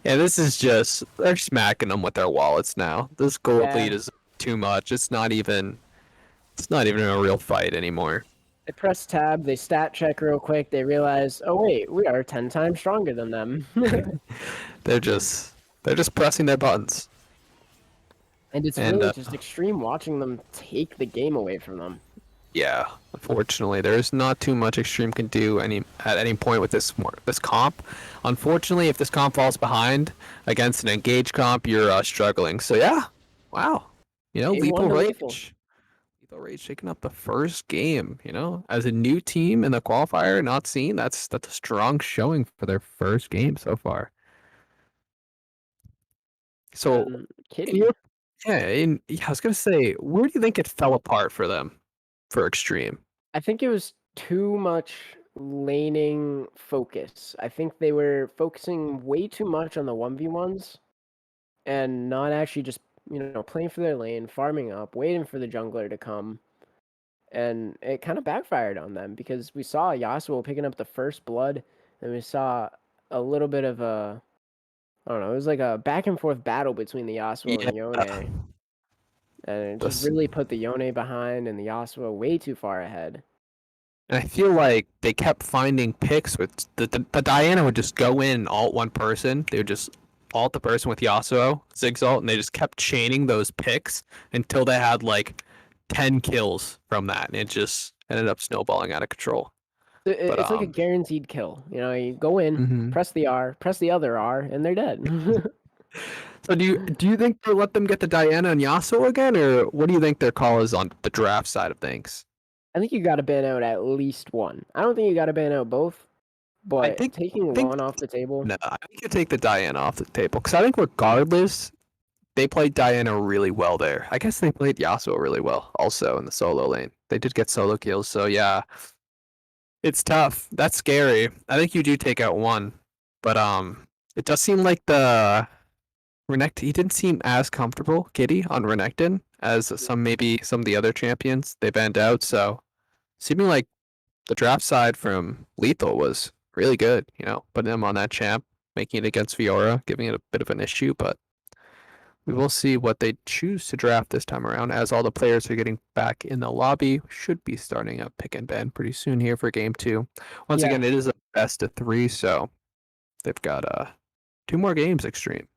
[SPEAKER 6] And this is just they're smacking them with their wallets now. This gold
[SPEAKER 5] Yeah.
[SPEAKER 6] lead is too much. It's not even a real fight anymore.
[SPEAKER 5] They press tab, they stat check real quick, they realize, oh wait, we are 10 times stronger than them.
[SPEAKER 6] They're just pressing their buttons.
[SPEAKER 5] And it's
[SPEAKER 6] And,
[SPEAKER 5] really just extreme watching them take the game away from them.
[SPEAKER 6] Yeah, unfortunately, there's not too much Extreme can do at any point with this comp. Unfortunately, if this comp falls behind against an engaged comp, you're struggling. So yeah, wow,
[SPEAKER 5] Game
[SPEAKER 6] Lethal
[SPEAKER 5] one to Lethal.
[SPEAKER 6] Rage, Lethal Rage taking up the first game. As a new team in the qualifier, not seen. That's a strong showing for their first game so far. So, in
[SPEAKER 5] Kitty.
[SPEAKER 6] your yeah, I was gonna say, where do you think it fell apart for them, for Extreme?
[SPEAKER 5] I think it was too much laning focus. I think they were focusing way too much on the 1v1s and not actually just, playing for their lane, farming up, waiting for the jungler to come. And it kind of backfired on them because we saw Yasuo picking up the first blood, and we saw a little bit of a, I don't know, it was like a back and forth battle between the Yasuo and Yone. And it just really put the Yone behind and the Yasuo way too far ahead.
[SPEAKER 6] And I feel like they kept finding picks with the Diana would just go in and ult one person. They would just ult the person with Yasuo, Zig's ult, and they just kept chaining those picks until they had like 10 kills from that. And it just ended up snowballing out of control.
[SPEAKER 5] It's like a guaranteed kill. You go in, press the R, press the other R, and they're dead.
[SPEAKER 6] So do you think they'll let them get the Diana and Yasuo again, or what do you think their call is on the draft side of things?
[SPEAKER 5] I think you got to ban out at least one. I don't think you got to ban out both, but taking one off the table.
[SPEAKER 6] No, I think you take the Diana off the table because I think regardless, they played Diana really well there. I guess they played Yasuo really well also in the solo lane. They did get solo kills, so yeah, it's tough. That's scary. I think you do take out one, but it does seem like the Renekton, he didn't seem as comfortable, Kitty, on Renekton as some of the other champions they banned out. So, seeming like the draft side from Lethal was really good. Putting him on that champ, making it against Fiora, giving it a bit of an issue. But we will see what they choose to draft this time around. As all the players are getting back in the lobby, should be starting a pick and ban pretty soon here for game 2. Once again, it is a best of 3, so they've got 2 more games. Extreme,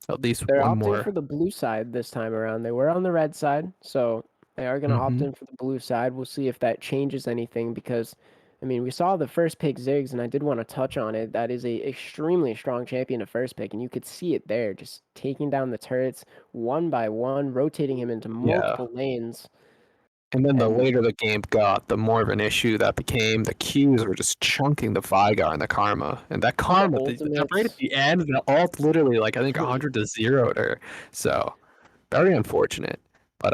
[SPEAKER 6] at least
[SPEAKER 5] They're
[SPEAKER 6] one
[SPEAKER 5] opting
[SPEAKER 6] more.
[SPEAKER 5] for the blue side this time around. They were on the red side, so they are going to opt in for the blue side. We'll see if that changes anything because, we saw the first pick Ziggs, and I did want to touch on it. That is a extremely strong champion to first pick, and you could see it there, just taking down the turrets one by one, rotating him into multiple lanes.
[SPEAKER 6] And then the later the game got, the more of an issue that became. The Qs were just chunking the Vigar and the Karma. And that Karma, right at the end, the ult literally, I think 100 to 0 her. So, very unfortunate. But,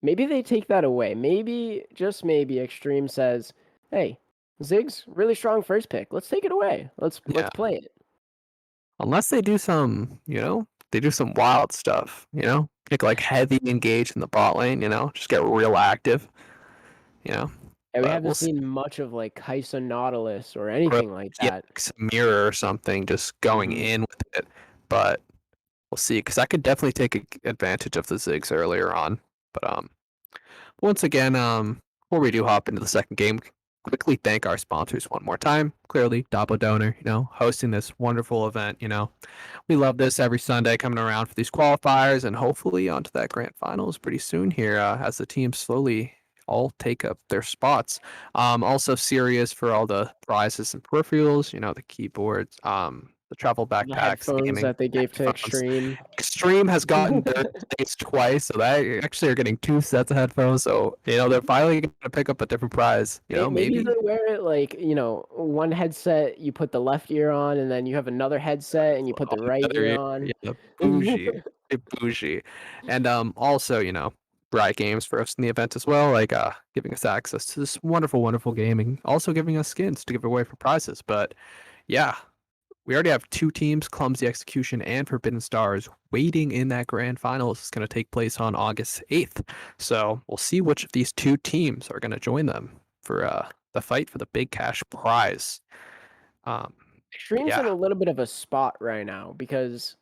[SPEAKER 5] maybe they take that away. Maybe, just maybe, Extreme says, hey, Ziggs, really strong first pick. Let's take it away. Let's play it.
[SPEAKER 6] Unless they do some, they do some wild stuff, pick heavy engage in the bot lane, just get real active,
[SPEAKER 5] Yeah, we haven't seen much of Kaisa Nautilus or anything like that.
[SPEAKER 6] Mirror or something just going in with it, but we'll see because I could definitely take advantage of the Ziggs earlier on. But once again, before we do hop into the second game, quickly thank our sponsors one more time. Clearly, DAbo Donor, hosting this wonderful event. We love this every Sunday coming around for these qualifiers and hopefully onto that grand finals pretty soon here as the teams slowly all take up their spots. Also serious for all the prizes and peripherals, the keyboards, the travel backpacks,
[SPEAKER 5] the headphones that they gave to Extreme.
[SPEAKER 6] Extreme has gotten their things twice, so they actually are getting 2 sets of headphones. So they're finally going to pick up a different prize.
[SPEAKER 5] Maybe they wear it one headset you put the left ear on, and then you have another headset and you put the right ear on.
[SPEAKER 6] Yeah, bougie, bougie, and also Riot Games for us in the event as well, like giving us access to this wonderful, wonderful gaming, also giving us skins to give away for prizes. But yeah, we already have two teams, Clumsy Execution and Forbidden Stars, waiting in that grand final. This is going to take place on August 8th. So we'll see which of these two teams are going to join them for the fight for the big cash prize.
[SPEAKER 5] Extreme's in
[SPEAKER 6] Yeah.
[SPEAKER 5] a little bit of a spot right now because,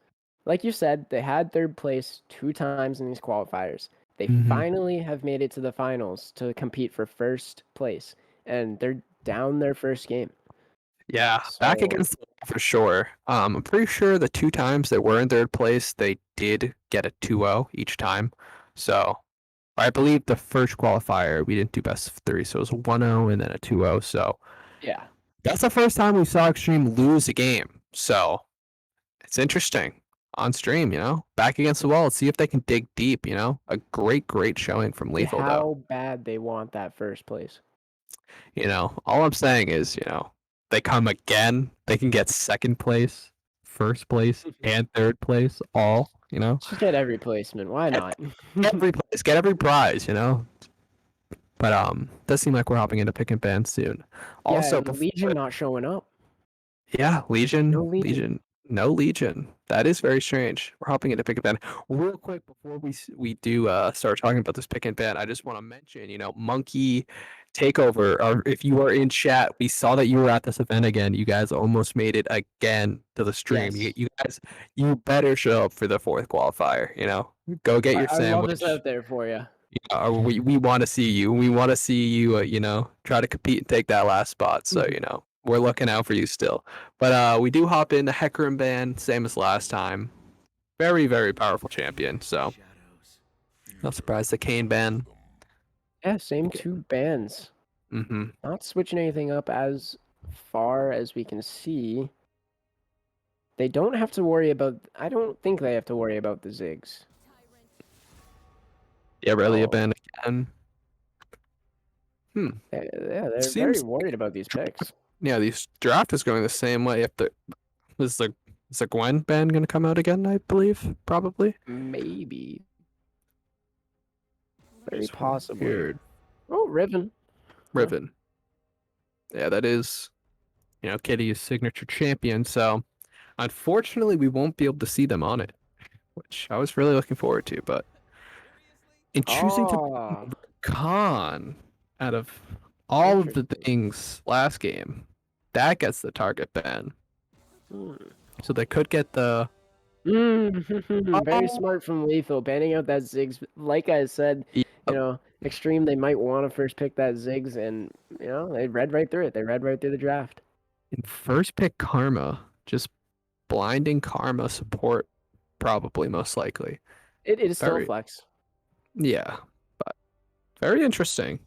[SPEAKER 5] like you said, they had third place 2 times in these qualifiers. They
[SPEAKER 6] Mhm.
[SPEAKER 5] finally have made it to the finals to compete for first place, and they're down their first game.
[SPEAKER 6] Yeah, back
[SPEAKER 5] So-
[SPEAKER 6] against the wall for sure. I'm pretty sure the 2 times they were in third place, they did get a 2-0 each time. So I believe the first qualifier we didn't do best of 3, so it was a 1-0 and then a 2-0. So
[SPEAKER 5] Yeah.
[SPEAKER 6] that's the first time we saw Extreme lose a game. So it's interesting on stream, back against the wall. Let's see if they can dig deep, A great, great showing from Lethal, though.
[SPEAKER 5] How bad they want that first place.
[SPEAKER 6] All I'm saying is, they come again, they can get second place, first place, and third place, all,
[SPEAKER 5] Just get every placement. Why not?
[SPEAKER 6] every place, get every prize, But does seem like we're hopping into pick and ban soon. Also,
[SPEAKER 5] yeah, Legion not showing up.
[SPEAKER 6] yeah, Legion,
[SPEAKER 5] No Legion.
[SPEAKER 6] no Legion. That is very strange. We're hopping into pick and ban real quick before we do start talking about this pick and ban. I just want to mention, Monkey Takeover. Or if you are in chat, we saw that you were at this event again. You guys almost made it again to the stream.
[SPEAKER 5] Yes.
[SPEAKER 6] You guys, you better show up for the fourth qualifier. Go get your
[SPEAKER 5] I love
[SPEAKER 6] sandwich.
[SPEAKER 5] this out there for you.
[SPEAKER 6] We want to see you. We want to see you, try to compete and take that last spot. So, we're looking out for you still. But we do hop in the Hecarim ban, same as last time. Very, very powerful champion. So, not surprised the Kane ban.
[SPEAKER 5] Yeah, same 2 bands.
[SPEAKER 6] Mm-hmm.
[SPEAKER 5] Not switching anything up as far as we can see. They don't have to worry about. I don't think they have to worry about the Ziggs.
[SPEAKER 6] Yeah, really
[SPEAKER 5] Oh.
[SPEAKER 6] a ban again.
[SPEAKER 5] Yeah, they're very
[SPEAKER 6] Seems-
[SPEAKER 5] worried about these picks.
[SPEAKER 6] Yeah, these draft is going the same way. Is the Gwen ban going to come out again? I believe probably.
[SPEAKER 5] Maybe. Very
[SPEAKER 6] It's
[SPEAKER 5] possible.
[SPEAKER 6] weird.
[SPEAKER 5] Oh, Riven.
[SPEAKER 6] Riven. Yeah, that is, Kitty's signature champion. So, unfortunately, we won't be able to see them on it, which I was really looking forward to. But in choosing to
[SPEAKER 5] Oh,
[SPEAKER 6] Khan out of all of the things last game, that gets the target ban.
[SPEAKER 5] hmm.
[SPEAKER 6] So they could get the.
[SPEAKER 5] Very smart from Lethal, banning out that Ziggs. Like I said, Extreme, they might want to first pick that Ziggs, and, they read right through it. They read right through the draft.
[SPEAKER 6] In first pick Karma, just blinding Karma support, probably most likely.
[SPEAKER 5] It is still
[SPEAKER 6] Very-
[SPEAKER 5] flex.
[SPEAKER 6] Yeah, but very interesting.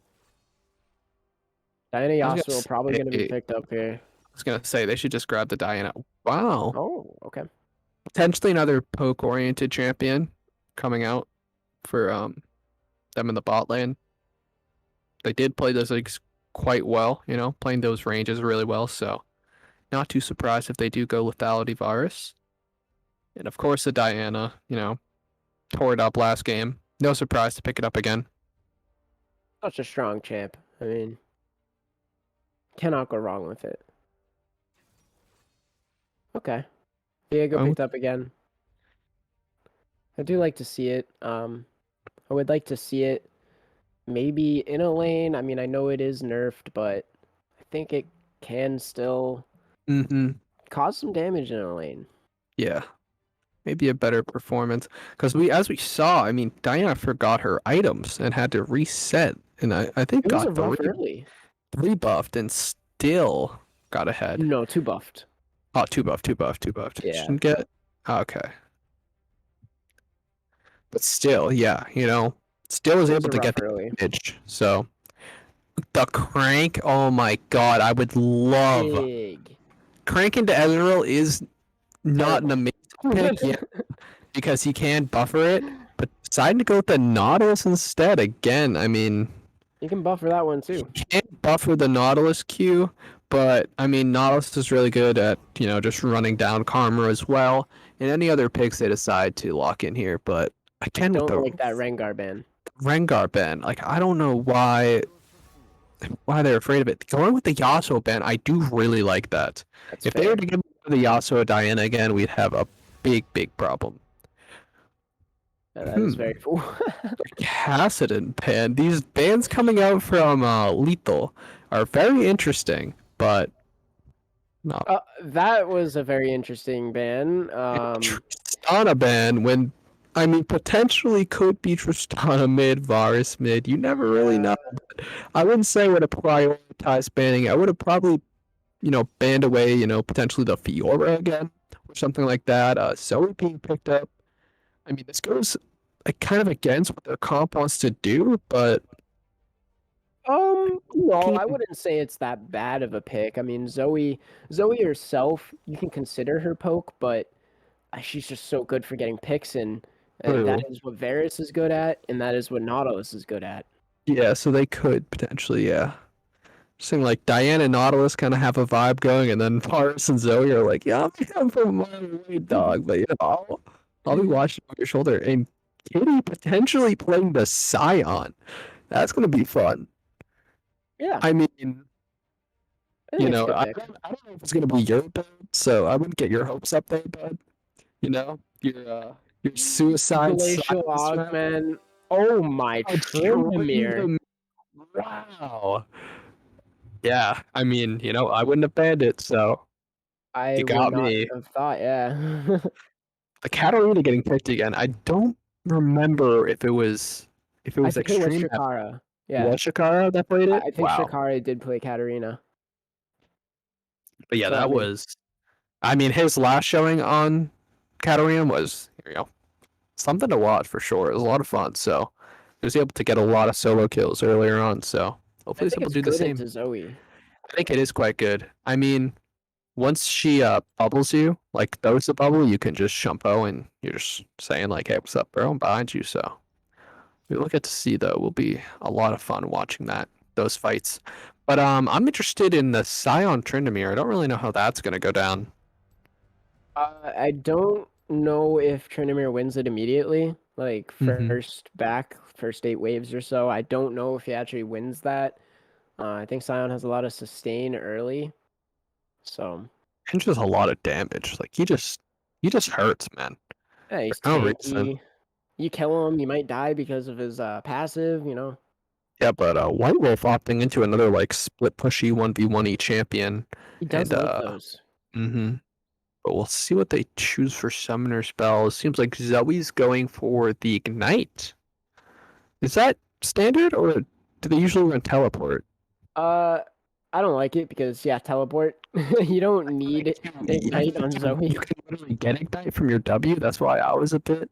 [SPEAKER 5] Diana
[SPEAKER 6] I was gonna
[SPEAKER 5] Yasuo probably going to be
[SPEAKER 6] say-
[SPEAKER 5] picked up here.
[SPEAKER 6] I was gonna say they should just grab the Diana. Wow,
[SPEAKER 5] Oh, okay.
[SPEAKER 6] potentially another poke-oriented champion coming out for them in the bot lane. They did play those leagues quite well, playing those ranges really well. So, not too surprised if they do go lethality virus. And of course, the Diana, tore it up last game. No surprise to pick it up again.
[SPEAKER 5] Such a strong champ. I mean, cannot go wrong with it. Okay. Diego
[SPEAKER 6] Oh.
[SPEAKER 5] picked up again. I do like to see it. I would like to see it maybe in a lane. I mean, I know it is nerfed, but I think it can still
[SPEAKER 6] Mm-hmm.
[SPEAKER 5] cause some damage in a lane.
[SPEAKER 6] Yeah. Maybe a better performance. Because as we saw, I mean, Diana forgot her items and had to reset. And I think
[SPEAKER 5] It was a
[SPEAKER 6] got
[SPEAKER 5] rough
[SPEAKER 6] three,
[SPEAKER 5] early.
[SPEAKER 6] three buffed and still got ahead.
[SPEAKER 5] No, 2 buffed.
[SPEAKER 6] Oh, two buffed.
[SPEAKER 5] Yeah.
[SPEAKER 6] Shouldn't get. Okay. But still, yeah, still was
[SPEAKER 5] It was
[SPEAKER 6] able
[SPEAKER 5] a
[SPEAKER 6] to get
[SPEAKER 5] rough
[SPEAKER 6] the
[SPEAKER 5] early.
[SPEAKER 6] damage. So the crank, oh my god, I would love
[SPEAKER 5] Big.
[SPEAKER 6] crank into Ezreal is not an amazing pick yet because he can buffer it, but deciding to go with the Nautilus instead again. I mean,
[SPEAKER 5] You can buffer that one too.
[SPEAKER 6] can't buffer the Nautilus Q, but I mean Nautilus is really good at just running down Karma as well, and any other picks they decide to lock in here. But again with
[SPEAKER 5] Don't
[SPEAKER 6] the
[SPEAKER 5] like that Rengar ban.
[SPEAKER 6] Rengar ban. Like I don't know why they're afraid of it. Going with the Yasuo ban, I do really like that.
[SPEAKER 5] That's
[SPEAKER 6] If they were
[SPEAKER 5] fair.
[SPEAKER 6] to give me the Yasuo Diana again, we'd have a big problem.
[SPEAKER 5] Yeah, that is
[SPEAKER 6] Hmm.
[SPEAKER 5] very cool.
[SPEAKER 6] Cassidon ban. These bans coming out from Lethal are very interesting, but no.
[SPEAKER 5] That was a very interesting ban.
[SPEAKER 6] Tristana ban when I mean potentially could be Tristana mid, Varus mid. You never really
[SPEAKER 5] Yeah.
[SPEAKER 6] know. I wouldn't say I would have prioritized banning. I would have probably, banned away, potentially the Fiora again or something like that. Zoe being picked up. I mean, this goes like kind of against what the comp wants to do, but
[SPEAKER 5] No, I wouldn't say it's that bad of a pick. I mean, Zoe herself, you can consider her poke, but she's just so good for getting picks, and that
[SPEAKER 6] true.
[SPEAKER 5] is what Varus is good at, and that is what Nautilus is good at.
[SPEAKER 6] Yeah, so they could potentially, yeah. Seeing like Diana and Nautilus kind of have a vibe going, and then Paris and Zoe are like, "Yeah, I'm from a mile away, dog," but I'll be watching over your shoulder. And Kitty potentially playing the Scion. That's gonna be fun.
[SPEAKER 5] Yeah,
[SPEAKER 6] I mean,
[SPEAKER 5] I think it's a good pick.
[SPEAKER 6] I don't know if it's gonna be your build, so I wouldn't get your hopes up there, bud. Your suicide
[SPEAKER 5] Glacial
[SPEAKER 6] Scion strat.
[SPEAKER 5] Augment. Oh my
[SPEAKER 6] Oh, drain
[SPEAKER 5] Tryndamere.
[SPEAKER 6] them. Wow. Yeah, I mean, I wouldn't have banned it, so
[SPEAKER 5] I
[SPEAKER 6] you
[SPEAKER 5] would
[SPEAKER 6] got
[SPEAKER 5] not
[SPEAKER 6] me.
[SPEAKER 5] have thought, yeah.
[SPEAKER 6] The Katarina getting picked again. I don't remember if it
[SPEAKER 5] I
[SPEAKER 6] was
[SPEAKER 5] think it was
[SPEAKER 6] extreme that
[SPEAKER 5] Shakara. Yeah,
[SPEAKER 6] was Shakara that played it.
[SPEAKER 5] I think
[SPEAKER 6] Wow.
[SPEAKER 5] Shakara did play Katarina.
[SPEAKER 6] But yeah,
[SPEAKER 5] So I
[SPEAKER 6] that
[SPEAKER 5] mean,
[SPEAKER 6] was I mean his last showing on Katarina was something to watch for sure. It was a lot of fun. So he was able to get a lot of solo kills earlier on. So
[SPEAKER 5] I
[SPEAKER 6] hopefully he's
[SPEAKER 5] think
[SPEAKER 6] able
[SPEAKER 5] it's
[SPEAKER 6] to do the
[SPEAKER 5] good
[SPEAKER 6] same.
[SPEAKER 5] into Zoe.
[SPEAKER 6] I think it is quite good. I mean, once she bubbles you, like throws the bubble, you can just shumpo and you're just saying like, "Hey, what's up, bro? I'm behind you." So we'll get to see though. Will be a lot of fun watching those fights. But I'm interested in the Scion Tryndamere. I don't really know how that's gonna go down.
[SPEAKER 5] I don't know if Tryndamere wins it immediately, like
[SPEAKER 6] Mm-hmm.
[SPEAKER 5] first 8 waves or so. I don't know if he actually wins that. I think Sion has a lot of sustain early, so
[SPEAKER 6] And just a lot of damage. Like he just hurts, man.
[SPEAKER 5] yeah,
[SPEAKER 6] For
[SPEAKER 5] he's
[SPEAKER 6] no reason.
[SPEAKER 5] tanky. You kill him, you might die because of his passive.
[SPEAKER 6] Yeah, but White Wolf opting into another like split pushy 1v1e champion.
[SPEAKER 5] He does
[SPEAKER 6] And
[SPEAKER 5] like those.
[SPEAKER 6] mm-hmm. But we'll see what they choose for summoner spells. Seems like Zoe's going for the ignite. Is that standard or do they usually run teleport?
[SPEAKER 5] Uh, I don't like it because yeah, teleport. You don't need ignite on
[SPEAKER 6] You
[SPEAKER 5] Zoe.
[SPEAKER 6] can literally get ignite from your W. That's why I was a bit,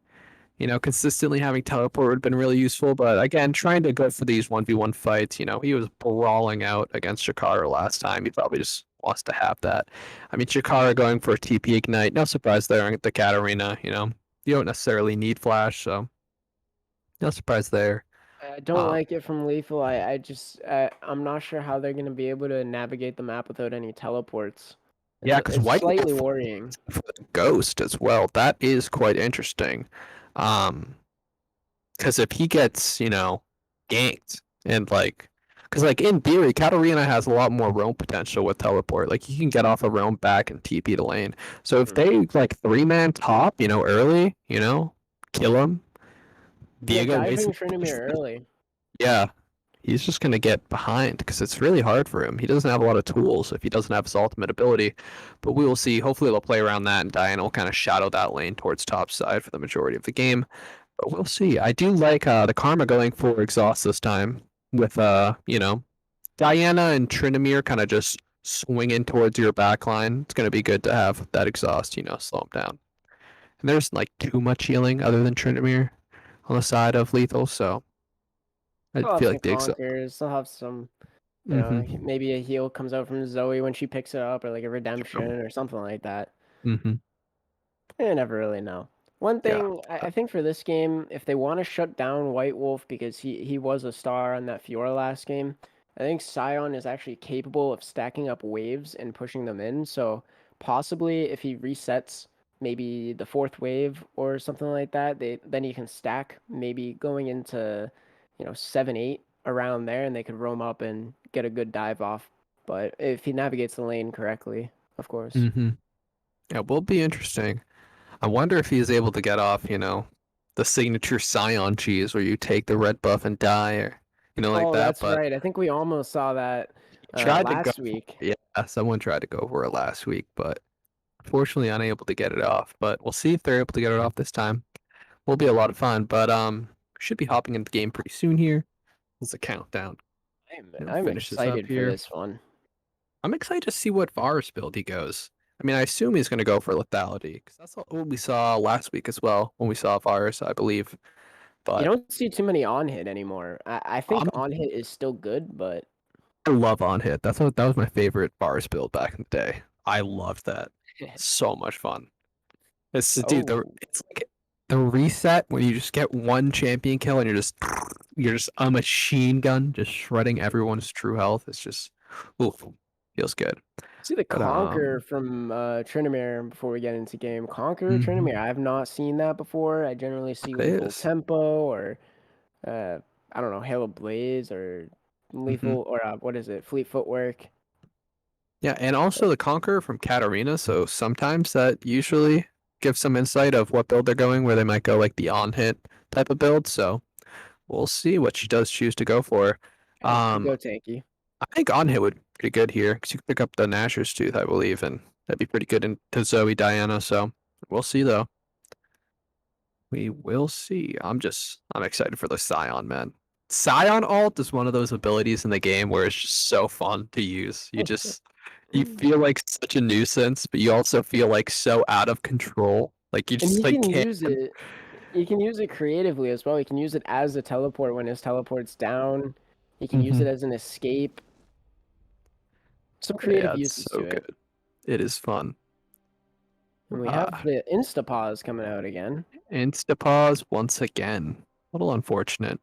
[SPEAKER 6] consistently having teleport would have been really useful. But again, trying to go for these 1v1 fights, he was brawling out against Shakara last time. He probably just wants to have that. I mean, Shakara going for a TP ignite, no surprise there at the Katarina, You don't necessarily need flash, so no surprise there.
[SPEAKER 5] I don't
[SPEAKER 6] Um,
[SPEAKER 5] like it from Lethal. I'm not sure how they're gonna be able to navigate the map without any teleports.
[SPEAKER 6] yeah, because
[SPEAKER 5] It's
[SPEAKER 6] White
[SPEAKER 5] slightly
[SPEAKER 6] Wolf
[SPEAKER 5] worrying.
[SPEAKER 6] for the Ghost as well. That is quite interesting. Um, because if he gets, ganked and because in theory, Katarina has a lot more roam potential with teleport. Like he can get off a roam back and TP the lane. So if
[SPEAKER 5] Mhm.
[SPEAKER 6] they three-man top, early, kill him.
[SPEAKER 5] Yeah,
[SPEAKER 6] Diego waits.
[SPEAKER 5] diving Tryndamere early.
[SPEAKER 6] Yeah, he's just gonna get behind because it's really hard for him. He doesn't have a lot of tools if he doesn't have his ultimate ability. But we will see. Hopefully they'll play around that and Diana will kind of shadow that lane towards top side for the majority of the game. But we'll see. I do like the Karma going for exhaust this time with Diana and Tryndamere kind of just swinging towards your back line. It's gonna be good to have that exhaust, slow him down. And there's too much healing other than Tryndamere on the side of lethal, so I
[SPEAKER 5] They'll have
[SPEAKER 6] feel
[SPEAKER 5] some
[SPEAKER 6] like the exhaust.
[SPEAKER 5] conquers. They'll have some,
[SPEAKER 6] Mm-hmm.
[SPEAKER 5] maybe a heal comes out from Zoe when she picks it up, or like a redemption or something like that.
[SPEAKER 6] Mm-hmm.
[SPEAKER 5] You never really know. One
[SPEAKER 6] Yeah.
[SPEAKER 5] thing I think for this game, if they want to shut down White Wolf because he was a star on that Fiora last game, I think Sion is actually capable of stacking up waves and pushing them in. So possibly if he resets maybe the fourth wave or something like that, then he can stack maybe going into 7, 8 around there, and they could roam up and get a good dive off. But if he navigates the lane correctly, of course.
[SPEAKER 6] Mm-hmm. Yeah, will be interesting. I wonder if he is able to get off, the signature Scion cheese where you take the red buff and die, or like
[SPEAKER 5] Oh,
[SPEAKER 6] that.
[SPEAKER 5] that's
[SPEAKER 6] But
[SPEAKER 5] right. I think we almost saw that
[SPEAKER 6] tried to go.
[SPEAKER 5] last week.
[SPEAKER 6] Yeah, someone tried to go for it last week, but unfortunately unable to get it off. But we'll see if they're able to get it off this time. Will be a lot of fun. But should be hopping into the game pretty soon here. It's a countdown.
[SPEAKER 5] I'm
[SPEAKER 6] Finish this up
[SPEAKER 5] excited for
[SPEAKER 6] here.
[SPEAKER 5] this one.
[SPEAKER 6] I'm excited to see what Varus build he goes. I mean, I assume he's going to go for lethality because that's what we saw last week as well when we saw Varus, I believe.
[SPEAKER 5] You
[SPEAKER 6] But
[SPEAKER 5] don't see too many on hit anymore. I think
[SPEAKER 6] I'm,
[SPEAKER 5] on hit is still good, but
[SPEAKER 6] I love on hit. That was my favorite Varus build back in the day. I loved that. So much fun. Dude,
[SPEAKER 5] oh,
[SPEAKER 6] it's like the reset when you just get one champion kill and you're just a machine gun, just shredding everyone's true health. It's just, oof, feels good.
[SPEAKER 5] see the
[SPEAKER 6] But
[SPEAKER 5] Conquer from Tryndamere before we get into game. Conquer
[SPEAKER 6] mhm,
[SPEAKER 5] Tryndamere. I have not seen that before. I generally see
[SPEAKER 6] it
[SPEAKER 5] like full
[SPEAKER 6] is.
[SPEAKER 5] tempo or I don't know, Halo Blaze or
[SPEAKER 6] Mhm.
[SPEAKER 5] lethal or what is it? Fleet footwork.
[SPEAKER 6] Yeah, and also the Conqueror from Katarina, so sometimes that usually gives some insight of what build they're going, where they might go like the on-hit type of build. So we'll see what she does choose to go for.
[SPEAKER 5] Okay, could
[SPEAKER 6] Um,
[SPEAKER 5] go tanky.
[SPEAKER 6] I think on-hit would be pretty good here because you could pick up the Nashor's Tooth, I believe, and that'd be pretty good into Zoe Diana. So we'll see though. We will see. I'm excited for the Scion, man. Scion ult is one of those abilities in the game where it's just so fun to use. You feel like such a nuisance, but you also feel like so out of control. Like you
[SPEAKER 5] And
[SPEAKER 6] just
[SPEAKER 5] he
[SPEAKER 6] like
[SPEAKER 5] can
[SPEAKER 6] can't.
[SPEAKER 5] use it. You can use it creatively as well. You can use it as a teleport when his teleport's down. You can use
[SPEAKER 6] Mhm.
[SPEAKER 5] it as an escape. Some
[SPEAKER 6] Yeah,
[SPEAKER 5] creative
[SPEAKER 6] it's
[SPEAKER 5] uses
[SPEAKER 6] so
[SPEAKER 5] to it.
[SPEAKER 6] good. It is fun.
[SPEAKER 5] And we have
[SPEAKER 6] Ah,
[SPEAKER 5] the Instapause coming out again.
[SPEAKER 6] Instapause once again. A little unfortunate.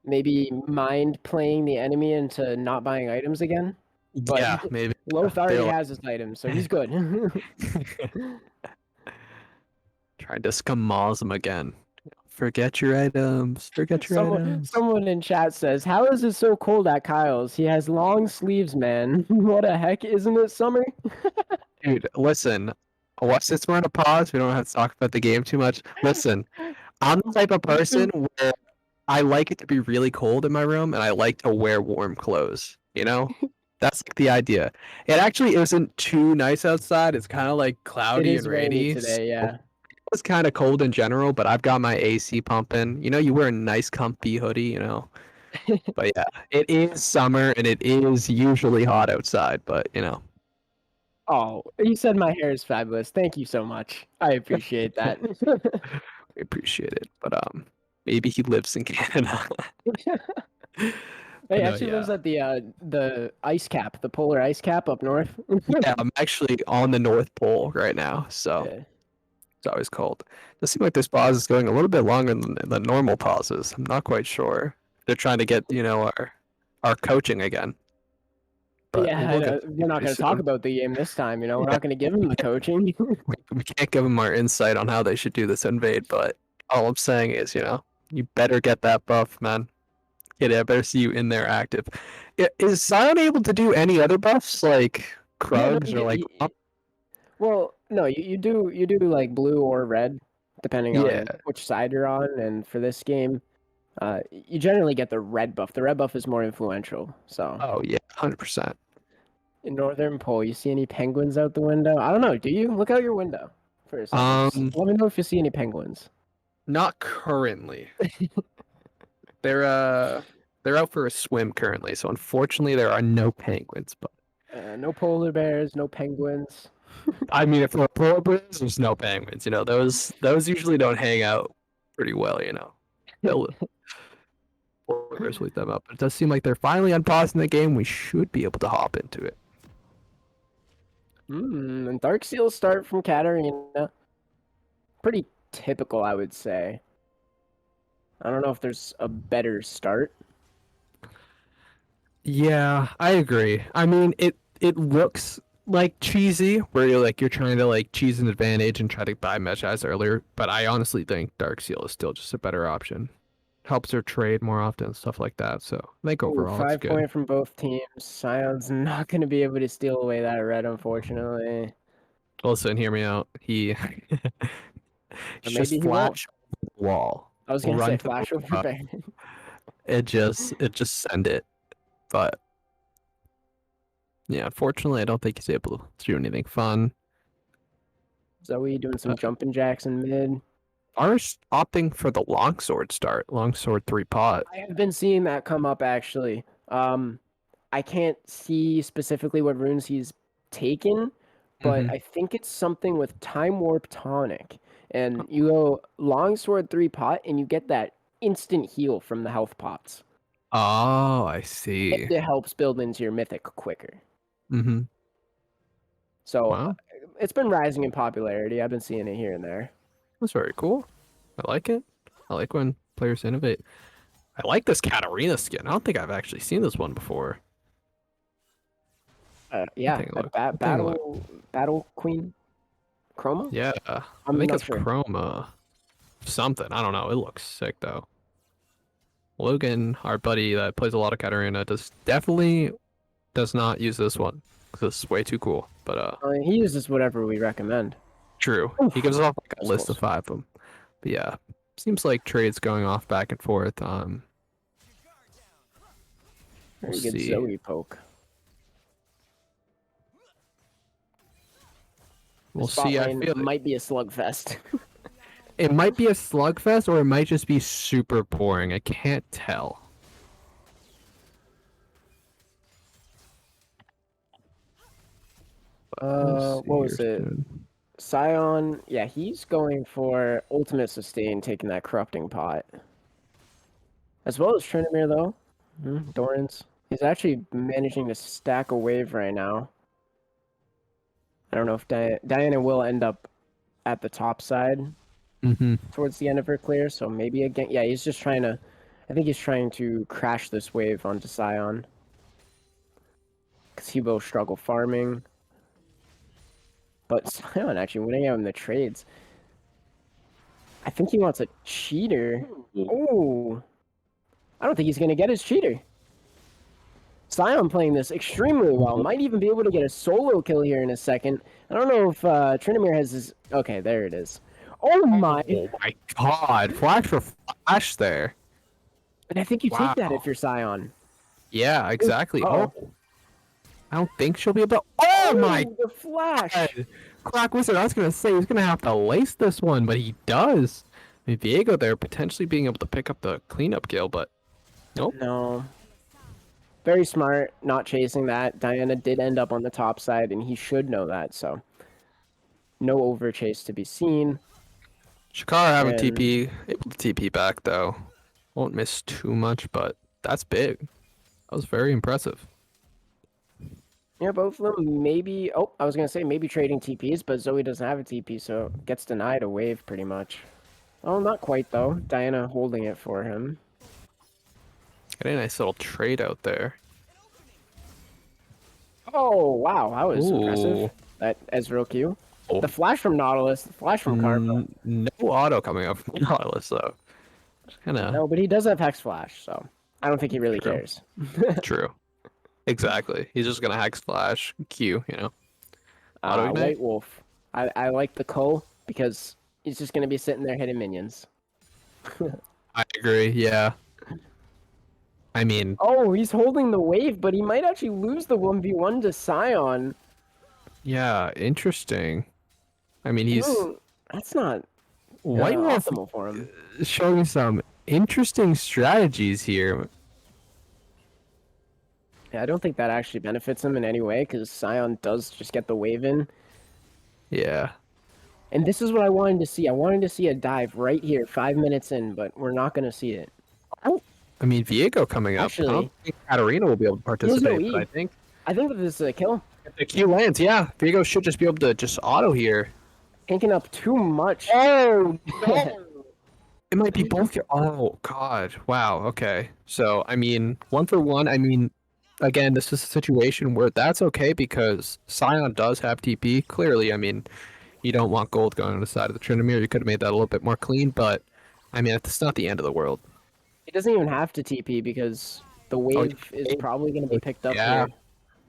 [SPEAKER 5] Maybe mind playing the enemy into not buying items again. But
[SPEAKER 6] Yeah, maybe.
[SPEAKER 5] Loth already
[SPEAKER 6] They're
[SPEAKER 5] has his items, so he's good.
[SPEAKER 6] trying to scamaz them again. Forget your items. Forget your
[SPEAKER 5] Someone,
[SPEAKER 6] items.
[SPEAKER 5] someone in chat says, "How is it so cold at Kyle's? He has long sleeves, man. What the heck? Isn't it summer?"
[SPEAKER 6] Dude, listen. Since we're on a pause, we don't have to talk about the game too much. Listen, I'm the type of person where I like it to be really cold in my room and I like to wear warm clothes, you know? That's like the idea. It actually isn't too nice outside. It's kind of like
[SPEAKER 5] It
[SPEAKER 6] cloudy and
[SPEAKER 5] is rainy
[SPEAKER 6] rainy. So
[SPEAKER 5] today, yeah.
[SPEAKER 6] it's kind of cold in general, but I've got my AC pumping. You wear a nice comfy hoodie. But yeah, it is summer and it is usually hot outside, but.
[SPEAKER 5] Oh, you said my hair is fabulous. Thank you so much. I appreciate that.
[SPEAKER 6] We appreciate it. But maybe he lives in Canada.
[SPEAKER 5] He
[SPEAKER 6] But no,
[SPEAKER 5] actually lives
[SPEAKER 6] yeah.
[SPEAKER 5] at the ice cap, the polar ice cap up north.
[SPEAKER 6] Yeah, I'm actually on the North Pole right now, so
[SPEAKER 5] Yeah.
[SPEAKER 6] it's always cold. Does seem like this pause is going a little bit longer than the normal pauses. I'm not quite sure. They're trying to get, our coaching again. But
[SPEAKER 5] Yeah,
[SPEAKER 6] we'll get to
[SPEAKER 5] we're
[SPEAKER 6] you
[SPEAKER 5] not
[SPEAKER 6] pretty
[SPEAKER 5] going to talk
[SPEAKER 6] soon.
[SPEAKER 5] about the game this time. We're
[SPEAKER 6] Yeah,
[SPEAKER 5] not going to give him the coaching.
[SPEAKER 6] we can't give them our insight on how they should do this invade, but all I'm saying is, you better get that buff, man. Kid, I better see you in there active. Is Sion able to do any other buffs like
[SPEAKER 5] Yeah, no,
[SPEAKER 6] Krugs or like
[SPEAKER 5] well, no, you do like blue or red, depending
[SPEAKER 6] yeah.
[SPEAKER 5] on which side you're on. And for this game, you generally get the red buff. The red buff is more influential. So
[SPEAKER 6] Oh yeah, 100%.
[SPEAKER 5] in Northern Pole, you see any penguins out the window? I don't know. Do you look out your window for a second?
[SPEAKER 6] Um,
[SPEAKER 5] Let me know if you see any penguins.
[SPEAKER 6] not currently. They're out for a swim currently, so unfortunately there are no penguins. But
[SPEAKER 5] No polar bears, no penguins.
[SPEAKER 6] I mean, if there are polar bears, there's no penguins. Those usually don't hang out pretty well. They'll polar bears will eat them up. But it does seem like they're finally unpausing the game. We should be able to hop into it.
[SPEAKER 5] And Dark Seals start from Katarina. Pretty typical, I would say. I don't know if there's a better start.
[SPEAKER 6] Yeah, I agree. I mean, it looks like cheesy, where you're trying to like cheese an advantage and try to buy match eyes earlier. But I honestly think Dark Seal is still just a better option. helps her trade more often, stuff like that. So I think
[SPEAKER 5] Ooh,
[SPEAKER 6] overall it's
[SPEAKER 5] 5
[SPEAKER 6] good.
[SPEAKER 5] point from both teams. Sion's not going to be able to steal away that red, unfortunately.
[SPEAKER 6] Listen, hear me out. He
[SPEAKER 5] Or
[SPEAKER 6] just
[SPEAKER 5] maybe he won't.
[SPEAKER 6] flash the wall.
[SPEAKER 5] I was
[SPEAKER 6] We'll
[SPEAKER 5] going to say
[SPEAKER 6] run to
[SPEAKER 5] flash
[SPEAKER 6] the
[SPEAKER 5] over Baron.
[SPEAKER 6] it just send it. But yeah, unfortunately, I don't think he's able to do anything fun.
[SPEAKER 5] Zoe doing some
[SPEAKER 6] Uh,
[SPEAKER 5] jumping jacks in mid.
[SPEAKER 6] Ours opting for the longsword start, longsword 3-pot.
[SPEAKER 5] I have been seeing that come up actually. I can't see specifically what runes he's taken, but
[SPEAKER 6] Mhm.
[SPEAKER 5] I think it's something with Time Warp Tonic. And you go Longsword 3-pot and you get that instant heal from the health pots.
[SPEAKER 6] Oh, I
[SPEAKER 5] And
[SPEAKER 6] see.
[SPEAKER 5] it helps build into your mythic quicker.
[SPEAKER 6] Mm-hmm.
[SPEAKER 5] So
[SPEAKER 6] Wow,
[SPEAKER 5] it's been rising in popularity. I've been seeing it here and there.
[SPEAKER 6] that's very cool. I like it. I like when players innovate. I like this Katarina skin. I don't think I've actually seen this one before.
[SPEAKER 5] Yeah,
[SPEAKER 6] Taking a look. Taking a look.
[SPEAKER 5] Battle Queen Chroma?
[SPEAKER 6] Yeah, I
[SPEAKER 5] I'm
[SPEAKER 6] think
[SPEAKER 5] not
[SPEAKER 6] it's
[SPEAKER 5] sure.
[SPEAKER 6] Chroma something. I don't know. It looks sick though. Logan, our buddy that plays a lot of Katarina, definitely does not use this one because it's way too cool. But
[SPEAKER 5] He uses whatever we recommend.
[SPEAKER 6] true.
[SPEAKER 5] Oof,
[SPEAKER 6] He gives off like a
[SPEAKER 5] that's
[SPEAKER 6] list
[SPEAKER 5] close.
[SPEAKER 6] of 5 of them. But yeah, seems like trades going off back and forth. We'll
[SPEAKER 5] Very good
[SPEAKER 6] see.
[SPEAKER 5] Zoe poke.
[SPEAKER 6] We'll
[SPEAKER 5] This bot
[SPEAKER 6] see. I
[SPEAKER 5] lane
[SPEAKER 6] feel
[SPEAKER 5] might be a slugfest.
[SPEAKER 6] it might be a slugfest or it might just be super boring. I can't tell. Let's see
[SPEAKER 5] What
[SPEAKER 6] here
[SPEAKER 5] was it?
[SPEAKER 6] soon.
[SPEAKER 5] Scion, yeah, he's going for ultimate sustain, taking that corrupting pot. As well as Trinimir, though. Doran's. He's actually managing to stack a wave right now. I don't know if Diana will end up at the top side
[SPEAKER 6] Mm-hmm.
[SPEAKER 5] towards the end of her clear, so maybe again. Yeah, he's just trying to. I think he's trying to crash this wave onto Scion. Because he will struggle farming. But Scion actually winning out in the trades. I think he wants a cheater. Ooh. I don't think he's going to get his cheater. Scion playing this extremely well. Might even be able to get a solo kill here in a second. I don't know if Trinimir has his... Okay, there it is. Oh my...
[SPEAKER 6] Oh my god. Flash for flash there.
[SPEAKER 5] And I think you take that
[SPEAKER 6] Wow.
[SPEAKER 5] if you're Scion.
[SPEAKER 6] Yeah, exactly.
[SPEAKER 5] Uh-oh.
[SPEAKER 6] Oh. I don't think she'll be able to... Oh my
[SPEAKER 5] The flash!
[SPEAKER 6] god. Crack Wizard, I was going to say he's going to have to lace this one, but he does. I mean, Diego there potentially being able to pick up the cleanup kill, but nope.
[SPEAKER 5] No. Very smart, not chasing that. Diana did end up on the top side, and he should know that, so... No overchase to be seen.
[SPEAKER 6] Shakara having
[SPEAKER 5] And-
[SPEAKER 6] TP, able to TP back though. Won't miss too much, but that's big. That was very impressive.
[SPEAKER 5] Yeah, both of them maybe... Oh, I was going to say maybe trading TPs, but Zoe doesn't have a TP, so gets denied a wave pretty much. Oh, not quite, though. Diana holding it for him.
[SPEAKER 6] Getting a nice little trade out there.
[SPEAKER 5] Oh, wow, that was
[SPEAKER 6] Ooh.
[SPEAKER 5] impressive. That Ezreal Q.
[SPEAKER 6] Oh.
[SPEAKER 5] The flash from Nautilus, the flash from Karma.
[SPEAKER 6] No auto coming up from Nautilus though. Just kind of
[SPEAKER 5] No, but he does have Hex Flash, so I don't think he really
[SPEAKER 6] True.
[SPEAKER 5] cares.
[SPEAKER 6] true. Exactly. He's just gonna Hex Flash Q, Auto ignite?
[SPEAKER 5] White Wolf. I like the Ko because he's just going to be sitting there hitting minions.
[SPEAKER 6] I agree, yeah. I mean,
[SPEAKER 5] Oh, he's holding the wave, but he might actually lose the 1v1 to Scion.
[SPEAKER 6] yeah, interesting. I mean, he's
[SPEAKER 5] That's not
[SPEAKER 6] White Wolf
[SPEAKER 5] optimal for him.
[SPEAKER 6] showing some interesting strategies here.
[SPEAKER 5] Yeah, I don't think that actually benefits him in any way because Scion does just get the wave in.
[SPEAKER 6] Yeah.
[SPEAKER 5] And this is what I wanted to see. I wanted to see a dive right here, 5 minutes in, but we're not going to see it.
[SPEAKER 6] I mean, Viego coming up. I
[SPEAKER 5] Actually-
[SPEAKER 6] don't think Katarina will be able to participate,
[SPEAKER 5] E.
[SPEAKER 6] but I think
[SPEAKER 5] I think that this is a kill.
[SPEAKER 6] if the Q lands, yeah, Viego should just be able to just auto here.
[SPEAKER 5] Tanking up too much.
[SPEAKER 6] Oh, no. It might be both your. Oh, God. Wow. Okay. So, I mean, 1-for-1. I mean, again, this is a situation where that's okay because Scion does have TP. Clearly, I mean, you don't want gold going on the side of the Trinimir. You could have made that a little bit more clean, but I mean, it's not the end of the world.
[SPEAKER 5] He doesn't even have to TP because the wave is probably going to be picked up
[SPEAKER 6] Yeah,
[SPEAKER 5] here.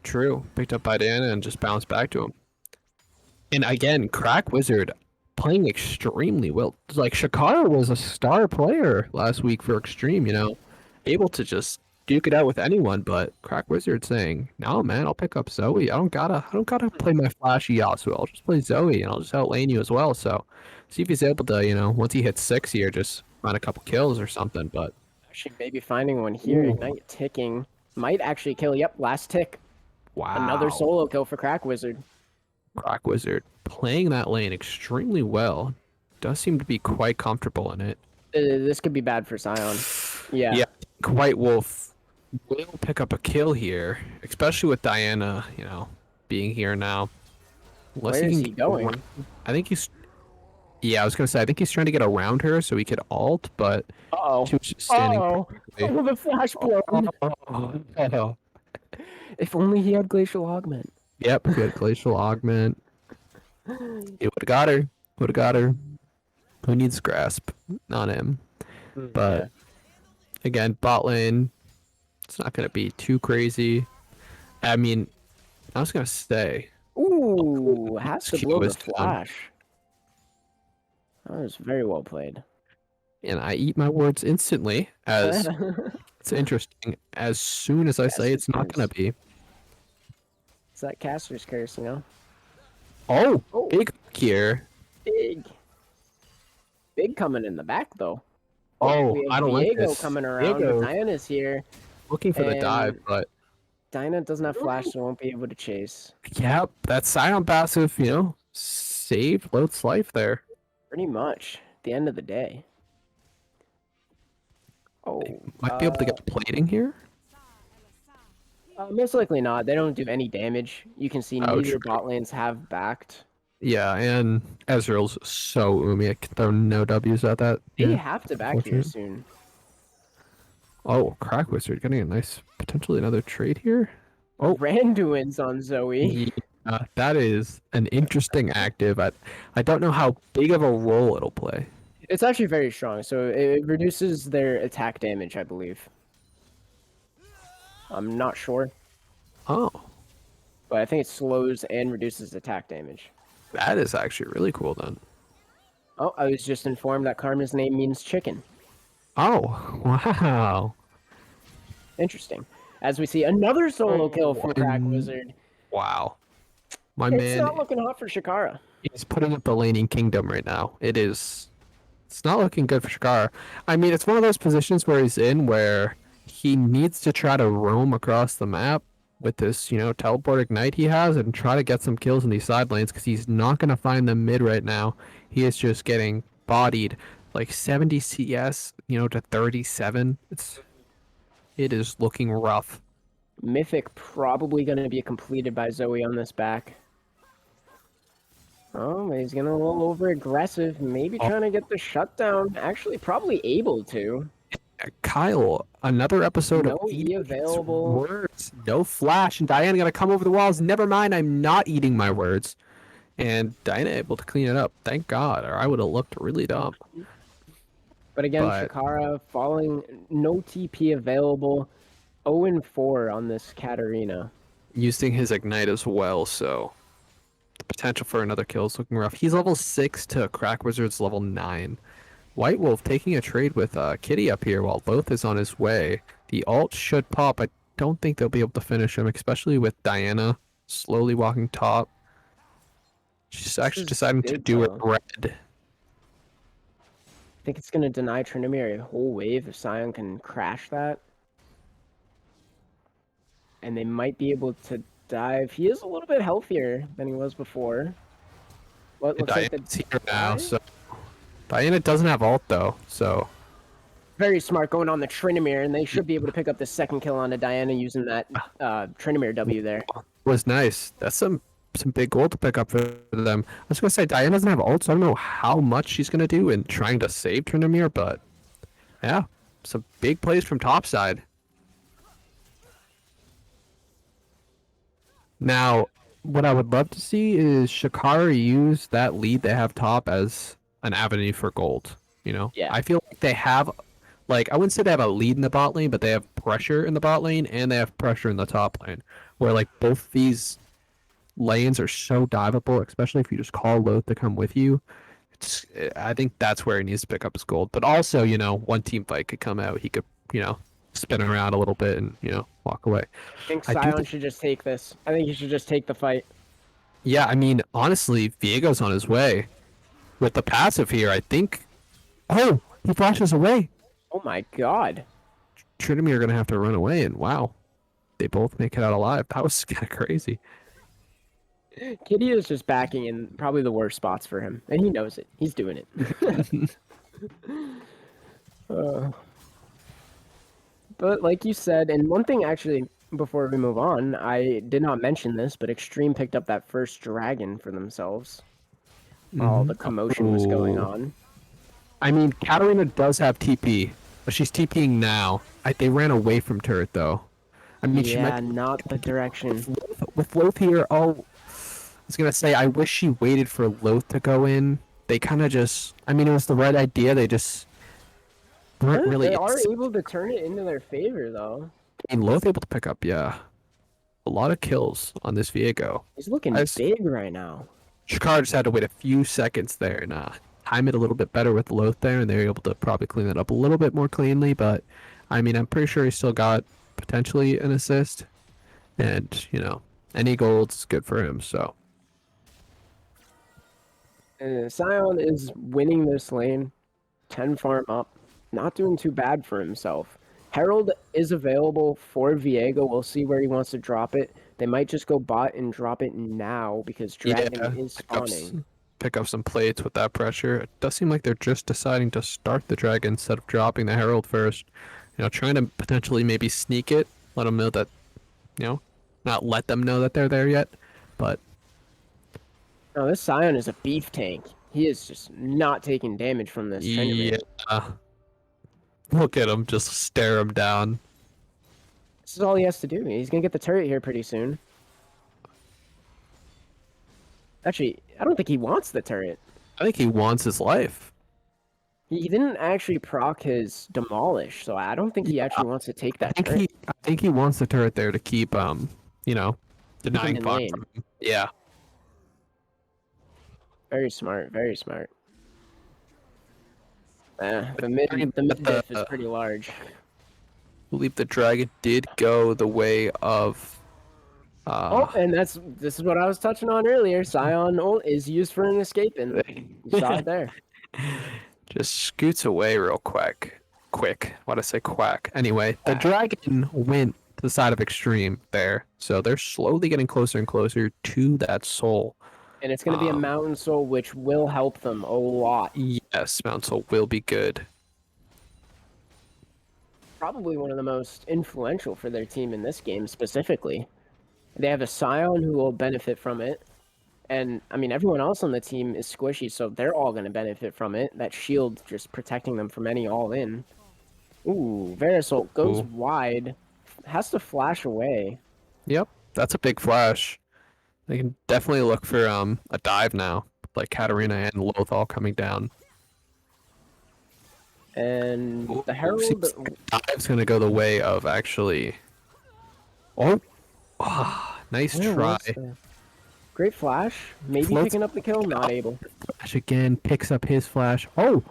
[SPEAKER 6] true. Picked up by Diana and just bounced back to him. And again, Crack Wizard playing extremely well. Like Shakara was a star player last week for Extreme, able to just duke it out with anyone. But Crack Wizard saying, "No, man, I'll pick up Zoe. I don't gotta play my flashy Yasuo. I'll just play Zoe, and I'll just outlane you as well." So, see if he's able to, once he hits 6 here, just find a couple kills or something. But
[SPEAKER 5] Actually, maybe finding one here.
[SPEAKER 6] Ooh.
[SPEAKER 5] Ignite ticking. Might actually kill. Yep, last tick.
[SPEAKER 6] wow,
[SPEAKER 5] Another solo kill for Crack Wizard.
[SPEAKER 6] Crack Wizard playing that lane extremely well. Does seem to be quite comfortable in it.
[SPEAKER 5] This could be bad for Sion. Yeah.
[SPEAKER 6] Yeah, White Wolf will pick up a kill here, especially with Diana, being here now. Unless
[SPEAKER 5] Where is
[SPEAKER 6] can
[SPEAKER 5] he
[SPEAKER 6] get
[SPEAKER 5] going?
[SPEAKER 6] around- I think he's. Yeah, I was gonna say I think he's trying to get around her so he could ult, but
[SPEAKER 5] Uh-oh.
[SPEAKER 6] she was just standing.
[SPEAKER 5] Oh,
[SPEAKER 6] perfectly.
[SPEAKER 5] the flash blow.
[SPEAKER 6] Oh.
[SPEAKER 5] If only he had Glacial Augment.
[SPEAKER 6] Yep, good glacial augment. He would have got her. Would have got her. Who needs grasp? Not him. But again, bot lane. It's not gonna be too crazy. I mean, I was gonna say.
[SPEAKER 5] Ooh, has to
[SPEAKER 6] Q
[SPEAKER 5] blow the
[SPEAKER 6] was done.
[SPEAKER 5] flash. That was very well played.
[SPEAKER 6] And I eat my words instantly, as it's interesting. As soon as I say it's not gonna be.
[SPEAKER 5] It's that caster's curse,
[SPEAKER 6] Oh,
[SPEAKER 5] Oh.
[SPEAKER 6] big here.
[SPEAKER 5] Big. Big coming in the back, though.
[SPEAKER 6] Oh,
[SPEAKER 5] We have
[SPEAKER 6] I don't like
[SPEAKER 5] Diego
[SPEAKER 6] this.
[SPEAKER 5] coming around,
[SPEAKER 6] Diego.
[SPEAKER 5] but Diana's here.
[SPEAKER 6] Looking for the dive,
[SPEAKER 5] And-
[SPEAKER 6] but
[SPEAKER 5] Diana doesn't have flash, so won't be able to chase.
[SPEAKER 6] yep, that Scion passive, saved Lote's life there.
[SPEAKER 5] Pretty much. At the end of the day. Oh,
[SPEAKER 6] Might be able to get plating here.
[SPEAKER 5] most likely not. They don't do any damage. You can see
[SPEAKER 6] Oh,
[SPEAKER 5] neither
[SPEAKER 6] true.
[SPEAKER 5] bot lanes have backed.
[SPEAKER 6] Yeah, and Ezreal's so oomy. I can throw no W's at that.
[SPEAKER 5] They
[SPEAKER 6] Yeah.
[SPEAKER 5] have to back here
[SPEAKER 6] unfortunate.
[SPEAKER 5] soon.
[SPEAKER 6] Oh, Crack Wizard getting a nice, potentially another trade here. Oh.
[SPEAKER 5] Randuin's on Zoe.
[SPEAKER 6] Yeah, that is an interesting active. I don't know how big of a role it'll play.
[SPEAKER 5] It's actually very strong, so it reduces their attack damage, I believe. I'm not sure,
[SPEAKER 6] Oh,
[SPEAKER 5] but I think it slows and reduces attack damage.
[SPEAKER 6] that is actually really cool then.
[SPEAKER 5] Oh, I was just informed that Karma's name means chicken.
[SPEAKER 6] Oh, wow.
[SPEAKER 5] Interesting. As we see another solo kill from Crack Wizard.
[SPEAKER 6] Wow. My
[SPEAKER 5] It's
[SPEAKER 6] man,
[SPEAKER 5] not looking hot for Shakara.
[SPEAKER 6] he's putting up the laning kingdom right now. It's not looking good for Shakar. I mean, it's one of those positions where he's in where he needs to try to roam across the map with this, teleport ignite he has and try to get some kills in these side lanes because he's not going to find them mid right now. He is just getting bodied like 70 CS, to 37. It is looking rough.
[SPEAKER 5] Mythic probably going to be completed by Zoe on this back. Oh, he's going to roll over aggressive, maybe trying to get the shutdown. Actually, probably able to.
[SPEAKER 6] Kyle, another episode
[SPEAKER 5] No
[SPEAKER 6] of
[SPEAKER 5] E
[SPEAKER 6] eating his
[SPEAKER 5] available.
[SPEAKER 6] words. No flash, and Diana gonna come over the walls. Never mind, I'm not eating my words. And Diana able to clean it up. Thank God, or I would have looked really dumb.
[SPEAKER 5] But again,
[SPEAKER 6] But-
[SPEAKER 5] Shakara falling, no TP available. 0-4 on this Katarina.
[SPEAKER 6] Using his ignite as well, so the potential for another kill is looking rough. He's level 6 to Crack Wizard's level 9. White Wolf taking a trade with Kitty up here while Loth is on his way. The ult should pop. I don't think they'll be able to finish him, especially with Diana slowly walking top. She's actually
[SPEAKER 5] is
[SPEAKER 6] deciding to
[SPEAKER 5] big,
[SPEAKER 6] do it
[SPEAKER 5] though.
[SPEAKER 6] red.
[SPEAKER 5] I think it's going to deny Tryndamere a whole wave if Sion can crash that. And they might be able to dive. He is a little bit healthier than he was before. What looks like
[SPEAKER 6] Diana's
[SPEAKER 5] the
[SPEAKER 6] here now,
[SPEAKER 5] dive?
[SPEAKER 6] so Diana doesn't have ult though, so
[SPEAKER 5] Very smart going on the Tryndamere, and they should be able to pick up the second kill onto Diana using that Tryndamere W there.
[SPEAKER 6] was nice. That's some big gold to pick up for them. I was gonna say Diana doesn't have ult, so I don't know how much she's gonna do in trying to save Tryndamere, but yeah, some big plays from topside. Now, what I would love to see is Shakara use that lead they have top as an avenue for gold.
[SPEAKER 5] Yeah.
[SPEAKER 6] I feel like they have like, I wouldn't say they have a lead in the bot lane, but they have pressure in the bot lane and they have pressure in the top lane. Where like both these lanes are so diveable, especially if you just call Loth to come with you. I think that's where he needs to pick up his gold. But also, one team fight could come out. He could, spin around a little bit and, walk away.
[SPEAKER 5] I think
[SPEAKER 6] I do
[SPEAKER 5] Sion
[SPEAKER 6] think,
[SPEAKER 5] should just take this. I think he should just take the fight.
[SPEAKER 6] yeah, I mean, honestly, Viego's on his way. With the passive here, I think. Oh, he flashes away.
[SPEAKER 5] Oh my god.
[SPEAKER 6] Trinity are going to have to run away, and wow, they both make it out alive. That was kind of crazy.
[SPEAKER 5] Kitty is just backing in probably the worst spots for him, and he knows it. He's doing it. But like you said, and one thing actually, before we move on, I did not mention this, but Extreme picked up that first dragon for themselves. All the commotion was going
[SPEAKER 6] Ooh.
[SPEAKER 5] on.
[SPEAKER 6] I mean, Katarina does have TP, but she's TPing now. They ran away from turret, though. I mean, she
[SPEAKER 5] Yeah,
[SPEAKER 6] might
[SPEAKER 5] not the direction.
[SPEAKER 6] with Loth here. Oh, I was gonna say, I wish she waited for Loth to go in. They kind of just. I mean, it was the right idea. They just weren't really.
[SPEAKER 5] They are able to turn it into their favor, though.
[SPEAKER 6] I mean, Loth able to pick up, yeah, a lot of kills on this Viego.
[SPEAKER 5] He's looking big right now.
[SPEAKER 6] Shakar just had to wait a few seconds there and time it a little bit better with Loth there, and they were able to probably clean that up a little bit more cleanly. But I mean, I'm pretty sure he still got potentially an assist, and any gold's good for him. So
[SPEAKER 5] Sion is winning this lane, 10 farm up, not doing too bad for himself. Herald is available for Viego. We'll see where he wants to drop it. They might just go bot and drop it now because Dragon is spawning.
[SPEAKER 6] Pick up some plates with that pressure. It does seem like they're just deciding to start the Dragon instead of dropping the Herald first. Trying to potentially maybe sneak it, let them know that, not let them know that they're there yet, but.
[SPEAKER 5] Oh, this Sion is a beef tank. He is just not taking damage from this.
[SPEAKER 6] Yeah. Look at him, just stare him down.
[SPEAKER 5] This is all he has to do. He's going to get the turret here pretty soon. Actually, I don't think he wants the turret.
[SPEAKER 6] I think he wants his life.
[SPEAKER 5] He didn't actually proc his demolish, so I don't think he actually wants to take that turret.
[SPEAKER 6] I think he wants the turret there to keep denying
[SPEAKER 5] in
[SPEAKER 6] Fox
[SPEAKER 5] lane.
[SPEAKER 6] from him. Yeah.
[SPEAKER 5] Very smart, very smart. The mid diff is pretty large.
[SPEAKER 6] I believe the Dragon did go the way of
[SPEAKER 5] Oh, and this is what I was touching on earlier. Sion ult is used for an escape, and you saw it there.
[SPEAKER 6] just scoots away real quick. Why'd I say quack? Anyway, the Dragon went to the side of Extreme there, so they're slowly getting closer and closer to that soul.
[SPEAKER 5] And it's going to be a Mountain Soul, which will help them a lot.
[SPEAKER 6] Yes, Mountain Soul will be good.
[SPEAKER 5] Probably one of the most influential for their team in this game specifically. They have a Sion who will benefit from it. And, I mean, everyone else on the team is squishy, so they're all going to benefit from it. That shield just protecting them from any all-in. Ooh, Verisol goes wide. Has to flash away.
[SPEAKER 6] Yep, that's a big flash. They can definitely look for a dive now, like Katarina and Loth all coming down.
[SPEAKER 5] And the Herald...
[SPEAKER 6] Seems like dive's going to go the way of actually... Oh, nice try.
[SPEAKER 5] Great flash. Maybe
[SPEAKER 6] Floats
[SPEAKER 5] picking up the kill. Not able.
[SPEAKER 6] Flash again, picks up his flash. Oh,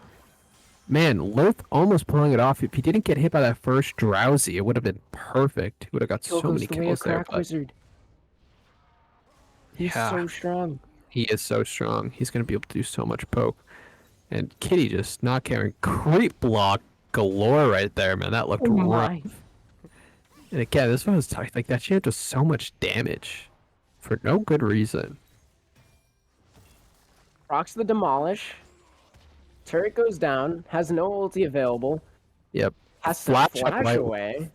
[SPEAKER 6] man, Loth almost pulling it off. If he didn't get hit by that first drowsy, it would have been perfect. He would have got
[SPEAKER 5] Kill
[SPEAKER 6] so
[SPEAKER 5] goes
[SPEAKER 6] many
[SPEAKER 5] the way
[SPEAKER 6] kills
[SPEAKER 5] of
[SPEAKER 6] there.
[SPEAKER 5] Crack
[SPEAKER 6] But
[SPEAKER 5] Wizard. He's so strong.
[SPEAKER 6] he is so strong. He's going to be able to do so much poke. And Kitty just not caring. Creep block galore right there, man. That looked rough. And again, this one was tight. Like, that shit does so much damage for no good reason.
[SPEAKER 5] Procs the Demolish. Turret goes down. Has no ulti available.
[SPEAKER 6] Yep.
[SPEAKER 5] Has to flash away.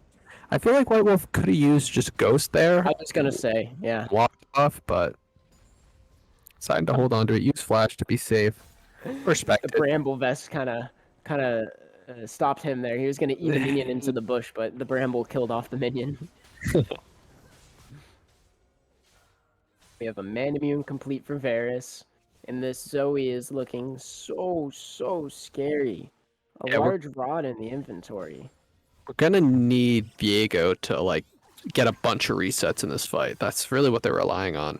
[SPEAKER 6] I feel like White Wolf could have used just Ghost there.
[SPEAKER 5] I was gonna say, yeah.
[SPEAKER 6] Walked off, but decided to hold on to it. Use Flash to be safe. Respect
[SPEAKER 5] The Bramble Vest kind of stopped him there. He was gonna eat a minion into the bush, but the Bramble killed off the minion. We have a Man Immune complete for Varus. And this Zoe is looking so scary. A
[SPEAKER 6] Yeah,
[SPEAKER 5] large rod in the inventory.
[SPEAKER 6] we're gonna need Viego to like get a bunch of resets in this fight. That's really what they're relying on.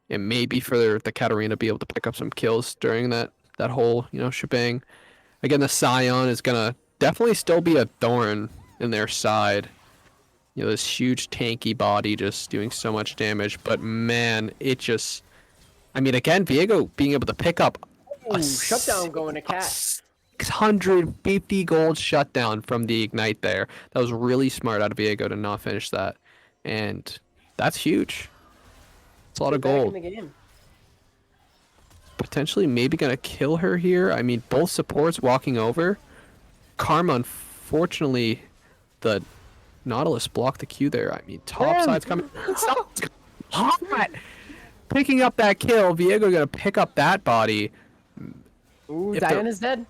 [SPEAKER 6] And maybe for the Katarina to be able to pick up some kills during that whole, shebang. Again, the Scion is gonna definitely still be a thorn in their side. This huge tanky body just doing so much damage, but man, it just I mean, again, Viego being able to pick up
[SPEAKER 5] Ooh, shutdown going to Cat.
[SPEAKER 6] 650 gold shutdown from the Ignite there. That was really smart out of Viego to not finish that. And that's huge. It's a lot of
[SPEAKER 5] Back in
[SPEAKER 6] gold.
[SPEAKER 5] the game.
[SPEAKER 6] Potentially maybe going to kill her here. I mean, both supports walking over. Karma, unfortunately, the Nautilus blocked the Q there. I mean, top side's coming. Side's hot. Picking up that kill. Viego going to pick up that body.
[SPEAKER 5] Ooh,
[SPEAKER 6] If they're-
[SPEAKER 5] Diana's dead.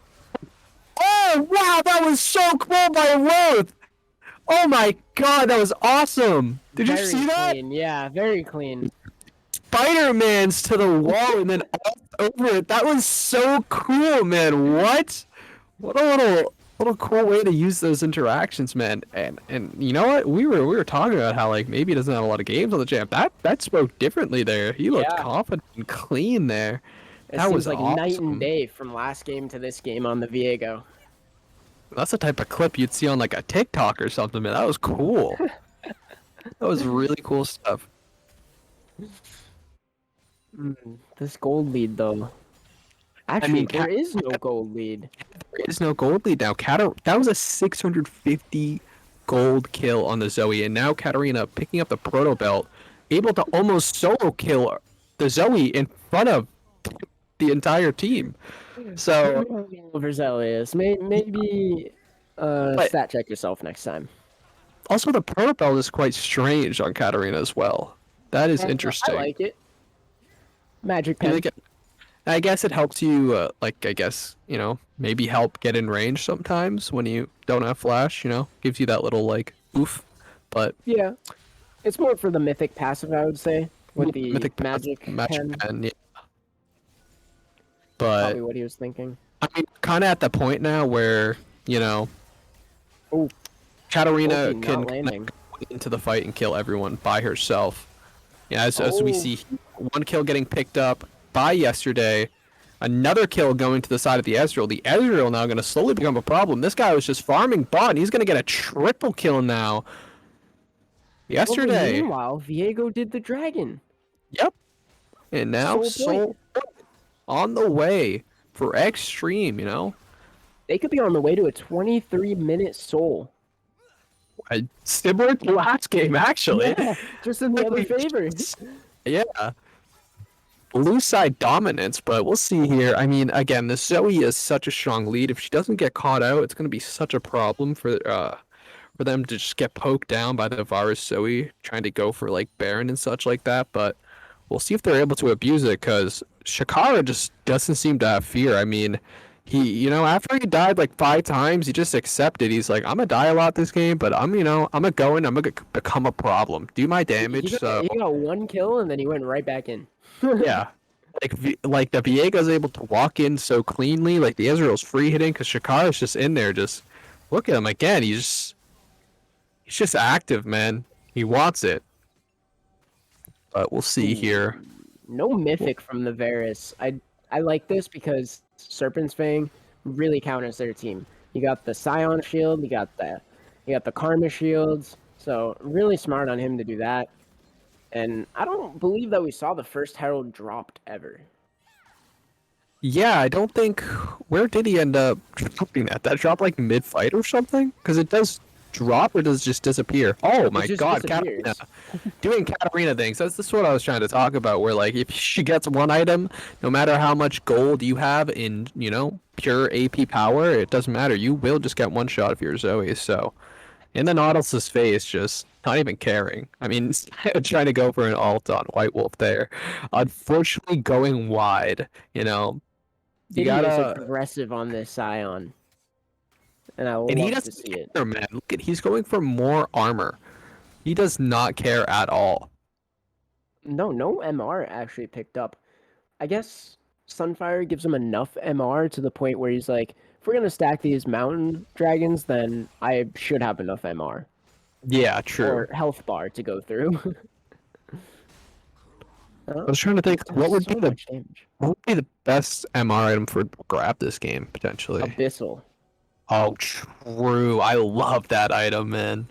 [SPEAKER 6] Oh, wow, that was so cool by Roth. Oh my god, that was awesome. Did you
[SPEAKER 5] Very
[SPEAKER 6] see that?
[SPEAKER 5] clean. Yeah, very clean.
[SPEAKER 6] Spider-Man's to the wall and then up over it. That was so cool, man. What? What a little cool way to use those interactions, man. And you know what? We were talking about how like maybe he doesn't have a lot of games on the champ. That spoke differently there. He looked
[SPEAKER 5] Yeah.
[SPEAKER 6] confident and clean there.
[SPEAKER 5] It
[SPEAKER 6] That
[SPEAKER 5] seems
[SPEAKER 6] was
[SPEAKER 5] like night
[SPEAKER 6] awesome.
[SPEAKER 5] and day from last game to this game on the Viego.
[SPEAKER 6] That's the type of clip you'd see on like a TikTok or something, man. That was cool. That was really cool stuff.
[SPEAKER 5] This gold lead, though. Actually,
[SPEAKER 6] mean,
[SPEAKER 5] there is no gold lead.
[SPEAKER 6] There is no gold lead now. That was a 650 gold kill on the Zoe, and now Katarina picking up the proto belt, able to almost solo kill the Zoe in front of the entire team. So
[SPEAKER 5] Overzealous. Maybe
[SPEAKER 6] But-
[SPEAKER 5] stat check yourself next time.
[SPEAKER 6] also the proto belt is quite strange on Katarina as well. That is interesting.
[SPEAKER 5] I like it. Magic
[SPEAKER 6] You
[SPEAKER 5] pen.
[SPEAKER 6] think I guess it helps you, maybe help get in range sometimes when you don't have flash. Gives you that little like oof. But
[SPEAKER 5] Yeah. It's more for the mythic passive, I would say, with the magic pen.
[SPEAKER 6] pen, yeah. But
[SPEAKER 5] Probably what he was thinking.
[SPEAKER 6] I mean, kind of at the point now where
[SPEAKER 5] Oh,
[SPEAKER 6] Katarina
[SPEAKER 5] Ulti not
[SPEAKER 6] can
[SPEAKER 5] landing.
[SPEAKER 6] go into the fight and kill everyone by herself. Yeah, as we
[SPEAKER 5] Oh.
[SPEAKER 6] see, one kill getting picked up by Yesterday, another kill going to the side of the Ezreal. The Ezreal now going to slowly become a problem. This guy was just farming bot, and he's going to get a triple kill now. Yesterday,
[SPEAKER 5] Meanwhile, Viego did the dragon.
[SPEAKER 6] yep, and now
[SPEAKER 5] Soul
[SPEAKER 6] Soul on the way for Extreme.
[SPEAKER 5] They could be on the way to a 23-minute soul.
[SPEAKER 6] Similar to last game, actually.
[SPEAKER 5] Yeah, just in the other favor.
[SPEAKER 6] Yeah. Blue side dominance, but we'll see here. I mean, again, the Zoe is such a strong lead. If she doesn't get caught out, it's going to be such a problem for them to just get poked down by the Varus Zoe trying to go for like Baron and such like that. But we'll see if they're able to abuse it because Shakara just doesn't seem to have fear. I mean, after he died like 5 times, he just accepted. He's like, I'm gonna die a lot this game, but I'm gonna go in. I'm gonna become a problem. Do my damage. So
[SPEAKER 5] He got 1 kill and then he went right back in.
[SPEAKER 6] yeah, like the Viega's able to walk in so cleanly. Like the Ezreal's free hitting because Shakara's just in there. Just look at him again. He's just active, man. He wants it. But we'll see here.
[SPEAKER 5] No mythic from the Varus. I like this because Serpent's Fang really counters their team. You got the Scion shield, you got the Karma shields. So really smart on him to do that. And I don't believe that we saw the first Herald dropped ever.
[SPEAKER 6] Yeah, I don't think. Where did he end up dropping that? That dropped like mid-fight or something? Because it does drop or does it just disappear? Oh my
[SPEAKER 5] just
[SPEAKER 6] god,
[SPEAKER 5] disappears.
[SPEAKER 6] Katarina. Doing Katarina things. That's what I was trying to talk about. Where like if she gets one item, no matter how much gold you have in, pure AP power, it doesn't matter. You will just get one shot of your Zoe. So in the Nautilus's face, just not even caring. I mean, trying to go for an ult on White Wolf there. Unfortunately, going wide. You
[SPEAKER 5] He is
[SPEAKER 6] gotta.
[SPEAKER 5] aggressive on this Scion. And I love
[SPEAKER 6] And he
[SPEAKER 5] to
[SPEAKER 6] doesn't
[SPEAKER 5] see it.
[SPEAKER 6] care, man. Look at he's going for more armor. He does not care at all.
[SPEAKER 5] No MR actually picked up. I guess Sunfire gives him enough MR to the point where he's like, if we're gonna stack these mountain dragons, then I should have enough MR
[SPEAKER 6] Yeah, true.
[SPEAKER 5] or health bar to go through.
[SPEAKER 6] I was trying to think what would
[SPEAKER 5] so
[SPEAKER 6] be the
[SPEAKER 5] much damage.
[SPEAKER 6] best MR item for grab this game potentially.
[SPEAKER 5] Abyssal.
[SPEAKER 6] Oh, true. I love that item, man.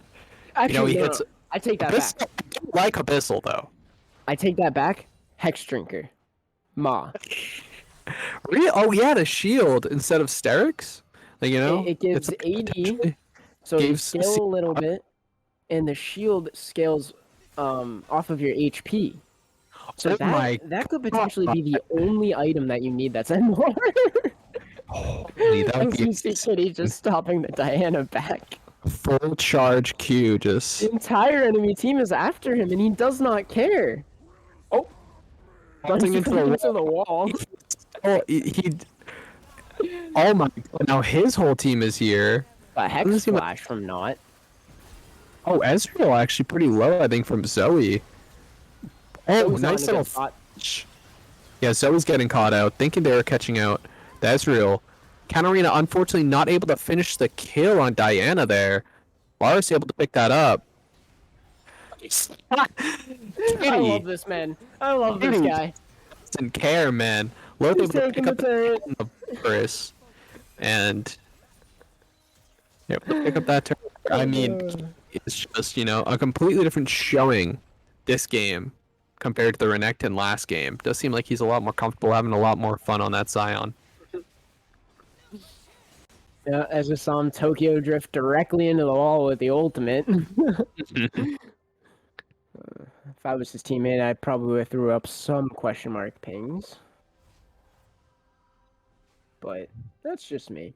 [SPEAKER 5] Actually,
[SPEAKER 6] he
[SPEAKER 5] no,
[SPEAKER 6] hits
[SPEAKER 5] I take that back.
[SPEAKER 6] Abyssal. I do like Abyssal though.
[SPEAKER 5] I take that back. Hex Drinker. Ma.
[SPEAKER 6] Really? Oh yeah, the shield instead of Sterix. Like,
[SPEAKER 5] It gives
[SPEAKER 6] it's like
[SPEAKER 5] 80,
[SPEAKER 6] potentially
[SPEAKER 5] so you
[SPEAKER 6] gives
[SPEAKER 5] scale a little bit, and the shield scales off of your HP. So
[SPEAKER 6] Oh my
[SPEAKER 5] that could potentially be the only item that you need that's MR.
[SPEAKER 6] Holy, that would
[SPEAKER 5] As
[SPEAKER 6] be
[SPEAKER 5] you see Kitty just stopping the Diana back.
[SPEAKER 6] full charge Q.
[SPEAKER 5] The
[SPEAKER 6] Just
[SPEAKER 5] entire enemy team is after him, and he does not care. Oh, runs
[SPEAKER 6] Bouncing into
[SPEAKER 5] into
[SPEAKER 6] the
[SPEAKER 5] the wall.
[SPEAKER 6] oh, he. Oh my! Now his whole team is here.
[SPEAKER 5] A Hex
[SPEAKER 6] Doesn't seem like-
[SPEAKER 5] Splash from Not.
[SPEAKER 6] Oh, Ezreal actually pretty low, I think, from Zoe. Oh,
[SPEAKER 5] Zoe's not
[SPEAKER 6] nice
[SPEAKER 5] in a
[SPEAKER 6] little.
[SPEAKER 5] good spot.
[SPEAKER 6] Yeah, Zoe's getting caught out, thinking they were catching out the Ezreal. Katarina, unfortunately, not able to finish the kill on Diana there. Varus able to pick that up.
[SPEAKER 5] I
[SPEAKER 6] Kitty
[SPEAKER 5] love this man. I love this
[SPEAKER 6] Kitty.
[SPEAKER 5] guy.
[SPEAKER 6] doesn't care, man. Loth
[SPEAKER 5] He's
[SPEAKER 6] able to
[SPEAKER 5] taking
[SPEAKER 6] pick
[SPEAKER 5] the
[SPEAKER 6] up
[SPEAKER 5] turret.
[SPEAKER 6] the Varus, and pick up that turret. I mean, it's just, a completely different showing this game compared to the Renekton last game. Does seem like he's a lot more comfortable, having a lot more fun on that Scion.
[SPEAKER 5] Yeah, as I saw him Tokyo drift directly into the wall with the ultimate. If I was his teammate, I probably would have threw up some question mark pings. But that's just me.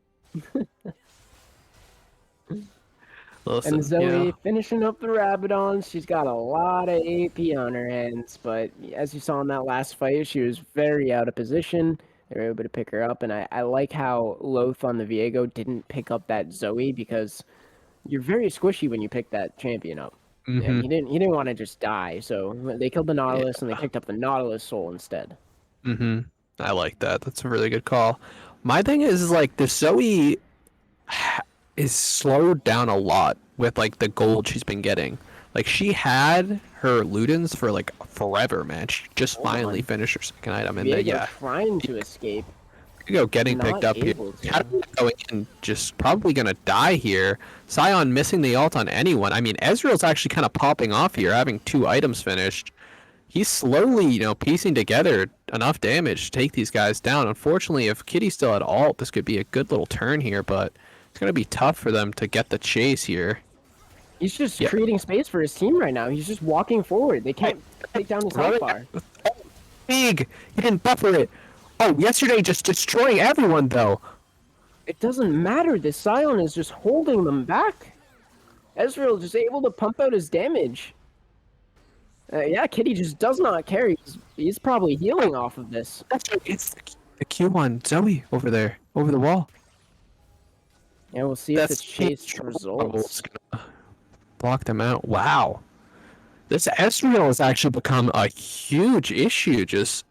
[SPEAKER 6] Listen,
[SPEAKER 5] And Zoe finishing up the Rabadon. She's got a lot of AP on her hands, but as you saw in that last fight, she was very out of position. They were able to pick her up, and I like how Loth on the Viego didn't pick up that Zoe, because you're very squishy when you pick that champion up. And he didn't want to just die, so they killed the Nautilus and they picked up the Nautilus soul instead.
[SPEAKER 6] I like that. That's a really good call. My thing is like the Zoe is slowed down a lot with like the gold she's been getting. Like she had her Ludens for like forever, man. She just finally finished her second item, and
[SPEAKER 5] Viego trying to escape.
[SPEAKER 6] Viego getting
[SPEAKER 5] Not
[SPEAKER 6] picked up here.
[SPEAKER 5] able to.
[SPEAKER 6] Katarina going in, just probably gonna die here. Scion missing the ult on anyone. I mean, Ezreal's actually kind of popping off here, having 2 items finished. He's slowly, piecing together enough damage to take these guys down. Unfortunately, if Kitty's still at ult, this could be a good little turn here, but it's gonna be tough for them to get the chase here.
[SPEAKER 5] He's just creating space for his team right now. He's just walking forward. They can't take down his health bar.
[SPEAKER 6] Big! He didn't buffer it! Oh, yesterday just destroying everyone, though!
[SPEAKER 5] It doesn't matter. This Scion is just holding them back. Ezreal just able to pump out his damage. Yeah, Kitty just does not care. He's probably healing off of this.
[SPEAKER 6] That's right, it's the Q1 Zoe over there, over the wall.
[SPEAKER 5] And we'll see if it's chase results.
[SPEAKER 6] Block them out. Wow. This Ezreal has actually become a huge issue. Just,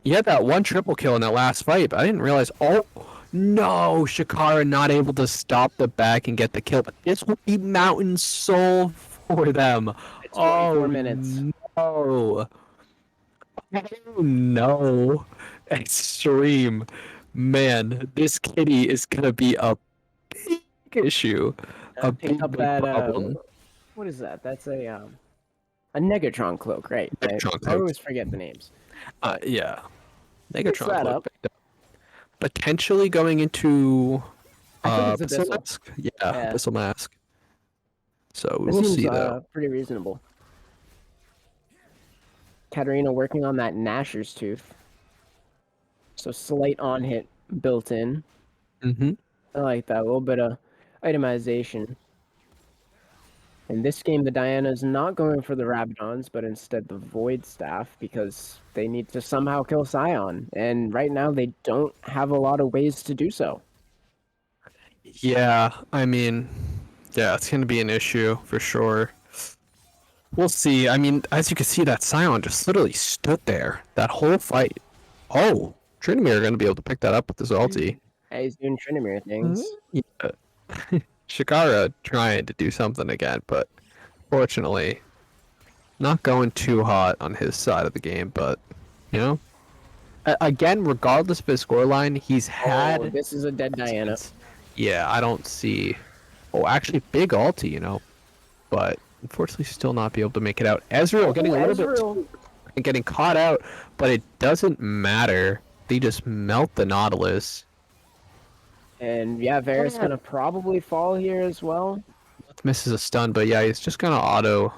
[SPEAKER 6] he had that 1 triple kill in that last fight, but I didn't realize. Oh, no. Shakara not able to stop the back and get the kill, but this will be Mountain Soul for them.
[SPEAKER 5] It's 24 minutes.
[SPEAKER 6] No. Oh, no. Extreme. Man, this Kitty is going to be a big issue. A
[SPEAKER 5] Pick
[SPEAKER 6] big,
[SPEAKER 5] up
[SPEAKER 6] big
[SPEAKER 5] that
[SPEAKER 6] problem.
[SPEAKER 5] what is that? That's a Negatron cloak, right?
[SPEAKER 6] Negatron
[SPEAKER 5] I
[SPEAKER 6] cloak.
[SPEAKER 5] always forget the names.
[SPEAKER 6] Yeah.
[SPEAKER 5] Picks
[SPEAKER 6] Negatron
[SPEAKER 5] that
[SPEAKER 6] cloak
[SPEAKER 5] up.
[SPEAKER 6] picked up. Potentially going into
[SPEAKER 5] I think it's
[SPEAKER 6] Abyssal
[SPEAKER 5] Abyssal.
[SPEAKER 6] Mask. Yeah,
[SPEAKER 5] Yeah.
[SPEAKER 6] Abyssal Mask. So
[SPEAKER 5] That
[SPEAKER 6] we'll
[SPEAKER 5] seems
[SPEAKER 6] see though.
[SPEAKER 5] pretty reasonable. Katarina working on that Gnasher's Tooth. So slight on hit built in.
[SPEAKER 6] Mm-hmm.
[SPEAKER 5] I like that. A little bit of itemization. In this game, the Diana's not going for the Rabadons, but instead the Void Staff, because they need to somehow kill Scion. And right now, they don't have a lot of ways to do so.
[SPEAKER 6] Yeah, I mean, yeah, it's gonna be an issue for sure. We'll see. I mean, as you can see, that Scion just literally stood there that whole fight. Oh, Trinimir are gonna be able to pick that up with his ulti.
[SPEAKER 5] He's doing Tryndamere things.
[SPEAKER 6] Yeah. Shikara trying to do something again, but fortunately, not going too hot on his side of the game. But you know, again, regardless of his scoreline, he's had.
[SPEAKER 5] Oh, this is a dead Diana.
[SPEAKER 6] Yeah, I don't see. Oh, actually, big ulti, but unfortunately, still not be able to make it out. Ezreal getting a little bit and getting caught out, but it doesn't matter. They just melt the Nautilus.
[SPEAKER 5] And yeah, Varus gonna probably fall here as well.
[SPEAKER 6] Misses a stun, but yeah, he's just gonna auto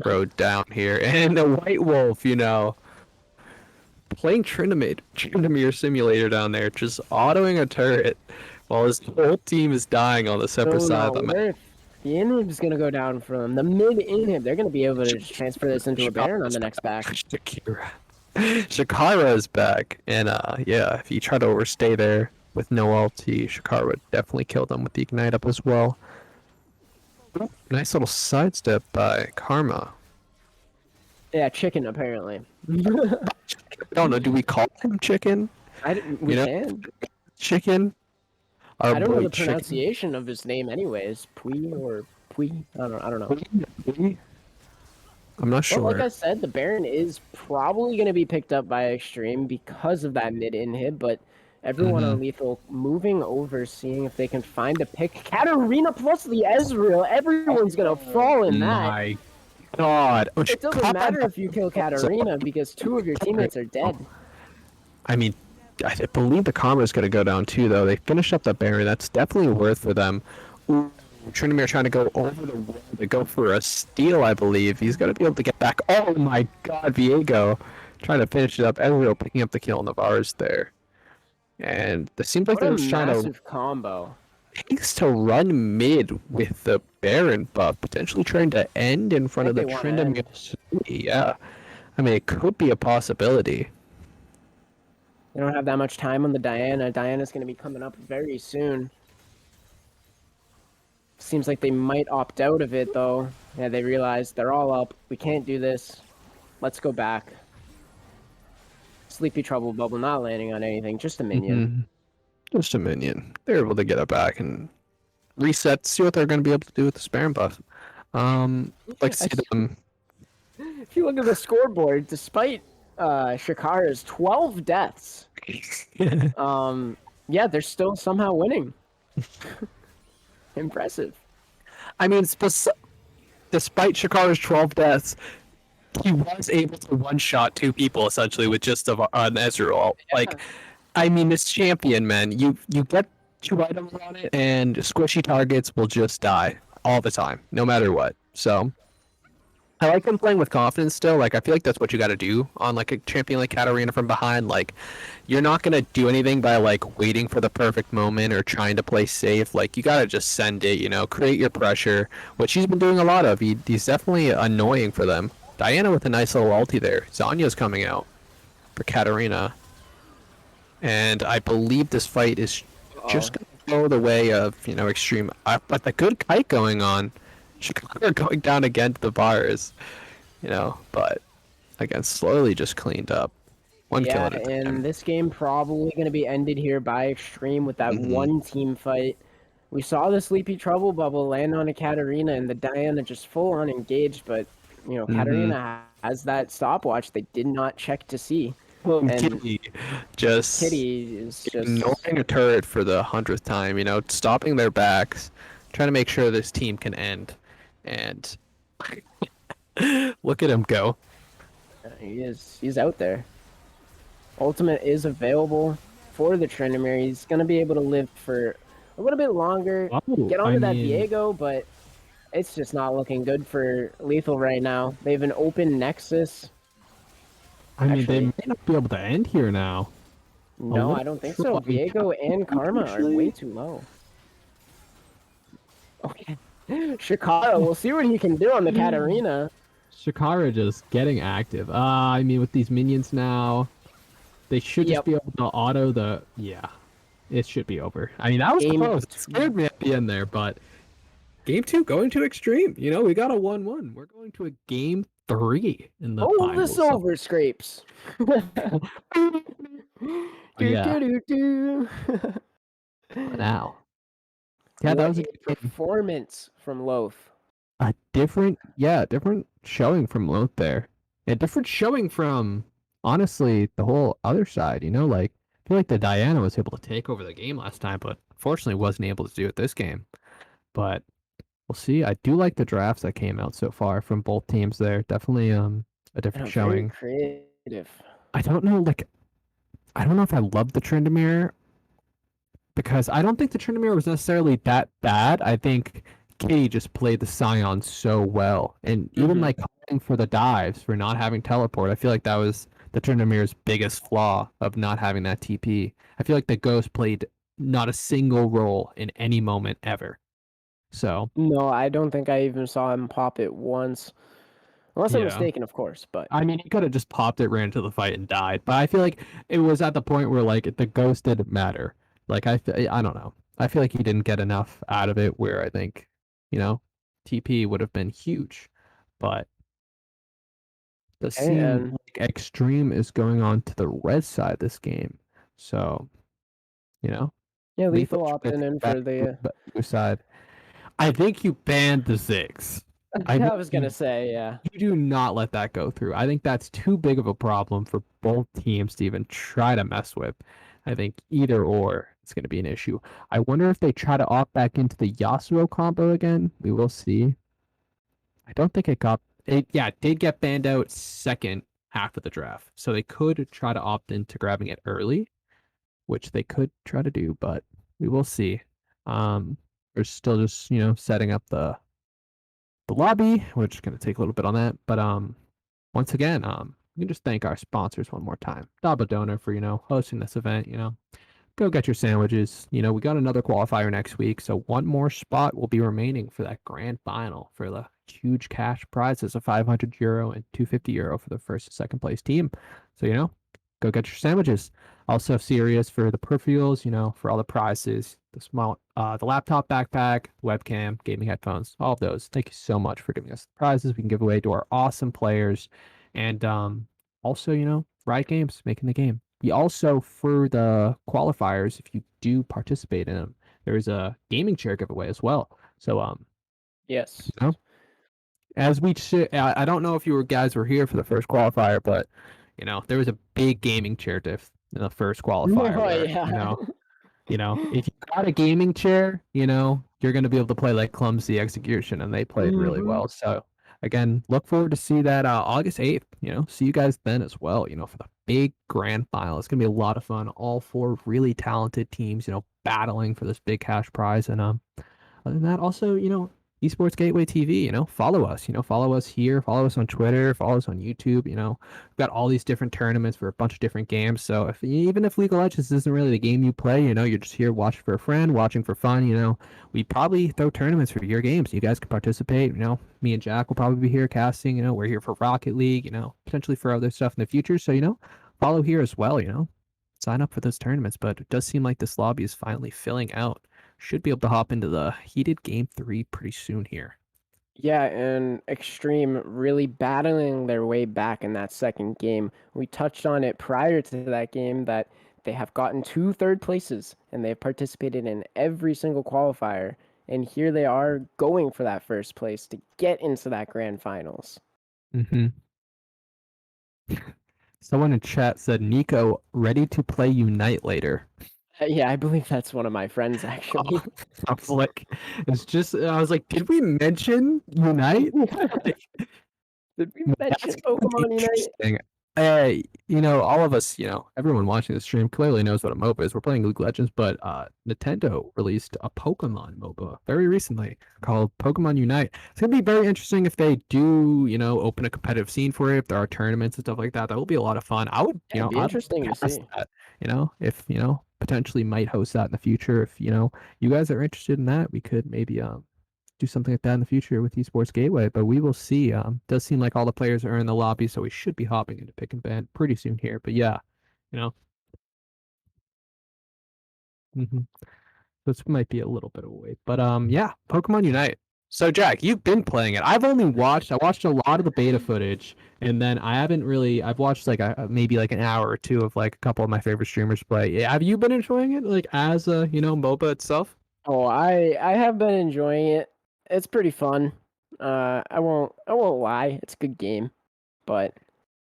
[SPEAKER 6] throw down here. And the White Wolf, playing Tryndamere Simulator down there, just autoing a turret while his whole team is dying on the separate side of the map.
[SPEAKER 5] The inhib's gonna go down for them. The mid inhib, they're gonna be able to just transfer this into a Baron on the next back.
[SPEAKER 6] Shakira is back, and yeah, if you try to overstay there with no ulti, Shakira would definitely kill them with the ignite up as well. Nice little sidestep by Karma.
[SPEAKER 5] Yeah, chicken apparently.
[SPEAKER 6] I don't know. Do we call him Chicken?
[SPEAKER 5] We can.
[SPEAKER 6] Chicken.
[SPEAKER 5] I don't know the pronunciation of his name, anyways. Pui or Pui? I don't know.
[SPEAKER 6] I'm not sure.
[SPEAKER 5] Well, like I said, the Baron is probably going to be picked up by Extreme because of that mid inhib, but everyone on Lethal moving over, seeing if they can find a pick. Katarina plus the Ezreal. Everyone's going to fall in that.
[SPEAKER 6] My God.
[SPEAKER 5] It doesn't matter if you kill Katarina because 2 of your teammates are dead.
[SPEAKER 6] I mean, I believe the Karma is going to go down too, though. They finished up the Baron. That's definitely worth for them. Ooh, Tryndamere trying to go over the wall to go for a steal, I believe. He's going to be able to get back. Oh my God, Viego trying to finish it up. Ezreal picking up the kill on the bars there. And it seems like they're just trying to...
[SPEAKER 5] massive combo.
[SPEAKER 6] Takes to run mid with the Baron buff, potentially trying to end in front of the Tryndamere. Yeah. I mean, it could be a possibility.
[SPEAKER 5] They don't have that much time on the Diana. Diana's going to be coming up very soon. Seems like they might opt out of it, though. Yeah, they realize they're all up. We can't do this. Let's go back. Sleepy Trouble Bubble not landing on anything, just a minion.
[SPEAKER 6] Just a minion. They're able to get it back and reset, see what they're going to be able to do with the Baron buff. Like to see them.
[SPEAKER 5] If you look at the scoreboard, despite Shakara's 12 deaths, yeah, they're still somehow winning. Impressive.
[SPEAKER 6] I mean, despite Shakara's 12 deaths, he was able to one-shot 2 people essentially with just an Ezreal.
[SPEAKER 5] Yeah.
[SPEAKER 6] Like, I mean, this champion, man, you get 2 items on it, and squishy targets will just die all the time, no matter what. So, I like them playing with confidence still. Like, I feel like that's what you got to do on, like, a champion like Katarina from behind. Like, you're not going to do anything by, like, waiting for the perfect moment or trying to play safe. Like, you got to just send it, create your pressure, which he's been doing a lot of. He's definitely annoying for them. Diana with a nice little ulti there. Zanya's coming out for Katarina. And I believe this fight is just going to go the way of, Extreme. But a good kite going on. Chicago going down again to the bars. But again, slowly just cleaned up. One kill at a time.
[SPEAKER 5] And this game probably going to be ended here by Extreme with that one team fight. We saw the Sleepy Trouble Bubble land on a Katarina and the Diana just full on engaged, but Katarina has that stopwatch they did not check to see.
[SPEAKER 6] And Kitty is just ignoring a turret for the 100th time, stopping their backs, trying to make sure this team can end. And look at him go.
[SPEAKER 5] He's out there. Ultimate is available for the Tryndamere. He's going to be able to live for a little bit longer. Get onto that Viego, but it's just not looking good for Lethal right now. They have an open Nexus.
[SPEAKER 6] I mean, they may not be able to end here now.
[SPEAKER 5] No, I don't think so. Viego and Karma are way too low. Okay. Shikara, we'll see what he can do on the Katarina.
[SPEAKER 6] Shikara just getting active. I mean, with these minions now, they should just be able to auto the... Yeah, it should be over. I mean, that was close. It scared me at the end there, but... Game 2 going to Extreme. We got a 1-1. We're going to a Game 3 in the finals.
[SPEAKER 5] The silver scrapes.
[SPEAKER 6] Yeah. for now. Yeah, that
[SPEAKER 5] What
[SPEAKER 6] was a
[SPEAKER 5] a
[SPEAKER 6] good game.
[SPEAKER 5] performance from Loaf.
[SPEAKER 6] Different showing from Loth there. A different showing from, honestly, the whole other side, like, I feel like the Diana was able to take over the game last time, but unfortunately wasn't able to do it this game. But we'll see. I do like the drafts that came out so far from both teams there. Definitely a
[SPEAKER 5] I
[SPEAKER 6] different
[SPEAKER 5] know, very
[SPEAKER 6] showing.
[SPEAKER 5] creative.
[SPEAKER 6] I don't know, like, I don't know if I love the Tryndamere because I don't think the Tryndamere was necessarily that bad. I think Kitty just played the Scion so well, and even
[SPEAKER 5] Hmm.
[SPEAKER 6] like calling for the dives for not having teleport. I feel like that was the Tryndamere's biggest flaw of not having that TP. I feel like the Ghost played not a single role in any moment ever. So
[SPEAKER 5] No, I don't think I even saw him pop it once. Unless I'm
[SPEAKER 6] yeah,
[SPEAKER 5] mistaken, of course, but
[SPEAKER 6] I mean, he could have just popped it, ran into the fight, and died. But I feel like it was at the point where like the ghost didn't matter. Like I don't know. I feel like he didn't get enough out of it. Where I think, you know, TP would have been huge, but does
[SPEAKER 5] okay,
[SPEAKER 6] seem
[SPEAKER 5] and
[SPEAKER 6] like extreme is going on to the red side this game. So you know,
[SPEAKER 5] yeah,
[SPEAKER 6] lethal
[SPEAKER 5] Lethal
[SPEAKER 6] trying to
[SPEAKER 5] opting
[SPEAKER 6] take
[SPEAKER 5] in
[SPEAKER 6] back
[SPEAKER 5] for the.
[SPEAKER 6] blue side. I think you banned the Ziggs. I
[SPEAKER 5] I
[SPEAKER 6] think
[SPEAKER 5] was gonna say, yeah.
[SPEAKER 6] you do not let that go through. I think that's too big of a problem for both teams to even try to mess with. I think either or it's going to be an issue. I wonder if they try to opt back into the Yasuo combo again. We will see. I don't think it got it. Yeah, it did get banned out second half of the draft, so they could try to opt into grabbing it early, which they could try to do, but we will see. We're still just setting up the lobby. We're just going to take a little bit on that, but once again, we can just thank our sponsors one more time. DAbo Donor for, hosting this event, go get your sandwiches. We got another qualifier next week, so one more spot will be remaining for that grand final for the huge cash prizes of €500 and €250 for the first and second place team. So, go get your sandwiches. Also serious for the peripherals, for all the prizes, the laptop backpack, webcam, gaming headphones, all of those. Thank you so much for giving us the prizes we can give away to our awesome players. And also, Riot Games making the game. We also, for the qualifiers, if you do participate in them, there's a gaming chair giveaway as well. So,
[SPEAKER 5] Yes.
[SPEAKER 6] you know, as we I don't know if you guys were here for the first qualifier, but there was a big gaming chair diff in the first qualifier
[SPEAKER 5] Oh
[SPEAKER 6] where
[SPEAKER 5] yeah.
[SPEAKER 6] if you got a gaming chair, you're going to be able to play like Clumsy Execution, and they played really
[SPEAKER 5] Hmm.
[SPEAKER 6] well. So again, look forward to see that August 8th. See you guys then as well. For the big grand final. It's going to be a lot of fun. All four really talented teams, battling for this big cash prize, and other than that, also, Esports Gateway TV, follow us, follow us here, follow us on Twitter, follow us on YouTube, we've got all these different tournaments for a bunch of different games. So even if League of Legends isn't really the game you play, you're just here watching for a friend, watching for fun, we probably throw tournaments for your games. You guys can participate, me and Jack will probably be here casting, we're here for Rocket League, potentially for other stuff in the future. So, follow here as well, sign up for those tournaments. But it does seem like this lobby is finally filling out. Should be able to hop into the heated game 3 pretty soon here.
[SPEAKER 5] Yeah, and Extreme really battling their way back in that second game. We touched on it prior to that game that they have gotten 2 third places and they've participated in every single qualifier. And here they are going for that first place to get into that grand finals.
[SPEAKER 6] Mm-hmm. Someone in chat said, Nico, ready to play Unite later.
[SPEAKER 5] Yeah, I believe that's one of my friends actually.
[SPEAKER 6] I was like, I was like, did we mention Unite? Like,
[SPEAKER 5] Did we
[SPEAKER 6] that's
[SPEAKER 5] mention
[SPEAKER 6] gonna be
[SPEAKER 5] Pokemon Unite?
[SPEAKER 6] interesting. All of us, everyone watching the stream clearly knows what a MOBA is. We're playing League of Legends, but Nintendo released a Pokemon MOBA very recently called Pokemon Unite. It's gonna be very interesting if they do, open a competitive scene for it. If there are tournaments and stuff like that, that will be a lot of fun. I would,
[SPEAKER 5] Yeah, it'd be
[SPEAKER 6] I'd
[SPEAKER 5] interesting to
[SPEAKER 6] cast
[SPEAKER 5] see.
[SPEAKER 6] that. If potentially might host that in the future. If you guys are interested in that, we could maybe do something like that in the future with Esports Gateway, but we will see. Does seem like all the players are in the lobby, so we should be hopping into pick and ban pretty soon here. But yeah, you know, this might be a little bit of a wait. But yeah, Pokemon Unite. So Jack, you've been playing it. I watched a lot of the beta footage, and then I haven't really. I've watched like maybe like an hour or two of like a couple of my favorite streamers play. Yeah, have you been enjoying it like as a MOBA itself?
[SPEAKER 5] Oh, I have been enjoying it. It's pretty fun. I won't lie, it's a good game, but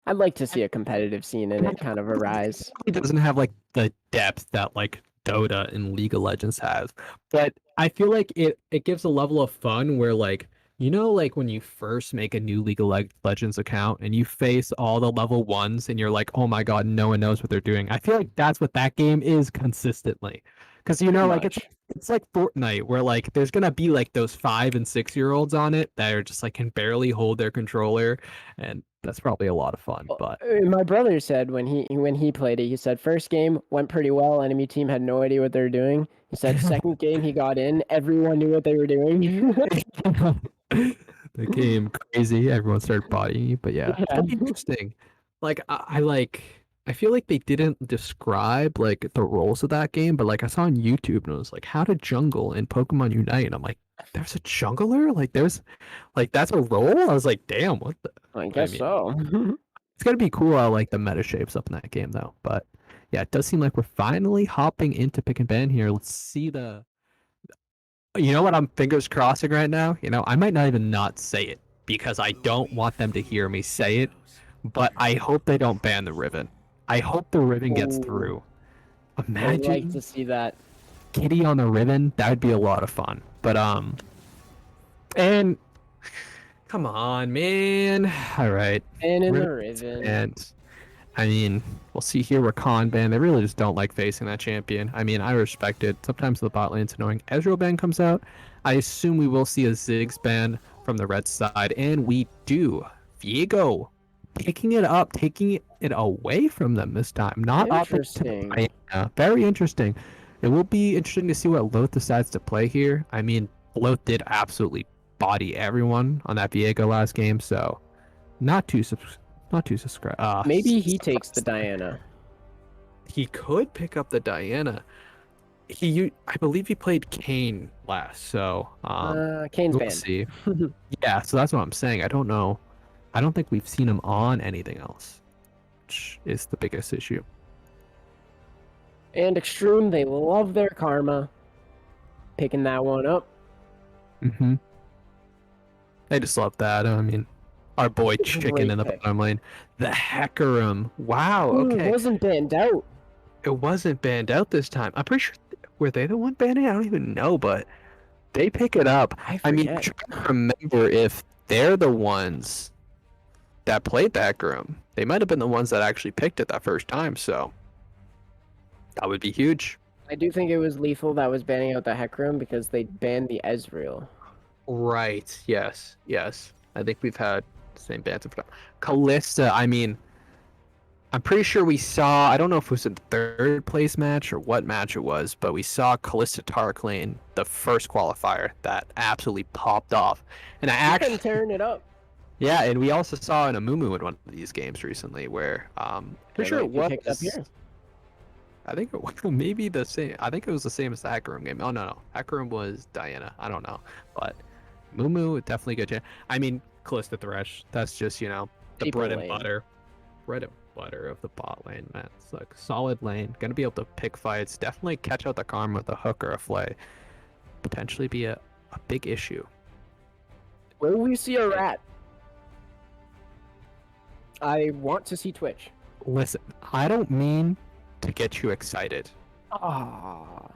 [SPEAKER 5] I'd like to see a competitive scene in it kind of arise.
[SPEAKER 6] It doesn't have like the depth that like Dota and League of Legends has, but I feel like it gives a level of fun where like like when you first make a new League of Legends account and you face all the level ones and you're like, oh my god, no one knows what they're doing. I feel like that's what that game is consistently, because
[SPEAKER 5] Pretty
[SPEAKER 6] like
[SPEAKER 5] much.
[SPEAKER 6] it's like Fortnite where like there's gonna be like those 5 and 6 year olds on it that are just like can barely hold their controller, and that's probably a lot of fun. But
[SPEAKER 5] My brother said when he played it, he said first game went pretty well. Enemy team had no idea what they were doing. He said second game he got in, everyone knew what they were doing.
[SPEAKER 6] the game crazy. Everyone started bodying you, but yeah, it's
[SPEAKER 5] Yeah.
[SPEAKER 6] gonna be interesting. Like I feel like they didn't describe like the roles of that game, but like I saw on YouTube and it was like how to jungle in Pokemon Unite, and I'm like, there's a jungler? Like there's like that's a role? I was like, damn, what the
[SPEAKER 5] I
[SPEAKER 6] I
[SPEAKER 5] guess
[SPEAKER 6] mean,
[SPEAKER 5] so.
[SPEAKER 6] it's gonna be cool how like the meta shapes up in that game though. But yeah, it does seem like we're finally hopping into pick and ban here. Let's see the you know what I'm fingers crossing right now? I might not even not say it because I don't want them to hear me say it, but I hope they don't ban the Riven. I hope the Riven gets
[SPEAKER 5] Ooh,
[SPEAKER 6] through.
[SPEAKER 5] I would like
[SPEAKER 6] Imagine
[SPEAKER 5] to see that.
[SPEAKER 6] Kitty on the Riven. That would be a lot of fun. But and come on, man. All right.
[SPEAKER 5] And in the
[SPEAKER 6] Riven's
[SPEAKER 5] Riven.
[SPEAKER 6] banned. I mean, we'll see here. Rakan ban. They really just don't like facing that champion. I mean, I respect it. Sometimes the bot lane's annoying. Ezreal ban comes out. I assume we will see a Ziggs ban from the red side, and we do. Viego picking it up, taking it away from them this time. Not up into
[SPEAKER 5] Interesting.
[SPEAKER 6] Diana. Very interesting. It will be interesting to see what Loth decides to play here. I mean, Loth did absolutely body everyone on that Viego last game, so not too subscribe.
[SPEAKER 5] Maybe he takes the Diana.
[SPEAKER 6] He could pick up the Diana. I believe he played Kane last, so
[SPEAKER 5] Kane's
[SPEAKER 6] we'll
[SPEAKER 5] banned.
[SPEAKER 6] see. Yeah, so that's what I'm saying. I don't know. I don't think we've seen him on anything else, which is the biggest issue.
[SPEAKER 5] And Extreme, they love their karma. Picking that one up.
[SPEAKER 6] Mm-hmm. I just love that. I mean, our boy Chicken
[SPEAKER 5] Great
[SPEAKER 6] in the
[SPEAKER 5] pick.
[SPEAKER 6] bottom lane. The Hecarim. Wow,
[SPEAKER 5] Ooh,
[SPEAKER 6] okay.
[SPEAKER 5] it wasn't banned out.
[SPEAKER 6] It wasn't banned out this time. I'm pretty sure were they the one banning? I don't even know, but they pick it up. I mean, I'm
[SPEAKER 5] forget.
[SPEAKER 6] trying to remember if they're the ones that played that groom. They might have been the ones that actually picked it that first time, so that would be huge.
[SPEAKER 5] I do think it was Lethal that was banning out the Hecarim because they banned the Ezreal.
[SPEAKER 6] Right. Yes. Yes. I think we've had the same bans. Callista, I mean, I'm pretty sure we saw, I don't know if it was a third place match or what match it was, but we saw Callista Tark lane, the first qualifier, that absolutely popped off. And I actually,
[SPEAKER 5] tearing it up.
[SPEAKER 6] yeah, and we also saw an Amumu in one of these games recently where, pretty sure it was,
[SPEAKER 5] picked up here.
[SPEAKER 6] I think it was maybe the same, I think it was the same as the Hecarim game. Oh, no. Hecarim was Diana. I don't know. But Mumu, definitely good chance. I mean, Callista Thresh, that's just, the
[SPEAKER 5] People
[SPEAKER 6] bread and
[SPEAKER 5] lane.
[SPEAKER 6] butter. Bread and butter of the bot lane, man. It's like solid lane. Gonna be able to pick fights. Definitely catch out the karma with a hook or a flay. Potentially be a big issue.
[SPEAKER 5] Will we see a rat? I want to see Twitch.
[SPEAKER 6] Listen, I don't mean to get you excited.
[SPEAKER 5] Ah,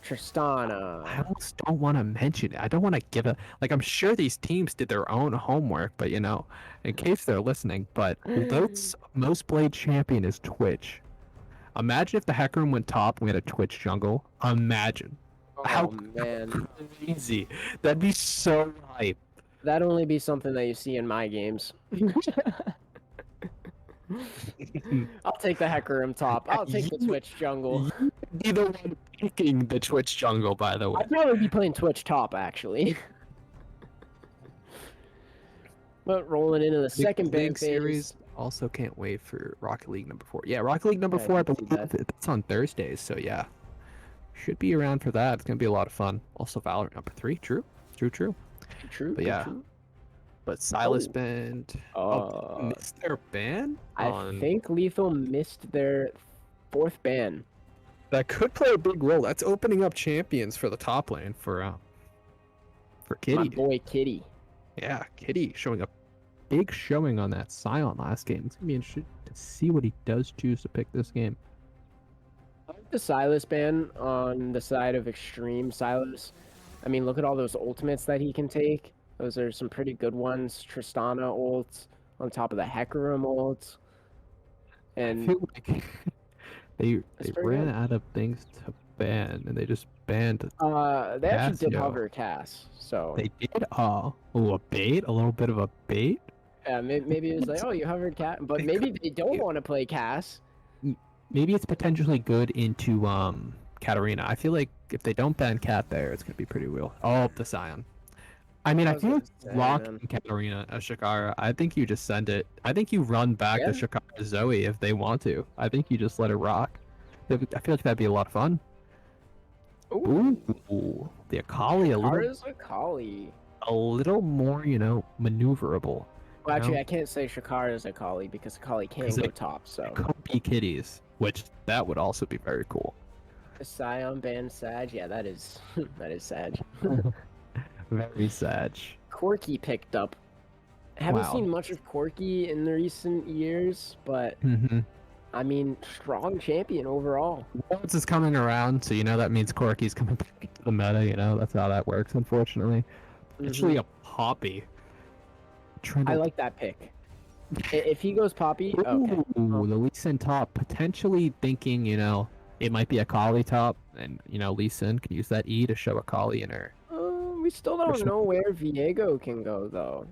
[SPEAKER 5] Tristana.
[SPEAKER 6] I almost don't want to mention it. I don't want to give a I'm sure these teams did their own homework, but in case they're listening, but Loth's most played champion is Twitch. Imagine if the Hecarim went top and we had a Twitch jungle. Imagine. How
[SPEAKER 5] man,
[SPEAKER 6] crazy. That'd be so hype.
[SPEAKER 5] that'd only be something that you see in my games. I'll take the Hecarim top. I'll take the Twitch jungle.
[SPEAKER 6] You'd be the one picking the Twitch jungle, by the way.
[SPEAKER 5] I'd probably be playing Twitch top, actually. But rolling into the second ban
[SPEAKER 6] League
[SPEAKER 5] phase.
[SPEAKER 6] series. Also can't wait for Rocket League number 4. Yeah, Rocket League number
[SPEAKER 5] Yeah, I
[SPEAKER 6] 4, I
[SPEAKER 5] can see
[SPEAKER 6] believe
[SPEAKER 5] that.
[SPEAKER 6] it's on Thursdays, so yeah. Should be around for that. It's gonna be a lot of fun. Also Valorant number 3, true. True.
[SPEAKER 5] True.
[SPEAKER 6] But yeah,
[SPEAKER 5] True.
[SPEAKER 6] but Silas
[SPEAKER 5] Oh.
[SPEAKER 6] band.
[SPEAKER 5] Uh,
[SPEAKER 6] Missed their ban
[SPEAKER 5] I
[SPEAKER 6] on.
[SPEAKER 5] think Lethal missed their 4th ban.
[SPEAKER 6] That could play a big role. That's opening up champions for the top lane for
[SPEAKER 5] My
[SPEAKER 6] Kitty.
[SPEAKER 5] boy Kitty.
[SPEAKER 6] Yeah, Kitty showing a big showing on that Scion last game. It's gonna be interesting to see what he does choose to pick this game.
[SPEAKER 5] I like the Silas ban on the side of Extreme Silas. I mean, look at all those ultimates that he can take. Those are some pretty good ones. Tristana ults on top of the Hecarim ults.
[SPEAKER 6] I
[SPEAKER 5] And
[SPEAKER 6] feel like they
[SPEAKER 5] it's
[SPEAKER 6] they
[SPEAKER 5] pretty
[SPEAKER 6] ran
[SPEAKER 5] good.
[SPEAKER 6] out of things to ban, and they just banned
[SPEAKER 5] They actually did
[SPEAKER 6] Casio.
[SPEAKER 5] hover Cass, so
[SPEAKER 6] They did. A bait, a little bit of a bait.
[SPEAKER 5] yeah, maybe it was like, oh, you hovered Cass, but maybe they don't want to play Cass.
[SPEAKER 6] Maybe it's potentially good into Katarina. I feel like if they don't ban Cat there, it's gonna be pretty real. Oh, the Scion. I mean,
[SPEAKER 5] I
[SPEAKER 6] I
[SPEAKER 5] was
[SPEAKER 6] feel
[SPEAKER 5] gonna
[SPEAKER 6] like
[SPEAKER 5] say,
[SPEAKER 6] locking
[SPEAKER 5] man.
[SPEAKER 6] Katarina as Shakara. I think you just send it. I think you run back
[SPEAKER 5] Yeah.
[SPEAKER 6] to Shakara Zoe if they want to. I think you just let her rock. I feel like that'd be a lot of fun.
[SPEAKER 5] Ooh,
[SPEAKER 6] Ooh, the Akali
[SPEAKER 5] Shakara's Akali.
[SPEAKER 6] a little more, maneuverable.
[SPEAKER 5] Well, actually,
[SPEAKER 6] know?
[SPEAKER 5] I can't say Shakara's Akali because Akali can
[SPEAKER 6] 'Cause
[SPEAKER 5] go
[SPEAKER 6] it-
[SPEAKER 5] top, so.
[SPEAKER 6] It could be kitties, which that would also be very cool.
[SPEAKER 5] The Scion ban Sag, yeah, that is that is Sag.
[SPEAKER 6] Very sad.
[SPEAKER 5] Corki picked up. Haven't
[SPEAKER 6] Wow.
[SPEAKER 5] seen much of Corki in the recent years, but
[SPEAKER 6] Mm-hmm.
[SPEAKER 5] I mean, strong champion overall.
[SPEAKER 6] Once is coming around, so that means Corky's coming back to the meta. That's how that works, unfortunately. Actually, a Poppy. Trying
[SPEAKER 5] I
[SPEAKER 6] to.
[SPEAKER 5] like that pick. If he goes Poppy, okay.
[SPEAKER 6] Ooh, the Lee Sin top. Potentially thinking, it might be a Kali top, and Lee Sin can use that E to show a Kali in her.
[SPEAKER 5] We still don't know where Viego can go though.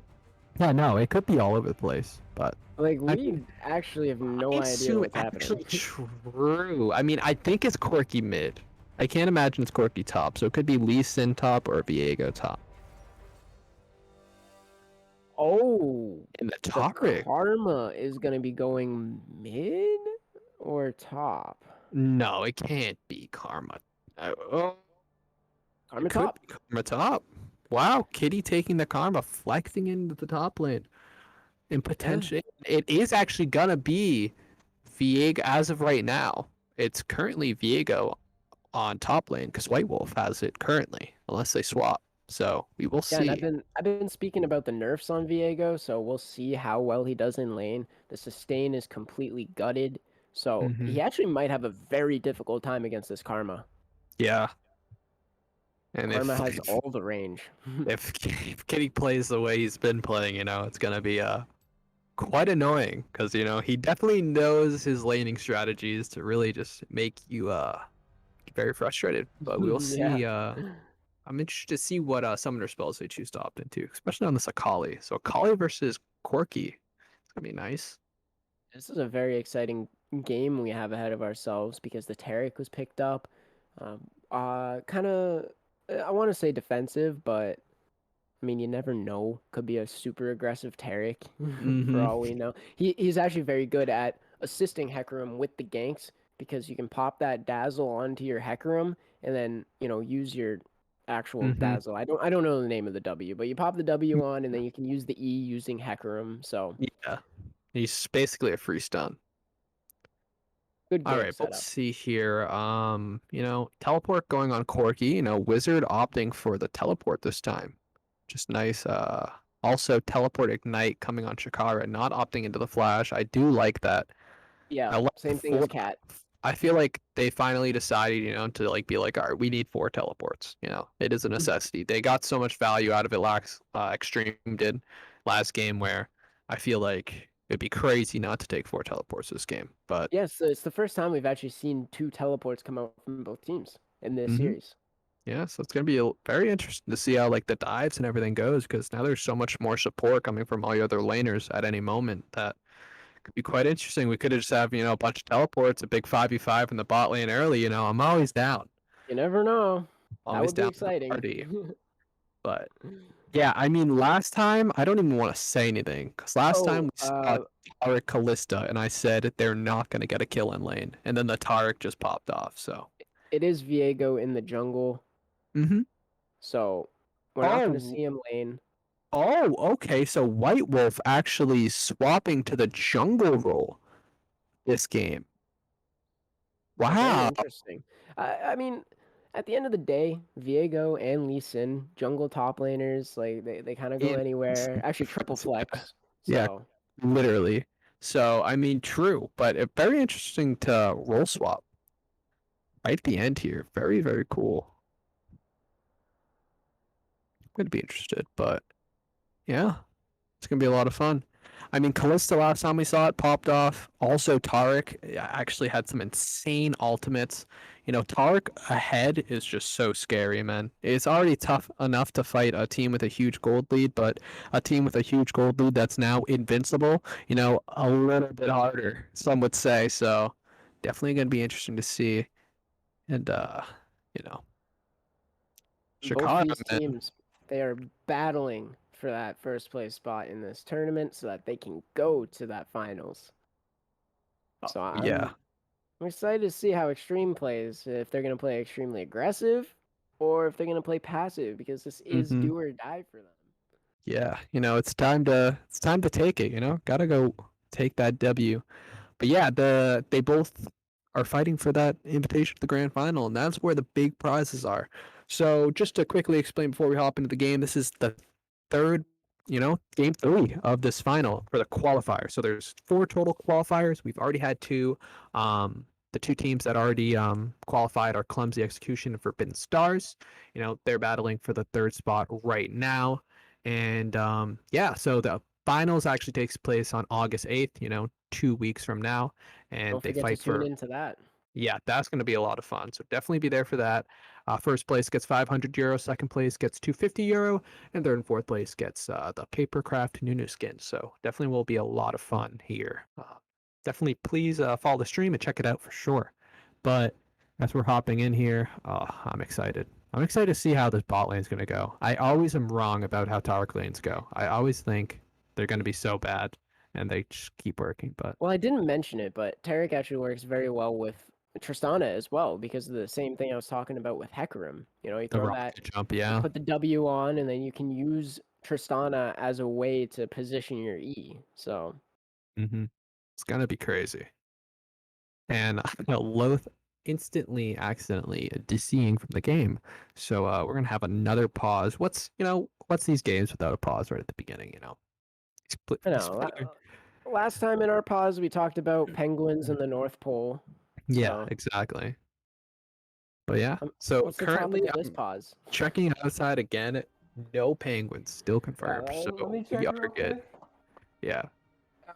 [SPEAKER 6] Yeah, no, it could be all over the place, but
[SPEAKER 5] Like
[SPEAKER 6] I
[SPEAKER 5] we
[SPEAKER 6] mean,
[SPEAKER 5] actually have no
[SPEAKER 6] I
[SPEAKER 5] idea
[SPEAKER 6] assume
[SPEAKER 5] what's happening.
[SPEAKER 6] actually true. I mean, I think it's Corky mid. I can't imagine it's Corky top, so it could be Lee Sin top or Viego top.
[SPEAKER 5] Oh,
[SPEAKER 6] And the
[SPEAKER 5] the
[SPEAKER 6] Taric.
[SPEAKER 5] Karma is gonna be going mid or top?
[SPEAKER 6] No, it can't be Karma. Oh,
[SPEAKER 5] Karma
[SPEAKER 6] it could
[SPEAKER 5] top.
[SPEAKER 6] be Karma top. Wow, Kitty taking the Karma, flexing into the top lane. And potentially, it is actually gonna be Viego as of right now. It's currently Viego on top lane because White Wolf has it currently, unless they swap. So we will
[SPEAKER 5] Yeah, and
[SPEAKER 6] see.
[SPEAKER 5] I've been speaking about the nerfs on Viego, so we'll see how well he does in lane. The sustain is completely gutted, so
[SPEAKER 6] Mhm.
[SPEAKER 5] he actually might have a very difficult time against this Karma.
[SPEAKER 6] Yeah. And
[SPEAKER 5] Karma
[SPEAKER 6] if
[SPEAKER 5] has all the range.
[SPEAKER 6] if Kitty plays the way he's been playing, it's gonna be quite annoying because he definitely knows his laning strategies to really just make you very frustrated. But we will see.
[SPEAKER 5] Yeah.
[SPEAKER 6] I'm interested to see what summoner spells they choose to opt into, especially on this Akali. So Akali versus Corki. It's gonna be nice.
[SPEAKER 5] This is a very exciting game we have ahead of ourselves because the Taric was picked up. Kind of, I want to say defensive, but I mean, you never know. Could be a super aggressive Taric for
[SPEAKER 6] Mm-hmm.
[SPEAKER 5] all we know. He's actually very good at assisting Hecarim with the ganks because you can pop that dazzle onto your Hecarim and then, use your actual
[SPEAKER 6] Mm-hmm.
[SPEAKER 5] dazzle. I don't know the name of the W, but you pop the W on and then you can use the E using Hecarim. So
[SPEAKER 6] Yeah. He's basically a free stun.
[SPEAKER 5] good
[SPEAKER 6] All
[SPEAKER 5] game
[SPEAKER 6] right, but let's
[SPEAKER 5] setup.
[SPEAKER 6] see here. Teleport going on Corki. Wizard opting for the teleport this time. Just nice. Also teleport ignite coming on Shakara, not opting into the flash. I do like that.
[SPEAKER 5] Yeah,
[SPEAKER 6] I like
[SPEAKER 5] same thing
[SPEAKER 6] four.
[SPEAKER 5] as Cat.
[SPEAKER 6] I feel like they finally decided, to like be like, all right, we need 4 teleports. It is a necessity. They got so much value out of it last Extreme did last game where I feel like it'd be crazy not to take 4 teleports this game. But
[SPEAKER 5] Yes, it's the first time we've actually seen 2 teleports come out from both teams in this
[SPEAKER 6] mhm.
[SPEAKER 5] series.
[SPEAKER 6] Yeah, so it's gonna be very interesting to see how like the dives and everything goes because now there's so much more support coming from all your other laners at any moment that could be quite interesting. We could have just have a bunch of teleports, a big 5v5 in the bot lane early. I'm always down.
[SPEAKER 5] You never know. That
[SPEAKER 6] Always
[SPEAKER 5] would be
[SPEAKER 6] down for the
[SPEAKER 5] exciting.
[SPEAKER 6] party. But yeah, I mean, last time I don't even want to say anything because last time
[SPEAKER 5] Oh,
[SPEAKER 6] we saw Taric Callista and I said they're not gonna get a kill in lane, and then the Taric just popped off. So
[SPEAKER 5] it is Viego in the jungle,
[SPEAKER 6] mm-hmm.
[SPEAKER 5] so We're not going to
[SPEAKER 6] Oh,
[SPEAKER 5] see him lane.
[SPEAKER 6] oh, okay. So White Wolf actually swapping to the jungle role this game.
[SPEAKER 5] Yeah, very
[SPEAKER 6] Wow.
[SPEAKER 5] interesting. I mean, at the end of the day, Viego and Lee Sin, jungle top laners, like they kind of go
[SPEAKER 6] In
[SPEAKER 5] anywhere. Actually, triple flex.
[SPEAKER 6] yeah,
[SPEAKER 5] So
[SPEAKER 6] literally. So I mean, true, but very interesting to role swap right at the end here. Very, very cool. I'm gonna be interested, but yeah, it's gonna be a lot of fun. I mean, Callista last time we saw it popped off. Also, Taric actually had some insane ultimates. You know, Taric ahead is just so scary, man. It's already tough enough to fight a team with a huge gold lead, but a team with a huge gold lead that's now invincible, you know, a little bit harder, some would say. So, definitely going to be interesting to see. And, you know,
[SPEAKER 5] both
[SPEAKER 6] Shakara,
[SPEAKER 5] these
[SPEAKER 6] man.
[SPEAKER 5] teams, they are battling for that first place spot in this tournament so that they can go to that finals. So
[SPEAKER 6] Yeah.
[SPEAKER 5] I'm excited to see how Extreme plays, if they're going to play extremely aggressive or if they're going to play passive, because this is
[SPEAKER 6] Mm-hmm.
[SPEAKER 5] do or die for them.
[SPEAKER 6] Yeah. You know, it's time to take it, you know? Gotta go take that W. But yeah, they both are fighting for that invitation to the grand final, and that's where the big prizes are. So just to quickly explain before we hop into the game, this is the third, game three of this final for the qualifier. So there's four total qualifiers. We've already had two. The two teams that already qualified are Clumsy Execution and Forbidden Stars. You know, they're battling for the third spot right now. And yeah, so the finals actually takes place on August 8th, 2 weeks from now, and
[SPEAKER 5] Don't
[SPEAKER 6] they
[SPEAKER 5] forget to
[SPEAKER 6] fight
[SPEAKER 5] tune
[SPEAKER 6] for,
[SPEAKER 5] into that.
[SPEAKER 6] yeah, that's going to be a lot of fun. So definitely be there for that. First place gets €500, second place gets €250, and third and fourth place gets the Papercraft Nunu skin. So definitely will be a lot of fun here. Definitely please follow the stream and check it out for sure. But as we're hopping in here, I'm excited. I'm excited to see how this bot lane is going to go. I always am wrong about how Taric lanes go. I always think they're going to be so bad, and they just keep working. But
[SPEAKER 5] Well, I didn't mention it, but Tarek actually works very well with Tristana as well because of the same thing I was talking about with Hecarim. You
[SPEAKER 6] the
[SPEAKER 5] throw that,
[SPEAKER 6] rocket jump,
[SPEAKER 5] you
[SPEAKER 6] yeah.
[SPEAKER 5] put the W on, and then you can use Tristana as a way to position your E. So
[SPEAKER 6] hmm It's going to be crazy. And Loth instantly, accidentally DCing from the game. So we're going to have another pause. What's these games without a pause right at the beginning,
[SPEAKER 5] I
[SPEAKER 6] These
[SPEAKER 5] know.
[SPEAKER 6] player-
[SPEAKER 5] Last time in our pause, we talked about penguins in the North Pole.
[SPEAKER 6] Yeah,
[SPEAKER 5] So
[SPEAKER 6] exactly. But yeah, so
[SPEAKER 5] what's the topic
[SPEAKER 6] currently
[SPEAKER 5] of this
[SPEAKER 6] I'm
[SPEAKER 5] pause?
[SPEAKER 6] checking outside again. No penguins, still
[SPEAKER 5] Yeah,
[SPEAKER 6] confirmed.
[SPEAKER 5] let
[SPEAKER 6] So
[SPEAKER 5] me
[SPEAKER 6] we
[SPEAKER 5] check
[SPEAKER 6] are
[SPEAKER 5] real
[SPEAKER 6] good.
[SPEAKER 5] quick.
[SPEAKER 6] Yeah.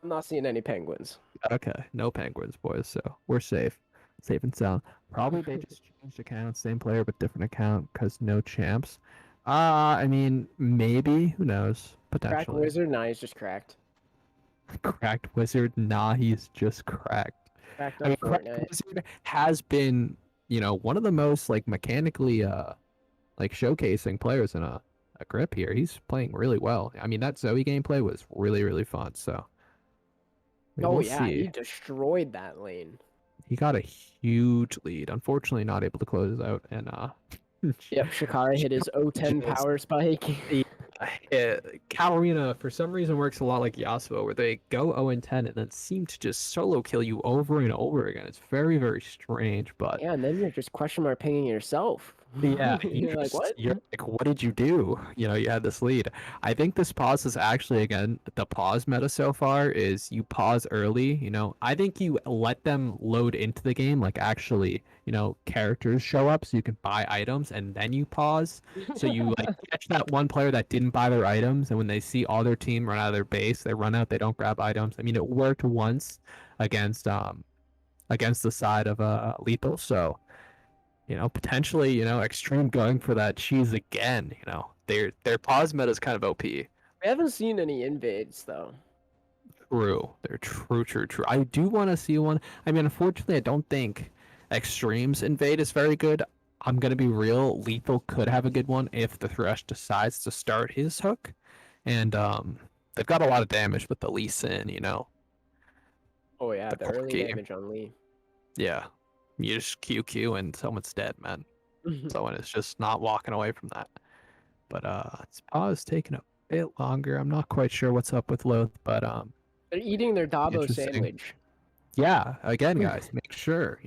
[SPEAKER 5] I'm not seeing any penguins.
[SPEAKER 6] Okay. No penguins, boys. So we're safe. Safe and sound. Probably they just changed accounts, same player but different account because no champs. I mean, maybe. Who knows?
[SPEAKER 5] Crack
[SPEAKER 6] Potentially.
[SPEAKER 5] wizard, nah, he's just cracked.
[SPEAKER 6] Cracked Wizard, nah, he's just cracked.
[SPEAKER 5] Cracked
[SPEAKER 6] I
[SPEAKER 5] on
[SPEAKER 6] mean, Cracked
[SPEAKER 5] Fortnite.
[SPEAKER 6] Wizard has been, one of the most like mechanically like showcasing players in a grip here. He's playing really well. I mean, that Zoe gameplay was really, really fun. So we
[SPEAKER 5] Oh
[SPEAKER 6] will
[SPEAKER 5] yeah, he
[SPEAKER 6] see.
[SPEAKER 5] destroyed that lane.
[SPEAKER 6] He got a huge lead. Unfortunately, not able to close it out. And
[SPEAKER 5] Yep, Shikara hit his O10
[SPEAKER 6] just
[SPEAKER 5] power spike.
[SPEAKER 6] Katarina, for some reason, works a lot like Yasuo, where they go 0-10 and then seem to just solo kill you over and over again. It's very, very strange, but
[SPEAKER 5] Yeah, and then you're just question mark pinging yourself.
[SPEAKER 6] yeah,
[SPEAKER 5] You're like, what?
[SPEAKER 6] you're like, what did you do? You had this lead. I think this pause is actually, again, the pause meta so far is you pause early. I think you let them load into the game, like actually, characters show up so you can buy items, and then you pause. So you like catch that one player that didn't buy their items, and when they see all their team run out of their base, they run out, they don't grab items. I mean, it worked once against the side of Lethal, so potentially, Extreme going for that cheese again. Their pause meta is kind of OP.
[SPEAKER 5] We haven't seen any invades though.
[SPEAKER 6] True. They're true, true, true. I do want to see one. I mean, unfortunately, I don't think Extreme's invade is very good. I'm gonna be real. Lethal could have a good one if the Thresh decides to start his hook, and they've got a lot of damage with the Lee Sin.
[SPEAKER 5] Oh yeah,
[SPEAKER 6] The
[SPEAKER 5] the early
[SPEAKER 6] Corki.
[SPEAKER 5] damage on Lee.
[SPEAKER 6] Yeah, you just QQ and someone's dead, man. Someone is just not walking away from that. but it's pause taking a bit longer. I'm not quite sure what's up with Loth, but
[SPEAKER 5] They're eating their DAbo
[SPEAKER 6] interesting.
[SPEAKER 5] sandwich.
[SPEAKER 6] Yeah, again, guys, make sure,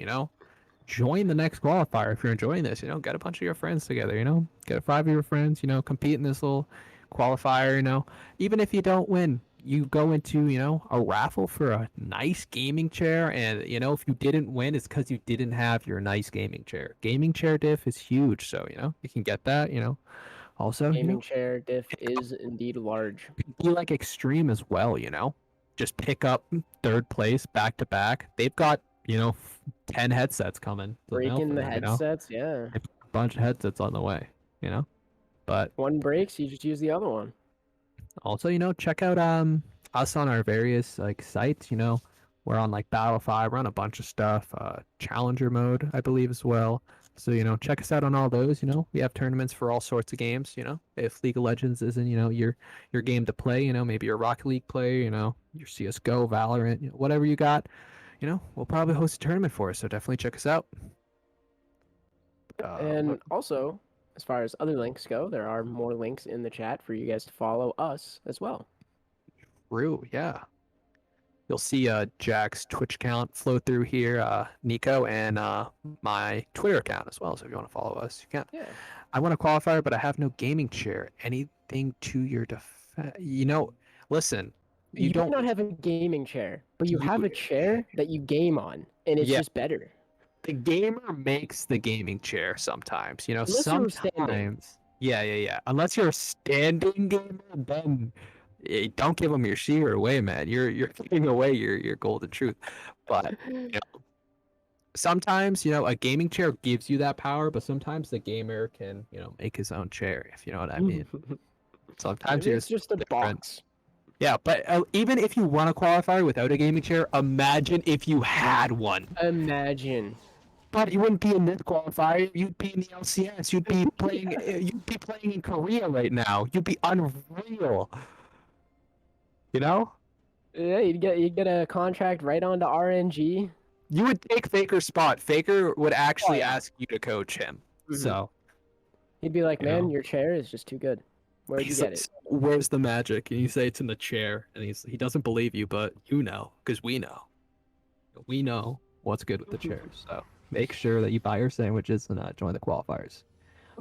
[SPEAKER 6] join the next qualifier if you're enjoying this. Get a bunch of your friends together, get 5 of your friends, compete in this little qualifier. Even if you don't win, you go into, a raffle for a nice gaming chair. And, if you didn't win, it's because you didn't have your nice gaming chair. Gaming chair diff is huge. So, you can get that, Also,
[SPEAKER 5] Gaming chair diff is indeed large.
[SPEAKER 6] be like Extreme as well, just pick up 3rd place back to back. They've got 10 headsets coming.
[SPEAKER 5] Breaking the headsets, yeah.
[SPEAKER 6] A bunch of headsets on the way, but
[SPEAKER 5] One breaks, you just use the other one.
[SPEAKER 6] also, check out us on our various like sites. We're on like Battle 5, we're on a bunch of stuff, Challenger mode, I believe, as well. So, check us out on all those. We have tournaments for all sorts of games. If League of Legends isn't, your game to play, maybe you're a Rocket League player, your CSGO, Valorant, whatever you got, we'll probably host a tournament for us. So definitely check us out.
[SPEAKER 5] And also, as far as other links go, there are more links in the chat for you guys to follow us as well.
[SPEAKER 6] True, yeah. You'll see Jack's Twitch account flow through here, Nico, and my Twitter account as well. So if you want to follow us, you can.
[SPEAKER 5] Yeah.
[SPEAKER 6] I want to qualify, but I have no gaming chair. Anything to your defense? Listen.
[SPEAKER 5] You
[SPEAKER 6] don't
[SPEAKER 5] do not have a gaming chair, but you have a chair that you game on, and it's just better.
[SPEAKER 6] The gamer makes the gaming chair sometimes.
[SPEAKER 5] Unless you're standing.
[SPEAKER 6] Sometimes. Yeah. Unless you're a standing gamer, then don't give them your sheer away, man. You're giving away your golden truth. But sometimes a gaming chair gives you that power, but sometimes the gamer can make his own chair, if you know what I mean. Sometimes
[SPEAKER 5] Maybe it's just a box.
[SPEAKER 6] Yeah, but even if you want to qualify without a gaming chair, imagine if you had one.
[SPEAKER 5] Imagine.
[SPEAKER 6] But you wouldn't be in this qualifier. You'd be in the LCS. You'd be playing. You'd be playing in Korea right now. You'd be unreal.
[SPEAKER 5] Yeah, you'd get a contract right onto RNG.
[SPEAKER 6] You would take Faker's spot. Faker would actually ask you to coach him.
[SPEAKER 5] Mm-hmm.
[SPEAKER 6] So
[SPEAKER 5] he'd be like, "Man, your chair is just too good. Where'd you get it?
[SPEAKER 6] Where's the magic?" And you say it's in the chair, and he doesn't believe you, but because we know. We know what's good with the chairs. So make sure that you buy your sandwiches and join the qualifiers.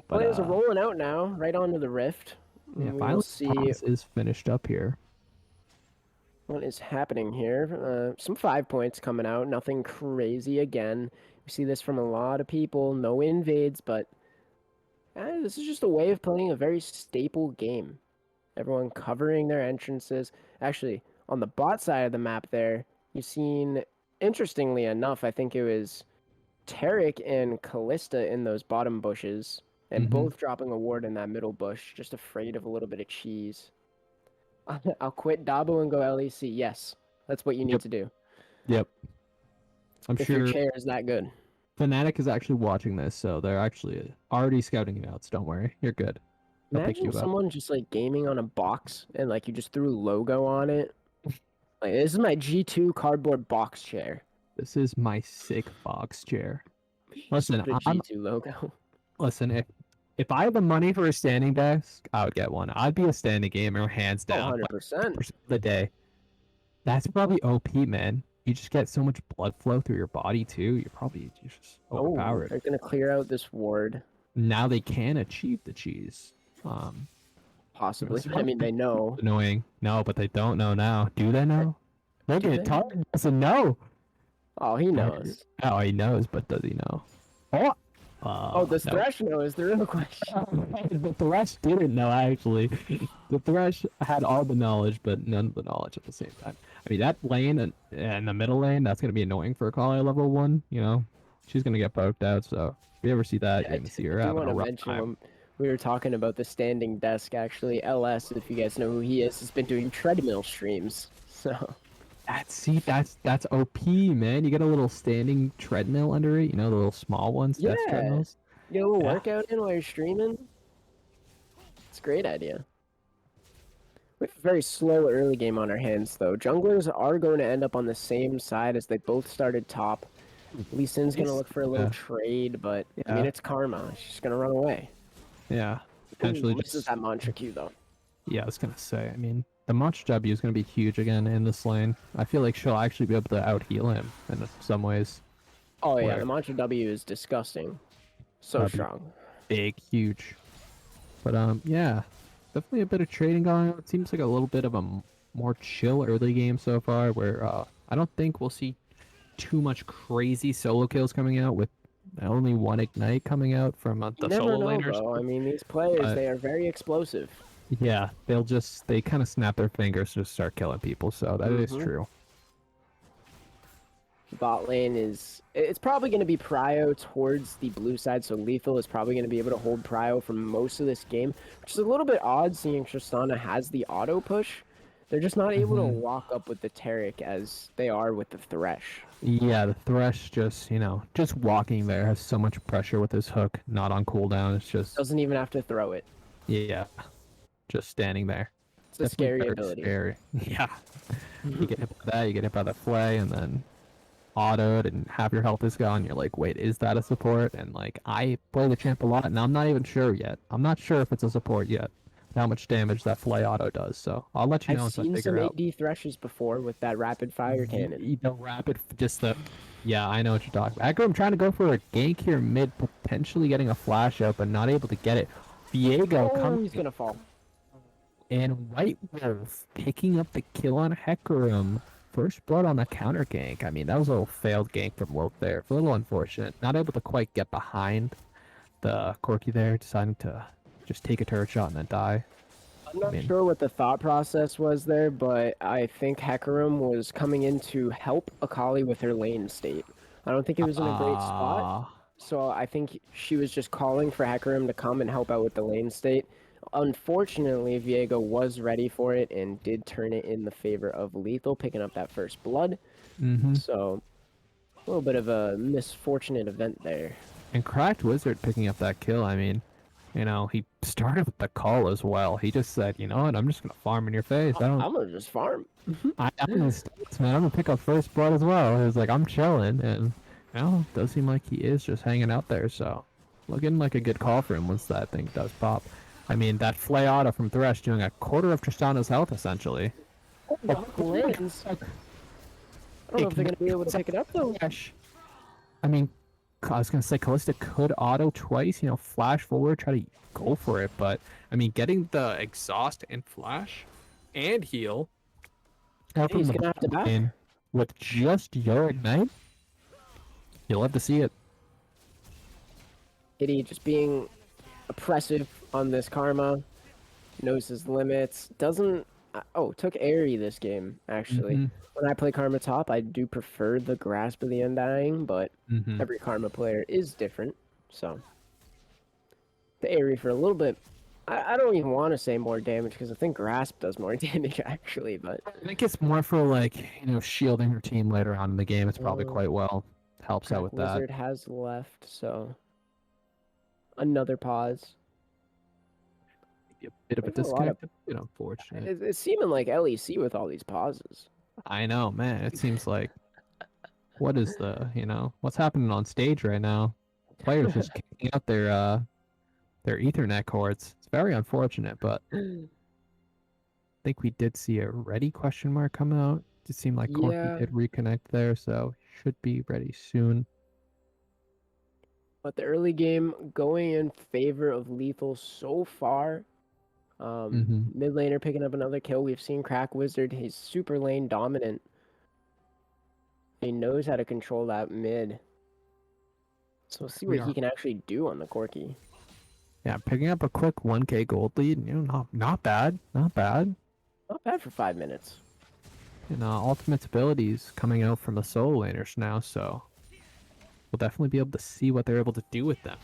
[SPEAKER 5] Players are rolling out now, right onto the Rift.
[SPEAKER 6] Yeah, finally, see is finished up here.
[SPEAKER 5] What is happening here? Some 5 points coming out. Nothing crazy again. We see this from a lot of people. No invades, but this is just a way of playing a very staple game. Everyone covering their entrances. Actually, on the bot side of the map there, you've seen, interestingly enough, I think it was Tarek and Callista in those bottom bushes, and both dropping a ward in that middle bush, just afraid of a little bit of cheese. I'll quit DAbo and go LEC. Yes, that's what you need to do.
[SPEAKER 6] Yep. I'm
[SPEAKER 5] if
[SPEAKER 6] sure
[SPEAKER 5] your chair is that good.
[SPEAKER 6] Fnatic is actually watching this, so they're actually already scouting you out. So don't worry, you're good.
[SPEAKER 5] Imagine someone just like gaming on a box and like you just threw logo on it. Like, this is my G2 cardboard box chair.
[SPEAKER 6] This is my sick box chair. Listen,
[SPEAKER 5] G2 logo.
[SPEAKER 6] Listen, if I had the money for a standing desk, I would get one. I'd be a standing gamer, hands down.
[SPEAKER 5] 100%.
[SPEAKER 6] The day. That's probably OP, man. You just get so much blood flow through your body too. You're just overpowered.
[SPEAKER 5] They're gonna clear out this ward.
[SPEAKER 6] Now they can achieve the cheese.
[SPEAKER 5] Possibly. I mean, they know.
[SPEAKER 6] Annoying. No, but they don't know now. Do they know? Look at Tarek doesn't know.
[SPEAKER 5] Oh, he knows.
[SPEAKER 6] Oh, he knows, but does he know? Oh,
[SPEAKER 5] the Thresh knows the real question.
[SPEAKER 6] The Thresh didn't know, actually. The Thresh had all the knowledge, but none of the knowledge at the same time. I mean, that lane and the middle lane, that's going to be annoying for a Kali level 1, She's going to get poked out, so if you ever see that, you're going to see her having a rough time.
[SPEAKER 5] When we were talking about the standing desk, actually, LS, if you guys know who he is, has been doing treadmill streams, so...
[SPEAKER 6] That's OP, man. You get a little standing treadmill under it, the little small ones, desk treadmills.
[SPEAKER 5] You get a little workout in while you're streaming. It's a great idea. We have a very slow early game on our hands, though. Junglers are going to end up on the same side as they both started top. Lee Sin's going to look for a little trade, but I mean, it's karma. She's going to run away.
[SPEAKER 6] Yeah. potentially
[SPEAKER 5] Ooh, misses
[SPEAKER 6] just.
[SPEAKER 5] that mantra Q though.
[SPEAKER 6] Yeah, I was gonna say. I mean, the Mantra W is gonna be huge again in this lane. I feel like she'll actually be able to out heal him in some ways.
[SPEAKER 5] Oh yeah,
[SPEAKER 6] Where
[SPEAKER 5] the mantra W is disgusting. So
[SPEAKER 6] that'd be
[SPEAKER 5] strong.
[SPEAKER 6] big, huge. But yeah, definitely a bit of trading going on. It seems like a little bit of a more chill early game so far, where I don't think we'll see too much crazy solo kills coming out with only one ignite coming out from
[SPEAKER 5] You
[SPEAKER 6] the
[SPEAKER 5] never
[SPEAKER 6] solo
[SPEAKER 5] know
[SPEAKER 6] laners.
[SPEAKER 5] though. I mean, these players,
[SPEAKER 6] But
[SPEAKER 5] they are very explosive.
[SPEAKER 6] yeah, they kind of snap their fingers to start killing people. So that is
[SPEAKER 5] Mhm.
[SPEAKER 6] true.
[SPEAKER 5] Bot lane is it's probably going to be prio towards the blue side, so Lethal is probably going to be able to hold prio for most of this game, which is a little bit odd seeing Tristana has the auto push. They're just not able to
[SPEAKER 6] Mhm.
[SPEAKER 5] walk up with the Taric as they are with the Thresh.
[SPEAKER 6] Yeah, the Thresh just, just walking there has so much pressure with his hook, not on cooldown. It's just,
[SPEAKER 5] Doesn't even have to throw it.
[SPEAKER 6] yeah, just standing there.
[SPEAKER 5] It's a
[SPEAKER 6] Definitely
[SPEAKER 5] scary
[SPEAKER 6] very
[SPEAKER 5] ability.
[SPEAKER 6] scary. Yeah. You get hit by that, you get hit by the flay, and then autoed, and half your health is gone. You're like, wait, is that a support? And like, I play the champ a lot, and I'm not even sure yet. I'm not sure if it's a support yet, how much damage that flay auto does. So I'll let you
[SPEAKER 5] I've
[SPEAKER 6] know once I
[SPEAKER 5] seen some
[SPEAKER 6] figure out.
[SPEAKER 5] 8D Threshes before with that rapid fire cannon.
[SPEAKER 6] The rapid, just the. Yeah, I know what you're talking about. I'm trying to go for a gank here mid, potentially getting a flash out, but not able to get it. Viego
[SPEAKER 5] Oh,
[SPEAKER 6] comes
[SPEAKER 5] he's gonna fall.
[SPEAKER 6] and White Wolf picking up the kill on Hecarim. First blood on the counter gank. I mean, that was a little failed gank from Wolf there. It's a little unfortunate. Not able to quite get behind the Corki there, deciding to just take a turret shot and then die.
[SPEAKER 5] I'm not
[SPEAKER 6] mean-
[SPEAKER 5] sure what the thought process was there, but I think Hecarim was coming in to help Akali with her lane state. I don't think it was in a great spot,
[SPEAKER 6] Ah,
[SPEAKER 5] so I think she was just calling for Hecarim to come and help out with the lane state. Unfortunately, Viego was ready for it and did turn it in the favor of Lethal, picking up that first blood.
[SPEAKER 6] mm-hmm.
[SPEAKER 5] So, a little bit of a misfortunate event there.
[SPEAKER 6] And Cracked Wizard picking up that kill. I mean, he started with the call as well. He just said, you know what, I'm just gonna farm in your face.
[SPEAKER 5] I'm gonna just farm.
[SPEAKER 6] I'm gonna stats, man. I'm gonna pick up first blood as well. He was like, I'm chilling, and does seem like he is just hanging out there. So, looking like a good call for him once that thing does pop. I mean, that flay auto from Thresh doing a quarter of Tristana's health essentially.
[SPEAKER 5] Lands. I don't know if they're gonna be able to pick it up though.
[SPEAKER 6] Thresh. I mean, I was gonna say Callista could auto twice, flash forward, try to go for it, but I mean, getting the exhaust and flash and heal out from
[SPEAKER 5] He's
[SPEAKER 6] the
[SPEAKER 5] gonna have to back.
[SPEAKER 6] lane with just your ignite, you'll have to see it.
[SPEAKER 5] Kitty just being oppressive on this Karma, knows his limits, doesn't. Oh, took Airy this game, actually.
[SPEAKER 6] Mhm.
[SPEAKER 5] When I play Karma top, I do prefer the Grasp of the Undying, but
[SPEAKER 6] Mhm.
[SPEAKER 5] every Karma player is different, so. The Airy for a little bit. I don't even want to say more damage, because I think Grasp does more damage, actually, but.
[SPEAKER 6] I think it's more for shielding your team later on in the game. It's probably quite well helps out with that.
[SPEAKER 5] Wizard has left, so. Another pause.
[SPEAKER 6] A bit of a
[SPEAKER 5] There's a lot of-
[SPEAKER 6] disconnect, a bit unfortunate.
[SPEAKER 5] It's seeming like LEC with all these pauses.
[SPEAKER 6] I know, man. It seems like what is what's happening on stage right now? Players just kicking out their Ethernet cords. It's very unfortunate, but I think we did see a ready question mark come out. It seemed like Corky
[SPEAKER 5] Yeah.
[SPEAKER 6] did reconnect there, so should be ready soon.
[SPEAKER 5] But the early game going in favor of Lethal so far. Mid laner picking up another kill. We've seen Crack Wizard. He's super lane dominant. He knows how to control that mid. So we'll see what he can actually do on the Corki.
[SPEAKER 6] Yeah, picking up a quick 1K gold lead. Not bad. Not bad.
[SPEAKER 5] Not bad for 5 minutes.
[SPEAKER 6] Ultimate's abilities coming out from the solo laners now, so we'll definitely be able to see what they're able to do with them.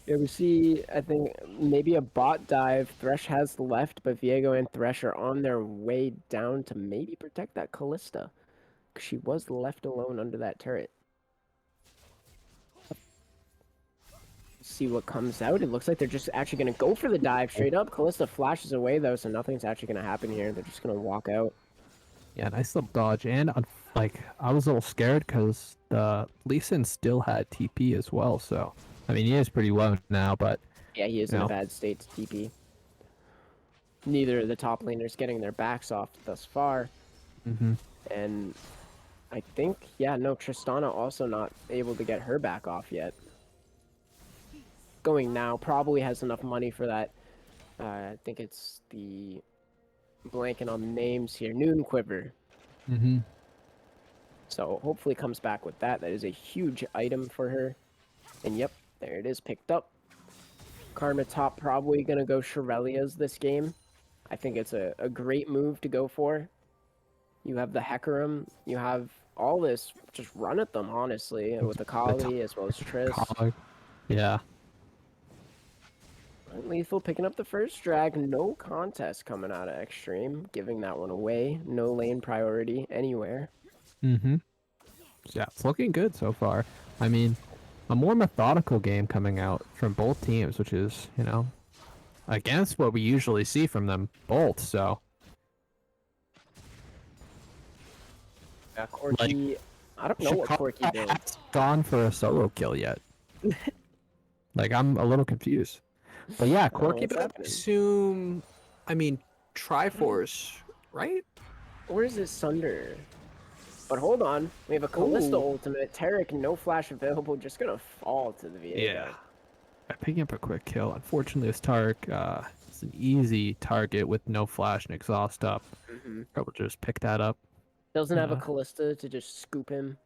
[SPEAKER 5] Yeah, we see, I think, maybe a bot dive. Thresh has left, but Viego and Thresh are on their way down to maybe protect that Callista. Because she was left alone under that turret. See what comes out. It looks like they're just actually going to go for the dive straight up. Callista flashes away, though, so nothing's actually going to happen here. They're just going to walk out.
[SPEAKER 6] Yeah, nice little dodge. And, I was a little scared because the Lee Sin still had TP as well, so. I mean, he is pretty low now, but
[SPEAKER 5] Yeah, he is
[SPEAKER 6] You
[SPEAKER 5] in a
[SPEAKER 6] know?
[SPEAKER 5] bad state to TP. Neither of the top laners getting their backs off thus far.
[SPEAKER 6] Mm-hmm.
[SPEAKER 5] And I think, yeah, no, Tristana also not able to get her back off yet. Going now, probably has enough money for that. I think it's the blanking on the names here. Noon Quiver.
[SPEAKER 6] Mm-hmm.
[SPEAKER 5] So hopefully comes back with that. That is a huge item for her. And yep, there it is, picked up. Karma top probably going to go Shirelia's this game. I think it's a great move to go for. You have the Hecarim, you have all this, just run at them, honestly, with the Kali as well as Triss.
[SPEAKER 6] Yeah.
[SPEAKER 5] Lethal picking up the first drag, no contest coming out of Extreme, giving that one away. No lane priority anywhere.
[SPEAKER 6] Mm-hmm. Yeah, it's looking good so far. I mean, a more methodical game coming out from both teams, which is, you know, against what we usually see from them both. So,
[SPEAKER 5] Yeah, Corki, I don't know what Corki did.
[SPEAKER 6] hasn't gone for a solo kill yet. Like, I'm a little confused. But yeah, Corki,
[SPEAKER 5] what's
[SPEAKER 6] but I
[SPEAKER 5] happening?
[SPEAKER 6] assume, I mean, Triforce, right?
[SPEAKER 5] Or is it Sunder? But hold on, we have a Kalista
[SPEAKER 6] Ooh.
[SPEAKER 5] ultimate. Tarek, no flash available, just gonna fall to the Viego.
[SPEAKER 6] Yeah. Picking up a quick kill. Unfortunately, this Tark, it's an easy target with no flash and exhaust up.
[SPEAKER 5] Mm-hmm.
[SPEAKER 6] Probably just pick that up.
[SPEAKER 5] Doesn't have a Kalista to just scoop him.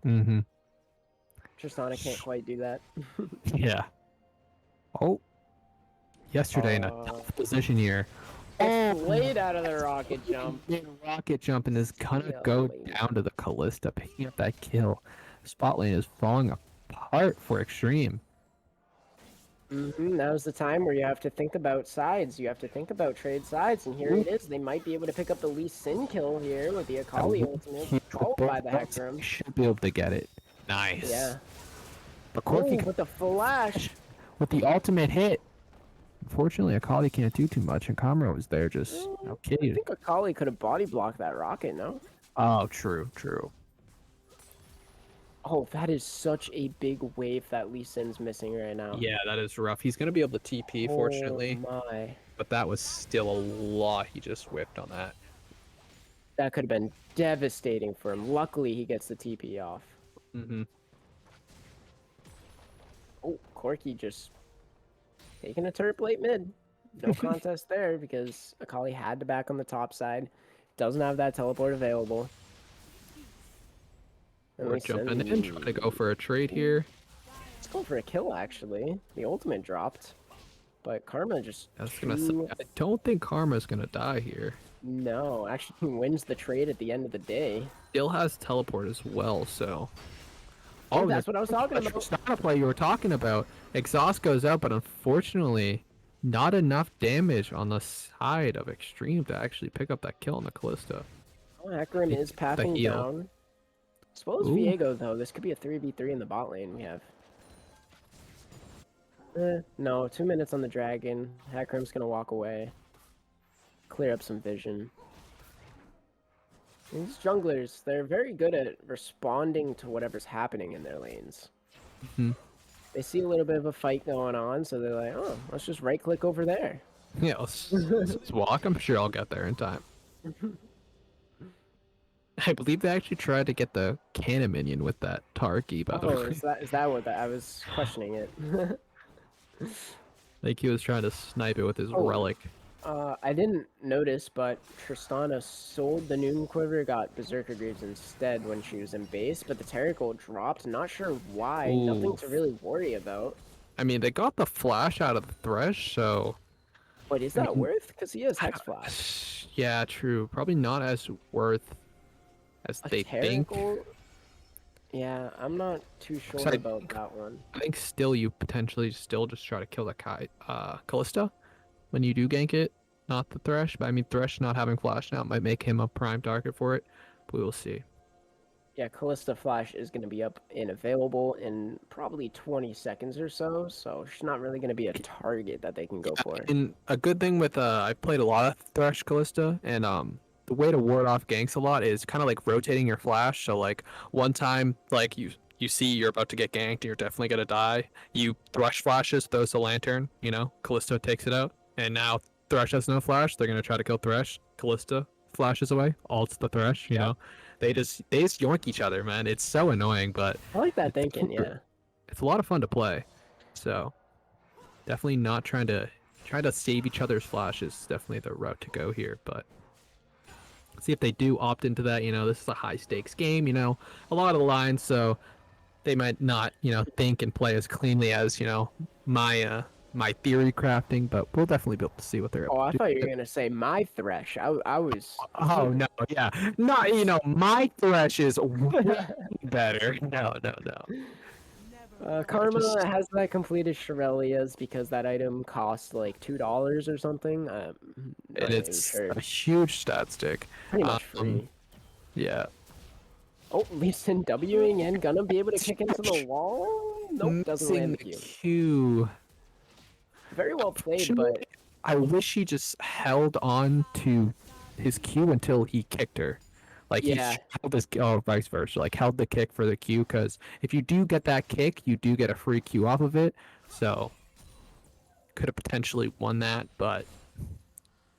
[SPEAKER 6] Mm-hmm.
[SPEAKER 5] Tristana can't quite do that.
[SPEAKER 6] Yeah. Oh. Yesterday in a tough position here.
[SPEAKER 5] Laid out of the rocket jump.
[SPEAKER 6] Rocket jump and is gonna
[SPEAKER 5] Yeah,
[SPEAKER 6] go
[SPEAKER 5] late.
[SPEAKER 6] down to the Callista, picking up that kill. Spot lane is falling apart for Extreme.
[SPEAKER 5] Now's the time where you have to think about sides. You have to think about trade sides, and here it is. They might be able to pick up the Lee Sin kill here with the Akali ultimate, followed by the Hecarim.
[SPEAKER 6] Should be able to get it. Nice.
[SPEAKER 5] Yeah.
[SPEAKER 6] But
[SPEAKER 5] Oh,
[SPEAKER 6] Corki
[SPEAKER 5] with the flash.
[SPEAKER 6] with the ultimate hit. Unfortunately, Akali can't do too much, and Kamra was there just
[SPEAKER 5] I
[SPEAKER 6] okay.
[SPEAKER 5] think Akali could have body blocked that rocket, no?
[SPEAKER 6] Oh, true.
[SPEAKER 5] Oh, that is such a big wave that Lee Sin's missing right now.
[SPEAKER 6] Yeah, that is rough. He's gonna be able to TP, fortunately,
[SPEAKER 5] Oh my.
[SPEAKER 6] but that was still a lot he just whipped on that.
[SPEAKER 5] That could have been devastating for him. Luckily, he gets the TP off.
[SPEAKER 6] Mm-hmm.
[SPEAKER 5] Oh, Corki just taking a turret plate mid. No contest there because Akali had to back on the top side. Doesn't have that teleport available. And
[SPEAKER 6] We're
[SPEAKER 5] Lee Sin-
[SPEAKER 6] jumping in, trying to go for a trade here.
[SPEAKER 5] Let's go for a kill, actually. The ultimate dropped. But Karma just
[SPEAKER 6] That's gonna suck. I don't think Karma's gonna die here.
[SPEAKER 5] No, actually wins the trade at the end of the day.
[SPEAKER 6] Still has teleport as well, so.
[SPEAKER 5] Oh, that's what I was talking
[SPEAKER 6] the
[SPEAKER 5] about.
[SPEAKER 6] Tristana play you were talking about. Exhaust goes out, but unfortunately, not enough damage on the side of Extreme to actually pick up that kill on the Callista.
[SPEAKER 5] Oh, Hecarim is pathing
[SPEAKER 6] heal.
[SPEAKER 5] down. As well as
[SPEAKER 6] Ooh.
[SPEAKER 5] Viego, though. This could be a 3v3 in the bot lane we have. No, 2 minutes on the dragon. Hecarim's gonna walk away. Clear up some vision. These junglers, they're very good at responding to whatever's happening in their lanes.
[SPEAKER 6] Mhm.
[SPEAKER 5] They see a little bit of a fight going on, so they're like, oh, let's just right-click over there.
[SPEAKER 6] Yeah, let's walk. I'm sure I'll get there in time. I believe they actually tried to get the cannon minion with that Tarky, by the
[SPEAKER 5] Oh,
[SPEAKER 6] way.
[SPEAKER 5] is that what that? I was questioning it.
[SPEAKER 6] Like he was trying to snipe it with his
[SPEAKER 5] Oh.
[SPEAKER 6] relic.
[SPEAKER 5] I didn't notice, but Tristana sold the Noon Quiver, got Berserker Greaves instead when she was in base, but the Terra Gold dropped. Not sure why. Nothing to
[SPEAKER 6] Oof.
[SPEAKER 5] really worry about.
[SPEAKER 6] I mean, they got the flash out of the Thresh, so
[SPEAKER 5] But is that worth? Because he has Hex Flash.
[SPEAKER 6] yeah, true. Probably not as worth as
[SPEAKER 5] A
[SPEAKER 6] they
[SPEAKER 5] Terra
[SPEAKER 6] think.
[SPEAKER 5] Gold? Yeah, I'm not too sure
[SPEAKER 6] So I
[SPEAKER 5] about
[SPEAKER 6] think-
[SPEAKER 5] that one.
[SPEAKER 6] I think still you potentially still just try to kill the Callista when you do gank it, not the Thresh. But I mean, Thresh not having flash now might make him a prime target for it. But we will see.
[SPEAKER 5] Yeah, Callista Flash is going to be up and available in probably 20 seconds or so, so she's not really going to be a target that they can go for.
[SPEAKER 6] And a good thing with I played a lot of Thresh Callista, and the way to ward off ganks a lot is kind of like rotating your flash. So like one time, like you you see you're about to get ganked, you're definitely gonna die. You Thresh flashes, throws the lantern, you know, Callisto takes it out, and now Thresh has no flash. They're gonna try to kill Thresh. Callisto flashes away, ults the Thresh. You know, they just yoink each other, man. It's so annoying, but
[SPEAKER 5] I like that
[SPEAKER 6] it's
[SPEAKER 5] thinking.
[SPEAKER 6] super-
[SPEAKER 5] Yeah.
[SPEAKER 6] it's a lot of fun to play. So definitely not trying to save each other's flashes. Is definitely the route to go here, but. See if they do opt into that. You know, this is a high stakes game. You know, a lot of the lines, so they might not, you know, think and play as cleanly as, you know, my theory crafting, but we'll definitely be able to see what they're
[SPEAKER 5] Oh,
[SPEAKER 6] able
[SPEAKER 5] I
[SPEAKER 6] to
[SPEAKER 5] thought you
[SPEAKER 6] do.
[SPEAKER 5] were gonna say my Thresh. I was.
[SPEAKER 6] Oh no, yeah, not, you know, my Thresh is way better. No, no, no.
[SPEAKER 5] Karma
[SPEAKER 6] Just
[SPEAKER 5] has that completed Shirelia's because that item costs like $2 or something. Not
[SPEAKER 6] and
[SPEAKER 5] even
[SPEAKER 6] it's
[SPEAKER 5] sure.
[SPEAKER 6] a huge stat stick.
[SPEAKER 5] Pretty much free.
[SPEAKER 6] Yeah.
[SPEAKER 5] Oh, Lee Sin Wing in, gonna be able to kick into the wall? Nope, doesn't
[SPEAKER 6] Missing
[SPEAKER 5] land the
[SPEAKER 6] the
[SPEAKER 5] Q.
[SPEAKER 6] Q.
[SPEAKER 5] Very well played,
[SPEAKER 6] Unfortunately,
[SPEAKER 5] but
[SPEAKER 6] I wish he just held on to his Q until he kicked her. Like he
[SPEAKER 5] yeah,
[SPEAKER 6] held his, oh, vice versa. Like held the kick for the Q, because if you do get that kick, you do get a free Q off of it. So could have potentially won that, but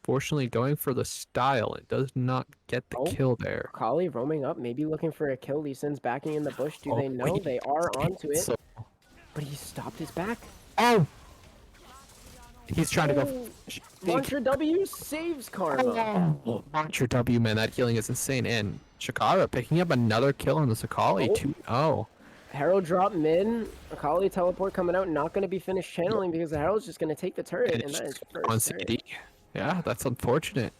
[SPEAKER 6] fortunately going for the style, it does not get the
[SPEAKER 5] Oh.
[SPEAKER 6] kill there.
[SPEAKER 5] Kali roaming up, maybe looking for a kill. Lee Sin's backing in the bush. Do
[SPEAKER 6] Oh,
[SPEAKER 5] they know?
[SPEAKER 6] he-
[SPEAKER 5] They are onto it,
[SPEAKER 6] So,
[SPEAKER 5] but he stopped his back.
[SPEAKER 6] oh! He's trying to go.
[SPEAKER 5] Oh, Launcher W saves Karma.
[SPEAKER 6] Oh, Launcher W, man, that healing is insane. And Shakara picking up another kill on the Sakali.
[SPEAKER 5] Oh.
[SPEAKER 6] 2-0.
[SPEAKER 5] Herald drop mid. Akali teleport coming out. Not going to be finished channeling because the Herald's just going to take the turret, and that is
[SPEAKER 6] on
[SPEAKER 5] first turret.
[SPEAKER 6] CD. Yeah, that's unfortunate.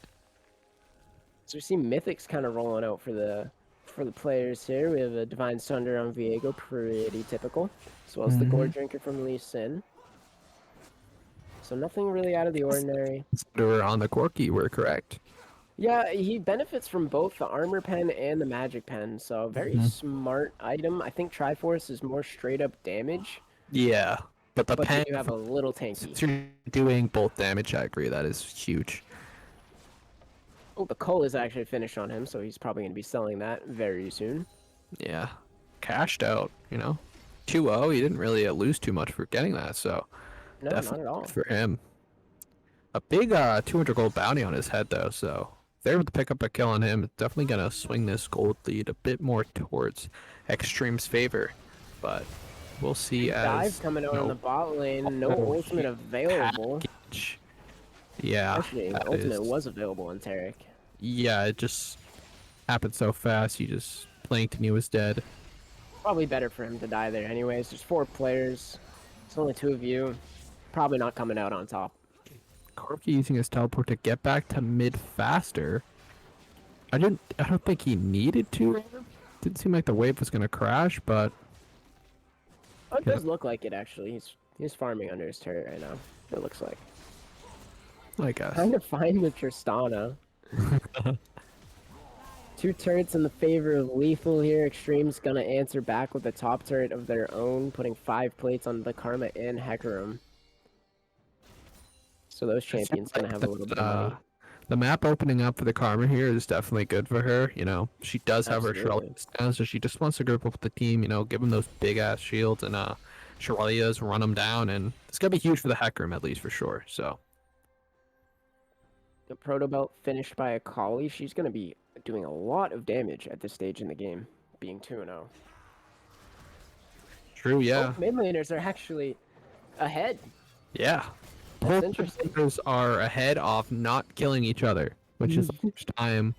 [SPEAKER 5] So we see Mythics kind of rolling out for the players here. We have a Divine Sunder on Viego, pretty typical, as well as the Gore Drinker from Lee Sin. So nothing really out of the ordinary.
[SPEAKER 6] We're on the Corki, we're correct.
[SPEAKER 5] Yeah, he benefits from both the Armor Pen and the Magic Pen, so very smart item. I think Triforce is more straight up damage,
[SPEAKER 6] Yeah, but the
[SPEAKER 5] but
[SPEAKER 6] pen,
[SPEAKER 5] you have a little
[SPEAKER 6] since
[SPEAKER 5] tanky.
[SPEAKER 6] you're doing both damage, I agree, that is huge.
[SPEAKER 5] Oh, the Cull is actually finished on him, so he's probably going to be selling that very soon.
[SPEAKER 6] Yeah, cashed out, you know. 2-0, he didn't really lose too much for getting that, so
[SPEAKER 5] No,
[SPEAKER 6] definitely
[SPEAKER 5] not at all.
[SPEAKER 6] for him. A big 200 gold bounty on his head, though, so if they're able to pick up a kill on him, it's definitely going to swing this gold lead a bit more towards Extreme's favor. But we'll see as...
[SPEAKER 5] Dive coming out
[SPEAKER 6] you
[SPEAKER 5] on
[SPEAKER 6] know,
[SPEAKER 5] the bot lane, no
[SPEAKER 6] oh,
[SPEAKER 5] ultimate available.
[SPEAKER 6] package. Yeah,
[SPEAKER 5] Actually,
[SPEAKER 6] that
[SPEAKER 5] ultimate
[SPEAKER 6] is-
[SPEAKER 5] was available on Tarek.
[SPEAKER 6] Yeah, it just happened so fast. He just blinked and he was dead.
[SPEAKER 5] Probably better for him to die there anyways. There's 4 players. It's only 2 of you. Probably not coming out on top.
[SPEAKER 6] Corki using his teleport to get back to mid faster. I don't think he needed to. Didn't seem like the wave was gonna crash, but
[SPEAKER 5] Oh, it does look like it actually. He's farming under his turret right now. It looks like.
[SPEAKER 6] I guess.
[SPEAKER 5] Trying to find the Tristana. 2 turrets in the favor of Lethal here. Extreme's gonna answer back with a top turret of their own, putting 5 plates on the Karma and Hecarim. So those champions gonna have a little bit of money.
[SPEAKER 6] The map opening up for the Karma here is definitely good for her. You know, she does have her
[SPEAKER 5] Absolutely.
[SPEAKER 6] Shirelias down, so she just wants to group up with the team. You know, give them those big ass shields and Shirelias, run them down, and it's gonna be huge for the Hecarim at least for sure. So
[SPEAKER 5] The Proto Belt finished by Akali. She's gonna be doing a lot of damage at this stage in the game, being 2-0.
[SPEAKER 6] true, yeah,
[SPEAKER 5] Oh, mid laners are actually ahead.
[SPEAKER 6] yeah.
[SPEAKER 5] That's
[SPEAKER 6] Both
[SPEAKER 5] interesting.
[SPEAKER 6] players are ahead off not killing each other, which is the first time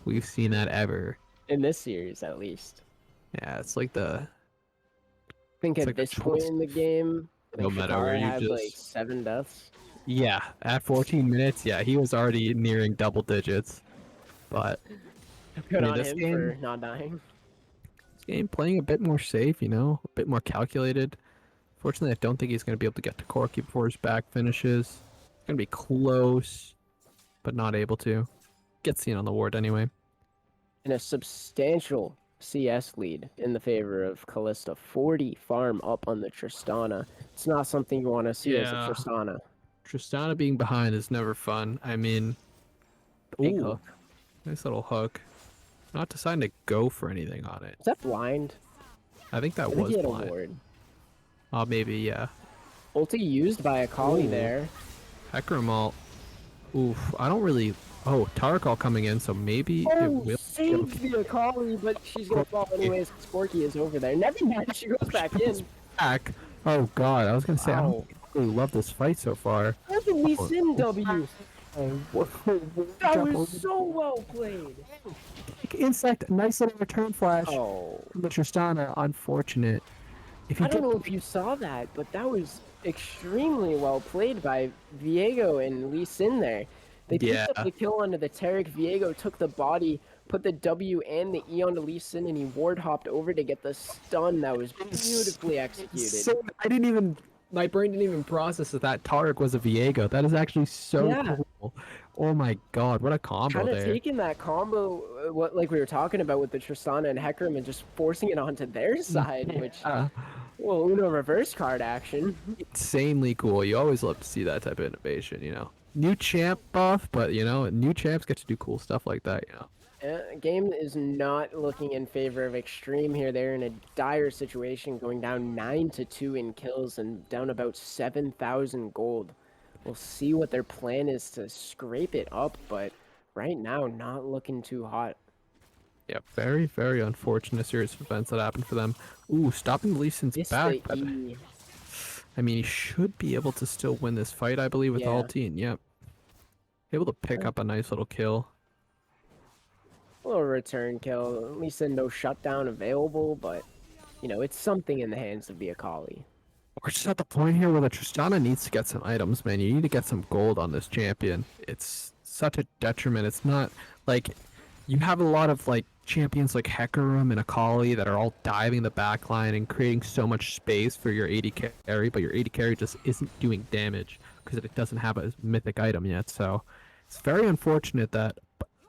[SPEAKER 6] we've seen that ever.
[SPEAKER 5] In this series, at least.
[SPEAKER 6] Yeah, it's like the
[SPEAKER 5] I think
[SPEAKER 6] It's
[SPEAKER 5] at
[SPEAKER 6] like a
[SPEAKER 5] this point
[SPEAKER 6] choice.
[SPEAKER 5] in the game,
[SPEAKER 6] No
[SPEAKER 5] like
[SPEAKER 6] matter where
[SPEAKER 5] Shakara
[SPEAKER 6] you
[SPEAKER 5] had like
[SPEAKER 6] just-
[SPEAKER 5] 7 deaths.
[SPEAKER 6] yeah, at 14 minutes, yeah, he was already nearing double digits. But
[SPEAKER 5] Good
[SPEAKER 6] mean,
[SPEAKER 5] on
[SPEAKER 6] this
[SPEAKER 5] him
[SPEAKER 6] game-
[SPEAKER 5] for not dying.
[SPEAKER 6] this game playing a bit more safe, you know, a bit more calculated. Fortunately, I don't think he's going to be able to get to Corki before his back finishes. It's going to be close, but not able to. Gets seen on the ward anyway.
[SPEAKER 5] And a substantial CS lead in the favor of Callista. 40 farm up on the Tristana. It's not something you want to see as a
[SPEAKER 6] Yeah.
[SPEAKER 5] Tristana.
[SPEAKER 6] Tristana being behind is never fun. I mean,
[SPEAKER 5] Big
[SPEAKER 6] ooh,
[SPEAKER 5] hook.
[SPEAKER 6] nice little hook. Not deciding to go for anything on it.
[SPEAKER 5] Is that blind?
[SPEAKER 6] I think that
[SPEAKER 5] I think
[SPEAKER 6] was
[SPEAKER 5] he had a
[SPEAKER 6] blind.
[SPEAKER 5] ward.
[SPEAKER 6] Oh, maybe, yeah.
[SPEAKER 5] Ulti used by Akali
[SPEAKER 6] Ooh.
[SPEAKER 5] there.
[SPEAKER 6] Hecarim ult. Oof, I don't really... Oh, Tarkal coming in, so maybe it
[SPEAKER 5] Oh,
[SPEAKER 6] will...
[SPEAKER 5] saves the Akali, but she's gonna fall anyways because Corki is over there. Never mind, she goes back in.
[SPEAKER 6] Back. Oh, God, I was going to say, I
[SPEAKER 5] Wow.
[SPEAKER 6] don't really love this fight so far.
[SPEAKER 5] Look at Lee
[SPEAKER 6] Oh,
[SPEAKER 5] Sin W. That
[SPEAKER 6] Jump
[SPEAKER 5] was
[SPEAKER 6] over
[SPEAKER 5] so well played.
[SPEAKER 6] the insect. Nice little return flash
[SPEAKER 5] Oh,
[SPEAKER 6] from the Tristana. Unfortunate. If he
[SPEAKER 5] I don't
[SPEAKER 6] did...
[SPEAKER 5] know if you saw that, but that was extremely well played by Viego and Lee Sin there. They picked up
[SPEAKER 6] Yeah.
[SPEAKER 5] the kill onto the Taric. Viego took the body, put the W and the E onto Lee Sin, and he ward hopped over to get the stun that was beautifully executed.
[SPEAKER 6] So, I didn't even... My brain didn't even process that Tarek was a Viego. That is actually so
[SPEAKER 5] Yeah.
[SPEAKER 6] cool. Oh my god, what a combo
[SPEAKER 5] Kind of
[SPEAKER 6] there.
[SPEAKER 5] taking that combo, what like we were talking about with the Tristana and Hecarim, and just forcing it onto their side, which, well, Uno reverse card action.
[SPEAKER 6] Insanely cool. You always love to see that type of innovation, you know. New champ buff, but you know, new champs get to do cool stuff like that, you know.
[SPEAKER 5] Game is not looking in favor of Extreme here. They're in a dire situation, going down 9-2 in kills and down about 7,000 gold. We'll see what their plan is to scrape it up, but right now, not looking too hot.
[SPEAKER 6] Yeah, very, very unfortunate series of events that happened for them. Ooh, stopping Lee Sin's
[SPEAKER 5] It's
[SPEAKER 6] back.
[SPEAKER 5] the E.
[SPEAKER 6] I mean, he should be able to still win this fight, I believe, with
[SPEAKER 5] Yeah.
[SPEAKER 6] ulti, and yep. Able to pick up a nice little kill.
[SPEAKER 5] A little return kill. At least no shutdown available, but, you know, it's something in the hands of the Akali.
[SPEAKER 6] We're just at the point here where the Tristana needs to get some items, man. You need to get some gold on this champion. It's such a detriment. It's not like you have a lot of like champions like Hecarim and Akali that are all diving the backline and creating so much space for your AD carry, but your AD carry just isn't doing damage because it doesn't have a mythic item yet. So it's very unfortunate that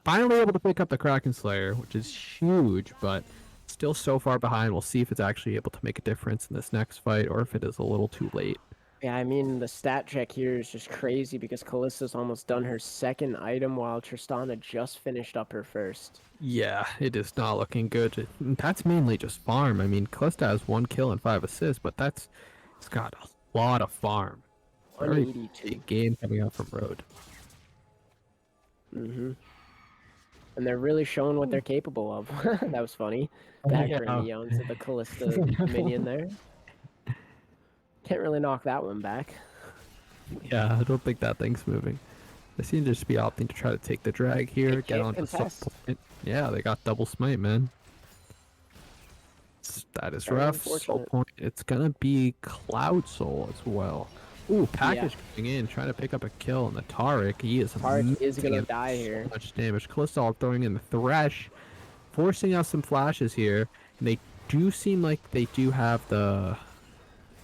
[SPEAKER 6] finally able to pick up the Kraken Slayer, which is huge, but still so far behind. We'll see if it's actually able to make a difference in this next fight or if it is a little too late.
[SPEAKER 5] Yeah, I mean, the stat check here is just crazy because Callista's almost done her second item while Tristana just finished up her first.
[SPEAKER 6] Yeah, it is not looking good. That's mainly just farm. I mean, Callista has 1 kill and 5 assists, but it's got a lot of farm. Very
[SPEAKER 5] 182.
[SPEAKER 6] big game coming out from Road.
[SPEAKER 5] And they're really showing what they're capable of. That was funny. The Hector and Neon to the Callista minion there. Can't really knock that one back.
[SPEAKER 6] Yeah, I don't think that thing's moving. They seem to just be opting to try to take the drag here,
[SPEAKER 5] They
[SPEAKER 6] get
[SPEAKER 5] can't
[SPEAKER 6] on the
[SPEAKER 5] contest.
[SPEAKER 6] point. Yeah, they got double smite, man. That is
[SPEAKER 5] Very
[SPEAKER 6] rough. Soul
[SPEAKER 5] unfortunate.
[SPEAKER 6] point. It's gonna be Cloud Soul as well. Ooh, package coming in, trying to pick up a kill on the Taric. He is
[SPEAKER 5] Taric is gonna
[SPEAKER 6] taking
[SPEAKER 5] die here.
[SPEAKER 6] So much damage. Callista throwing in the Thresh, forcing out some flashes here. And they do seem like they do have the...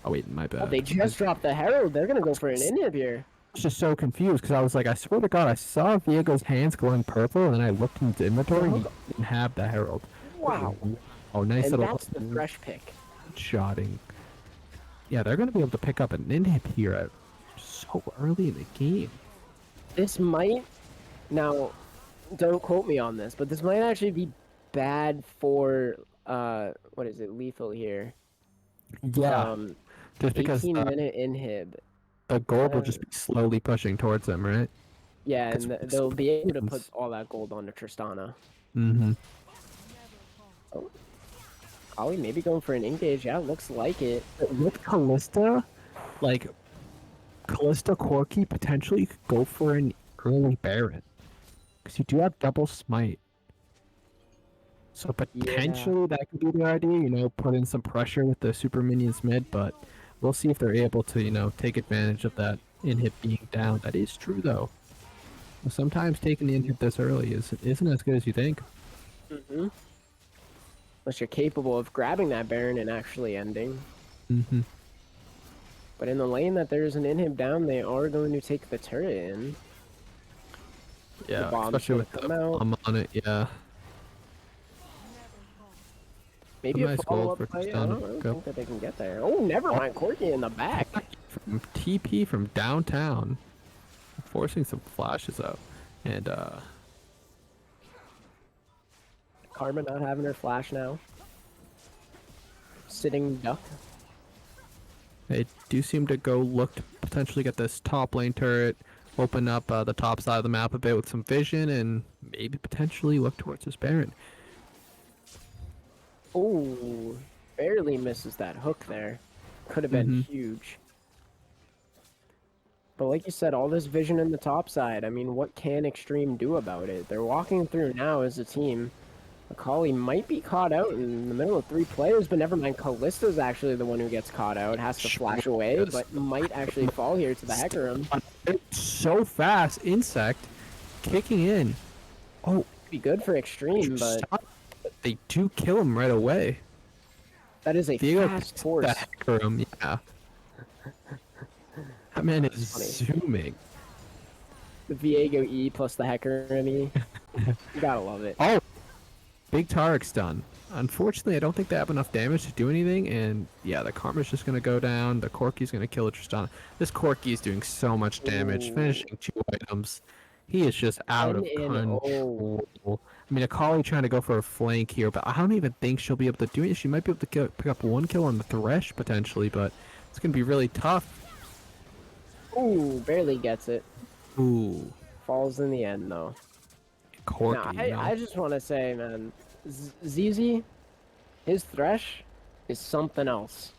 [SPEAKER 6] Oh wait, my bad.
[SPEAKER 5] Oh, they just dropped the Herald. They're gonna go for an inhib here.
[SPEAKER 6] I was just so confused because I was like, I swear to God, I saw Viego's hands glowing purple, and then I looked into inventory and he didn't have the Herald.
[SPEAKER 5] Wow.
[SPEAKER 6] Oh, nice
[SPEAKER 5] And
[SPEAKER 6] little
[SPEAKER 5] that's the Thresh pick.
[SPEAKER 6] shotting. Yeah, they're going to be able to pick up an inhib here at so early in the game.
[SPEAKER 5] This might... Now, don't quote me on this, but this might actually be bad for, what is it, lethal here.
[SPEAKER 6] Yeah, just because
[SPEAKER 5] 18-minute inhib.
[SPEAKER 6] the gold will just be slowly pushing towards them, right?
[SPEAKER 5] Yeah, and
[SPEAKER 6] That's
[SPEAKER 5] they'll be able to put
[SPEAKER 6] happens.
[SPEAKER 5] all that gold onto Tristana.
[SPEAKER 6] Mm-hmm.
[SPEAKER 5] Oh. Ollie maybe going for an engage. Yeah, looks like it.
[SPEAKER 6] With Callista, like, Callista Corki potentially could go for an early Baron. Because you do have double smite. So potentially that could be the idea, you know, put in some pressure with the super minions mid, but we'll see if they're able to, you know, take advantage of that inhib being down. That is true though. Sometimes taking the inhib this early isn't as good as you think.
[SPEAKER 5] Mm-hmm. Unless you're capable of grabbing that Baron and actually ending.
[SPEAKER 6] Mm-hmm.
[SPEAKER 5] But in the lane that there's an inhib down, they are going to take the turret in.
[SPEAKER 6] Yeah,
[SPEAKER 5] bomb's
[SPEAKER 6] especially
[SPEAKER 5] gonna
[SPEAKER 6] with the
[SPEAKER 5] come out.
[SPEAKER 6] bomb on it, yeah.
[SPEAKER 5] Maybe
[SPEAKER 6] Some
[SPEAKER 5] a
[SPEAKER 6] nice gold
[SPEAKER 5] follow-up
[SPEAKER 6] for
[SPEAKER 5] play. I
[SPEAKER 6] Tristana.
[SPEAKER 5] don't
[SPEAKER 6] Go.
[SPEAKER 5] think that they can get there. Oh, never mind. Corky in the back.
[SPEAKER 6] From TP from downtown, forcing some flashes out. And,
[SPEAKER 5] Karma not having her flash now. sitting duck.
[SPEAKER 6] They do seem to go look to potentially get this top lane turret, open up the top side of the map a bit with some vision, and maybe potentially look towards this Baron.
[SPEAKER 5] Oh, barely misses that hook there. Could have been huge. But like you said, all this vision in the top side. I mean, what can Extreme do about it? They're walking through now as a team. Akali might be caught out in the middle of 3 players, but never mind. Kalista's actually the one who gets caught out. Has to flash away, but might actually fall here to the Hecarim.
[SPEAKER 6] So fast, Insect kicking in. Oh,
[SPEAKER 5] Be good for Extreme, but
[SPEAKER 6] they do kill him right away.
[SPEAKER 5] that is a
[SPEAKER 6] Diego
[SPEAKER 5] fast horse.
[SPEAKER 6] The Hecarim, yeah. That man is
[SPEAKER 5] funny.
[SPEAKER 6] zooming.
[SPEAKER 5] The Viego E plus the Hecarim E. You gotta love it.
[SPEAKER 6] Oh, big Tarek's done. Unfortunately, I don't think they have enough damage to do anything, and yeah, the Karma's just gonna go down. The Corki's gonna kill Tristana. This Corki is doing so much damage, finishing 2 items. He is just out of
[SPEAKER 5] 10-0.
[SPEAKER 6] control. I mean, Akali trying to go for a flank here, but I don't even think she'll be able to do it. She might be able to pick up 1 kill on the Thresh potentially, but it's gonna be really tough.
[SPEAKER 5] Ooh, barely gets it.
[SPEAKER 6] Ooh,
[SPEAKER 5] Falls in the end, though.
[SPEAKER 6] Corki.
[SPEAKER 5] No, I just want to say, man, ZZ, his Thresh is something else.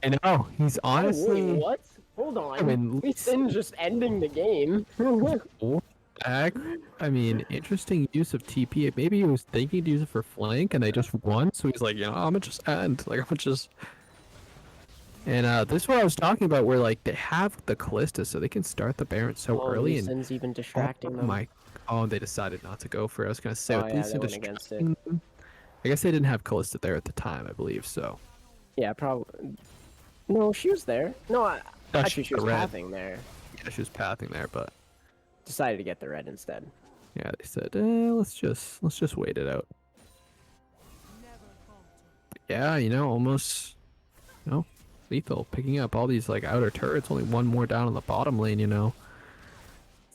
[SPEAKER 6] I know. He's honestly.
[SPEAKER 5] Wait, what? Hold on.
[SPEAKER 6] I mean,
[SPEAKER 5] Lee Sin just ending the game.
[SPEAKER 6] What the heck? I mean, interesting use of TP. Maybe he was thinking to use it for flank, and they just won. So he's like, I'm gonna just end. Like, I'm gonna just. And this is what I was talking about, where like they have the Callista, so they can start the Baron so early.
[SPEAKER 5] Lee
[SPEAKER 6] And
[SPEAKER 5] Sin's even distracting them.
[SPEAKER 6] Oh, they decided not to go for it. I was gonna say,
[SPEAKER 5] Oh,
[SPEAKER 6] with
[SPEAKER 5] yeah,
[SPEAKER 6] Lee
[SPEAKER 5] they
[SPEAKER 6] Sin
[SPEAKER 5] went against it.
[SPEAKER 6] distracting them, I guess they didn't have Callista there at the time, I believe. So.
[SPEAKER 5] Yeah, probably. No, she was there. No, actually, she was
[SPEAKER 6] red.
[SPEAKER 5] pathing there.
[SPEAKER 6] Yeah, she was pathing there, but
[SPEAKER 5] Decided to get the red instead.
[SPEAKER 6] yeah, they said, let's just wait it out. Yeah, almost, lethal picking up all these like outer turrets. Only 1 more down on the bottom lane, and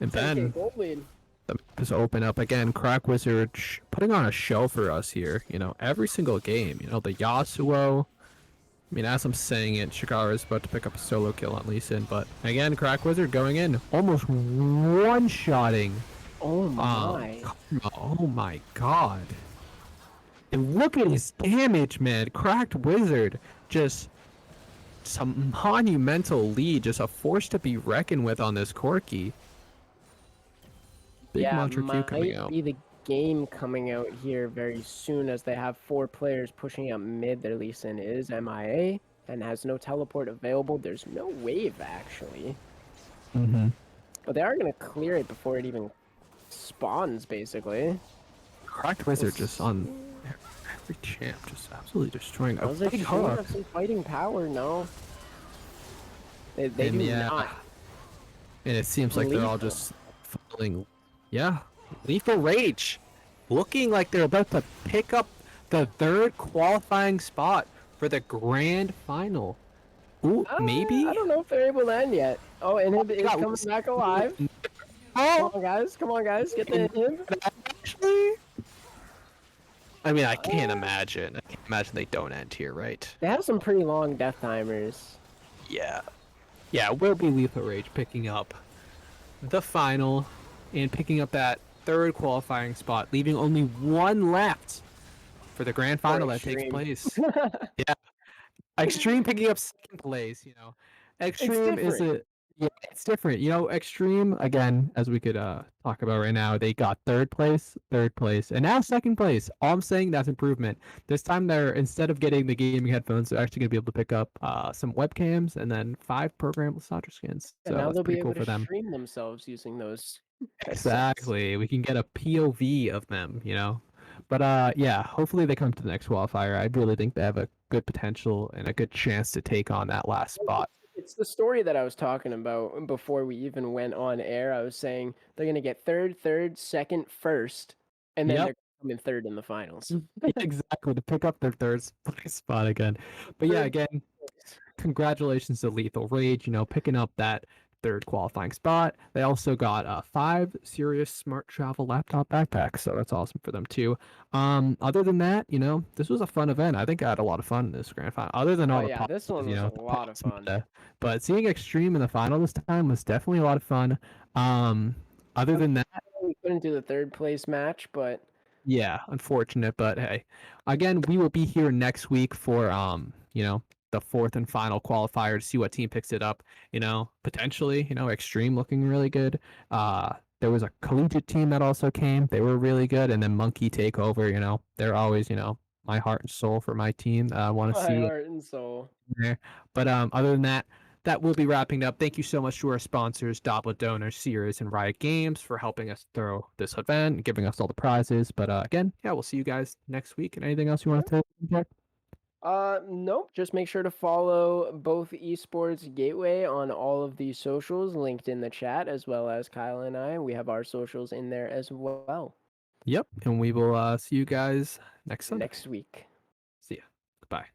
[SPEAKER 6] then
[SPEAKER 5] Gold lead.
[SPEAKER 6] the map is open up again. Crack Wizard putting on a show for us here. Every single game. The Yasuo. I mean, as I'm saying it, Shikara is about to pick up a solo kill on Lee Sin, but again, Crack Wizard going in, almost one-shotting.
[SPEAKER 5] Oh my.
[SPEAKER 6] Oh my god. And look at his damage, man. Cracked Wizard, just some monumental lead, just a force to be reckoned with on this Corki. Big Monster Q coming out.
[SPEAKER 5] Be the game coming out here very soon, as they have 4 players pushing up mid. Their Lee Sin is MIA and has no teleport available. There's no wave, actually. But they are going to clear it before it even spawns, basically.
[SPEAKER 6] Cracked Wizard just on every champ, just absolutely destroying.
[SPEAKER 5] I was like,
[SPEAKER 6] big
[SPEAKER 5] they
[SPEAKER 6] hook.
[SPEAKER 5] have some fighting power, no? They
[SPEAKER 6] And
[SPEAKER 5] do
[SPEAKER 6] yeah,
[SPEAKER 5] not.
[SPEAKER 6] And it seems like they're all
[SPEAKER 5] Lethal.
[SPEAKER 6] just following. Yeah, Lethal Rage, looking like they're about to pick up the 3rd qualifying spot for the grand final. Ooh, maybe?
[SPEAKER 5] I don't know if they're able to end yet. Oh, Inhib is coming back alive. Come on, guys. Come on, guys. Get the Inhib.
[SPEAKER 6] Actually, I mean, I can't imagine. I can't imagine they don't end here, right?
[SPEAKER 5] They have some pretty long death timers.
[SPEAKER 6] Yeah. Yeah, will be Lethal Rage picking up the final and picking up that 3rd qualifying spot, leaving only 1 left for the grand final that takes
[SPEAKER 5] Extreme.
[SPEAKER 6] place. Yeah. Extreme picking up 2nd place, Extreme is a it's different. Extreme, again, as we could talk about right now, they got 3rd place, and now 2nd place. All I'm saying, that's improvement. This time they're, instead of getting the gaming headphones, they're actually gonna be able to pick up some webcams and then 5 programmable Sandra skins.
[SPEAKER 5] And
[SPEAKER 6] So
[SPEAKER 5] now
[SPEAKER 6] that's
[SPEAKER 5] they'll be
[SPEAKER 6] pretty cool
[SPEAKER 5] able
[SPEAKER 6] for
[SPEAKER 5] to
[SPEAKER 6] them.
[SPEAKER 5] stream themselves using those. headsets.
[SPEAKER 6] Exactly. We can get a POV of them, But yeah, hopefully they come to the next qualifier. I really think they have a good potential and a good chance to take on that last spot.
[SPEAKER 5] It's the story that I was talking about before we even went on air. I was saying they're going to get 3rd, 2nd, 1st, and then
[SPEAKER 6] Yep.
[SPEAKER 5] they're coming 3rd in the finals.
[SPEAKER 6] Exactly, to pick up their 3rd place spot again. But yeah, again, congratulations to Lethal Rage, picking up that third qualifying spot. They also got 5 serious smart travel laptop backpacks, so that's awesome for them too. Other than that, this was a fun event. I think I had a lot of fun in this grand final. Other than all
[SPEAKER 5] Oh
[SPEAKER 6] the
[SPEAKER 5] yeah, this one was a
[SPEAKER 6] the
[SPEAKER 5] lot of
[SPEAKER 6] pots
[SPEAKER 5] fun.
[SPEAKER 6] but seeing Extreme in the final this time was definitely a lot of fun. Other than that,
[SPEAKER 5] We couldn't do the third place match, but
[SPEAKER 6] yeah, unfortunate, but hey, again, we will be here next week for the fourth and final qualifier to see what team picks it up. Potentially, Extreme looking really good. There was a collegiate team that also came. They were really good, and then Monkey Takeover. They're always my heart and soul for my team. I want to
[SPEAKER 5] my
[SPEAKER 6] see
[SPEAKER 5] heart and soul.
[SPEAKER 6] there. But other than that, that will be wrapping up. Thank you so much to our sponsors, DAbo Donors, Sears, and Riot Games for helping us throw this event and giving us all the prizes. But again, yeah, we'll see you guys next week. And anything else you want to say, Jack?
[SPEAKER 5] Nope. Just make sure to follow both Esports Gateway on all of these socials linked in the chat, as well as Kyle and I. We have our socials in there as well.
[SPEAKER 6] Yep. And we will see you guys next Sunday.
[SPEAKER 5] Next week.
[SPEAKER 6] See ya. Goodbye.